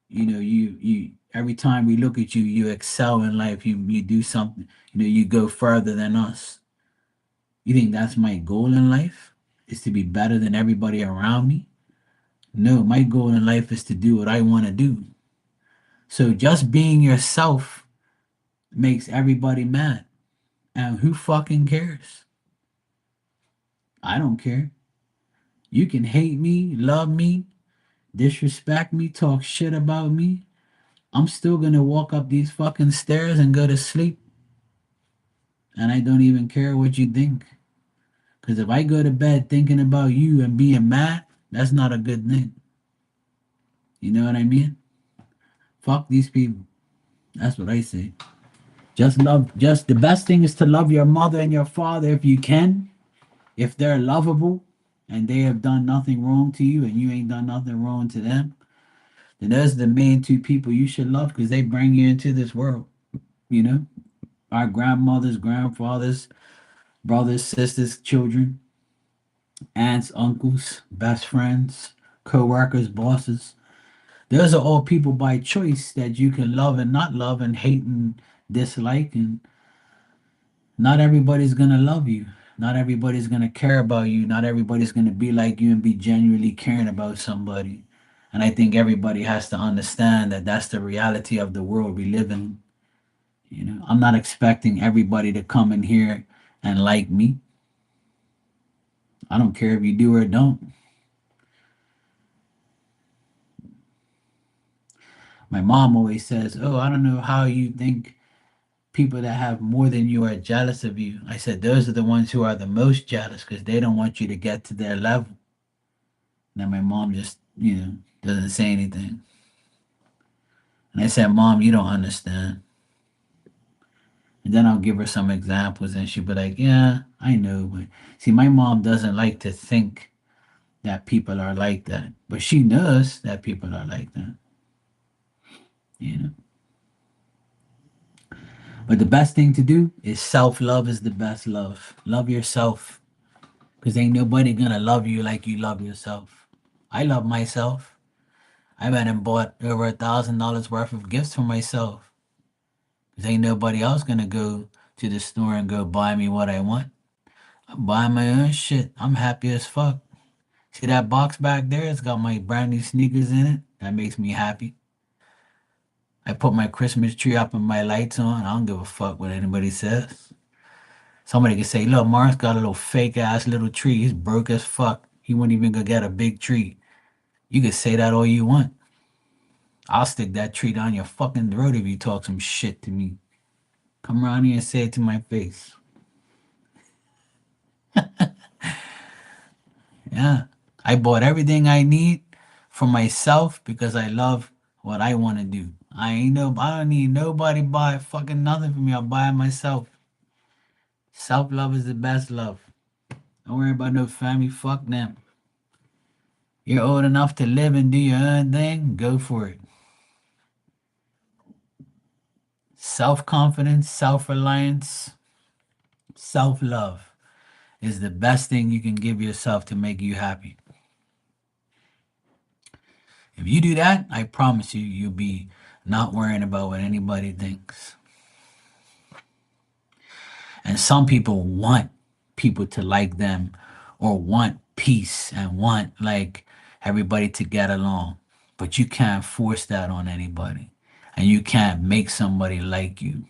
you every time we look at you, you excel in life. You do something, you go further than us. You think that's my goal in life? Is to be better than everybody around me? No, my goal in life is to do what I want to do. So just being yourself makes everybody mad. And who fucking cares? I don't care. You can hate me, love me, disrespect me, talk shit about me. I'm still gonna walk up these fucking stairs and go to sleep. And I don't even care what you think. Because if I go to bed thinking about you and being mad, that's not a good thing. You know what I mean? Fuck these people. That's what I say. Just the best thing is to love your mother and your father if you can, if they're lovable and they have done nothing wrong to you and you ain't done nothing wrong to them, then those are the main two people you should love because they bring you into this world. You know, our grandmothers, grandfathers, brothers, sisters, children, aunts, uncles, best friends, co-workers, bosses. Those are all people by choice that you can love and not love and hate and dislike. And not everybody's going to love you. Not everybody's going to care about you. Not everybody's going to be like you and be genuinely caring about somebody. And I think everybody has to understand that that's the reality of the world we live in. I'm not expecting everybody to come in here and like me. I don't care if you do or don't. My mom always says, "Oh, I don't know how you think people that have more than you are jealous of you." I said, "Those are the ones who are the most jealous because they don't want you to get to their level." And then my mom just, doesn't say anything. And I said, "Mom, you don't understand." And then I'll give her some examples and she'll be like, "Yeah, I know." But see, my mom doesn't like to think that people are like that, but she knows that people are like that, you know. But the best thing to do is self love is the best love. Love yourself because ain't nobody gonna love you like you love yourself. I love myself. I went and bought over $1,000 worth of gifts for myself because ain't nobody else gonna go to the store and go buy me what I want. I'm buying my own shit. I'm happy as fuck. See that box back there? It's got my brand new sneakers in it. That makes me happy. I put my Christmas tree up and my lights on. I don't give a fuck what anybody says. Somebody could say, look, Mark's got a little fake ass little tree. He's broke as fuck. He wouldn't even go get a big tree. You could say that all you want. I'll stick that tree down your fucking throat if you talk some shit to me. Come around here and say it to my face. Yeah. I bought everything I need for myself because I love what I want to do. I don't need nobody buy fucking nothing for me. I'll buy it myself. Self love is the best love. Don't worry about no family. Fuck them. You're old enough to live and do your own thing. Go for it. Self confidence, self reliance, self love is the best thing you can give yourself to make you happy. If you do that, I promise you, you'll be not worrying about what anybody thinks. And some people want people to like them or want peace and want like everybody to get along. But you can't force that on anybody. And you can't make somebody like you.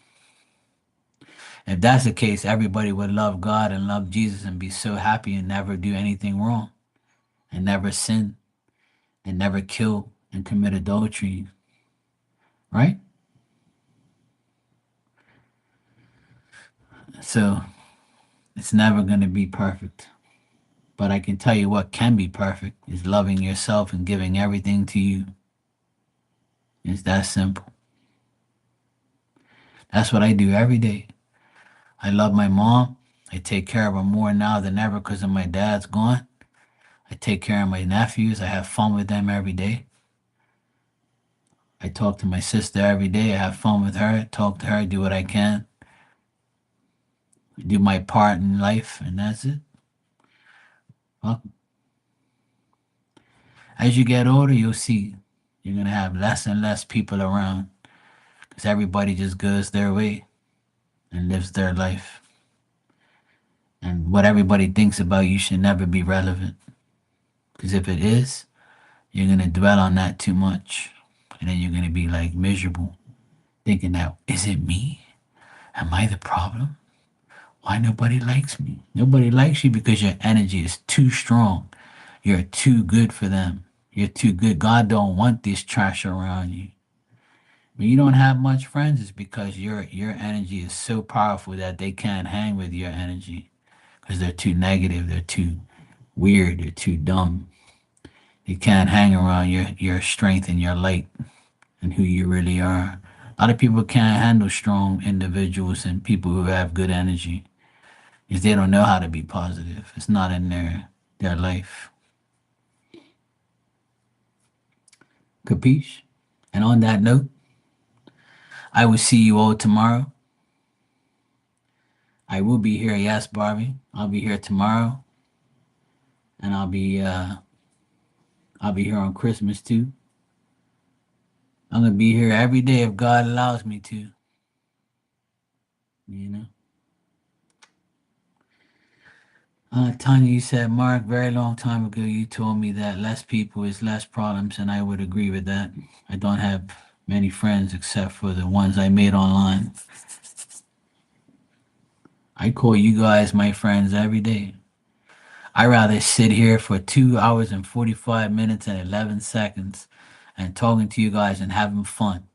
If that's the case, everybody would love God and love Jesus and be so happy and never do anything wrong and never sin and never kill and commit adultery, right? So it's never going to be perfect. But I can tell you what can be perfect is loving yourself and giving everything to you. It's that simple. That's what I do every day. I love my mom. I take care of her more now than ever because of my dad's gone. I take care of my nephews. I have fun with them every day. I talk to my sister every day. I have fun with her, talk to her, do what I can, do my part in life, and that's it. Well, as you get older, you'll see you're going to have less and less people around because everybody just goes their way and lives their life. And what everybody thinks about you should never be relevant because if it is, you're going to dwell on that too much. And then you're going to be like miserable, thinking that, is it me? Am I the problem? Why nobody likes me? Nobody likes you because your energy is too strong. You're too good for them. You're too good. God don't want this trash around you. When you don't have much friends, it's because your energy is so powerful that they can't hang with your energy because they're too negative. They're too weird. They're too dumb. They can't hang around your strength and your light and who you really are. A lot of people can't handle strong individuals and people who have good energy because they don't know how to be positive. It's not in their life. Capiche? And on that note, I will see you all tomorrow. I will be here, yes, Barbie. I'll be here tomorrow. And I'll be here on Christmas too. I'm gonna be here every day if God allows me to. You know. Tanya, you said, Mark, very long time ago, you told me that less people is less problems, and I would agree with that. I don't have many friends except for the ones I made online. I call you guys my friends every day. I rather sit here for 2 hours and 45 minutes and 11 seconds and talking to you guys and having fun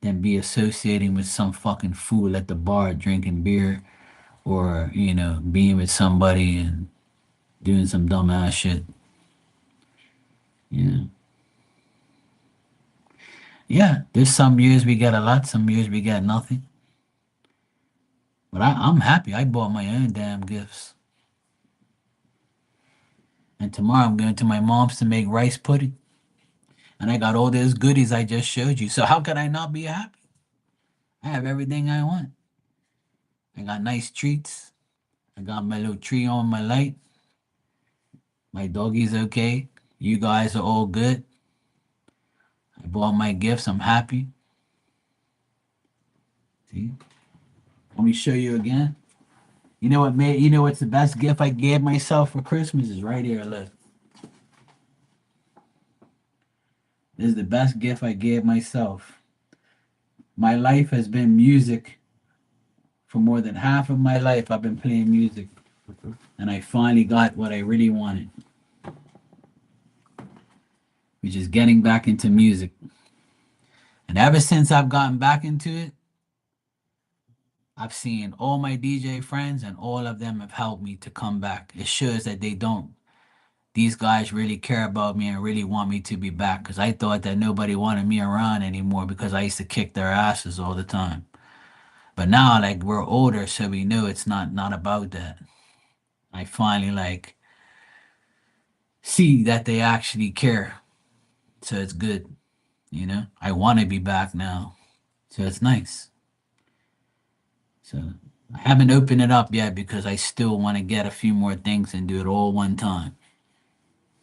than be associating with some fucking fool at the bar drinking beer or, being with somebody and doing some dumbass shit. Yeah. Yeah, there's some years we get a lot, some years we get nothing. But I'm happy. I bought my own damn gifts. And tomorrow I'm going to my mom's to make rice pudding. And I got all those goodies I just showed you. So how could I not be happy? I have everything I want. I got nice treats. I got my little tree on my light. My doggy's okay. You guys are all good. I bought my gifts. I'm happy. See? Let me show you again. You know what made you know what's the best gift I gave myself for Christmas is right here. Look. This is the best gift I gave myself. My life has been music. For more than half of my life I've been playing music. And I finally got what I really wanted. Which is getting back into music. And ever since I've gotten back into it, I've seen all my DJ friends and all of them have helped me to come back. It shows that they don't. These guys really care about me and really want me to be back because I thought that nobody wanted me around anymore because I used to kick their asses all the time. But now, like, we're older, so we know it's not about that. I finally like see that they actually care, so it's good. You know, I want to be back now, so it's nice. So I haven't opened it up yet because I still want to get a few more things and do it all one time.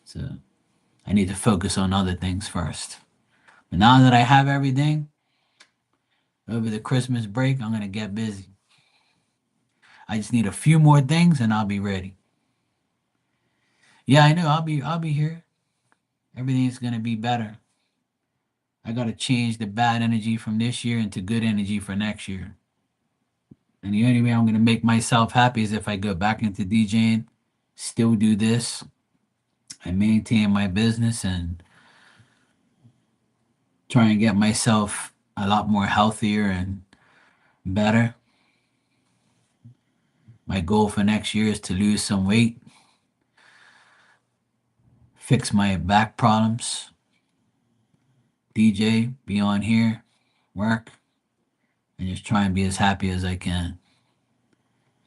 So I need to focus on other things first. But now that I have everything over the Christmas break, I'm gonna get busy. I just need a few more things and I'll be ready. Yeah, I know. I'll be here. Everything's gonna be better. I gotta change the bad energy from this year into good energy for next year. And the only way I'm gonna make myself happy is if I go back into DJing, still do this, and maintain my business and try and get myself a lot more healthier and better. My goal for next year is to lose some weight, fix my back problems, DJ, be on here, work, and just try and be as happy as I can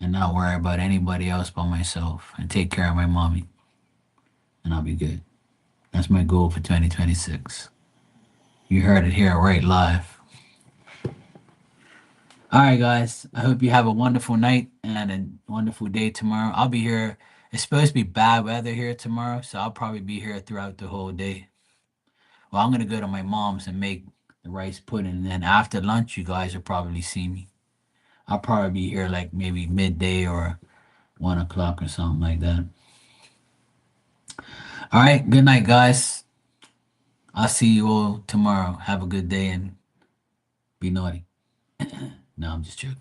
and not worry about anybody else but myself and take care of my mommy and I'll be good. That's my goal for 2026. You heard it here right live. All right, guys. I hope you have a wonderful night and a wonderful day tomorrow. I'll be here. It's supposed to be bad weather here tomorrow, so I'll probably be here throughout the whole day. Well, I'm gonna go to my mom's and make the rice pudding, and then after lunch, you guys will probably see me. I'll probably be here like maybe midday or 1 o'clock or something like that. All right. Good night, guys. I'll see you all tomorrow. Have a good day and be naughty. No, I'm just joking.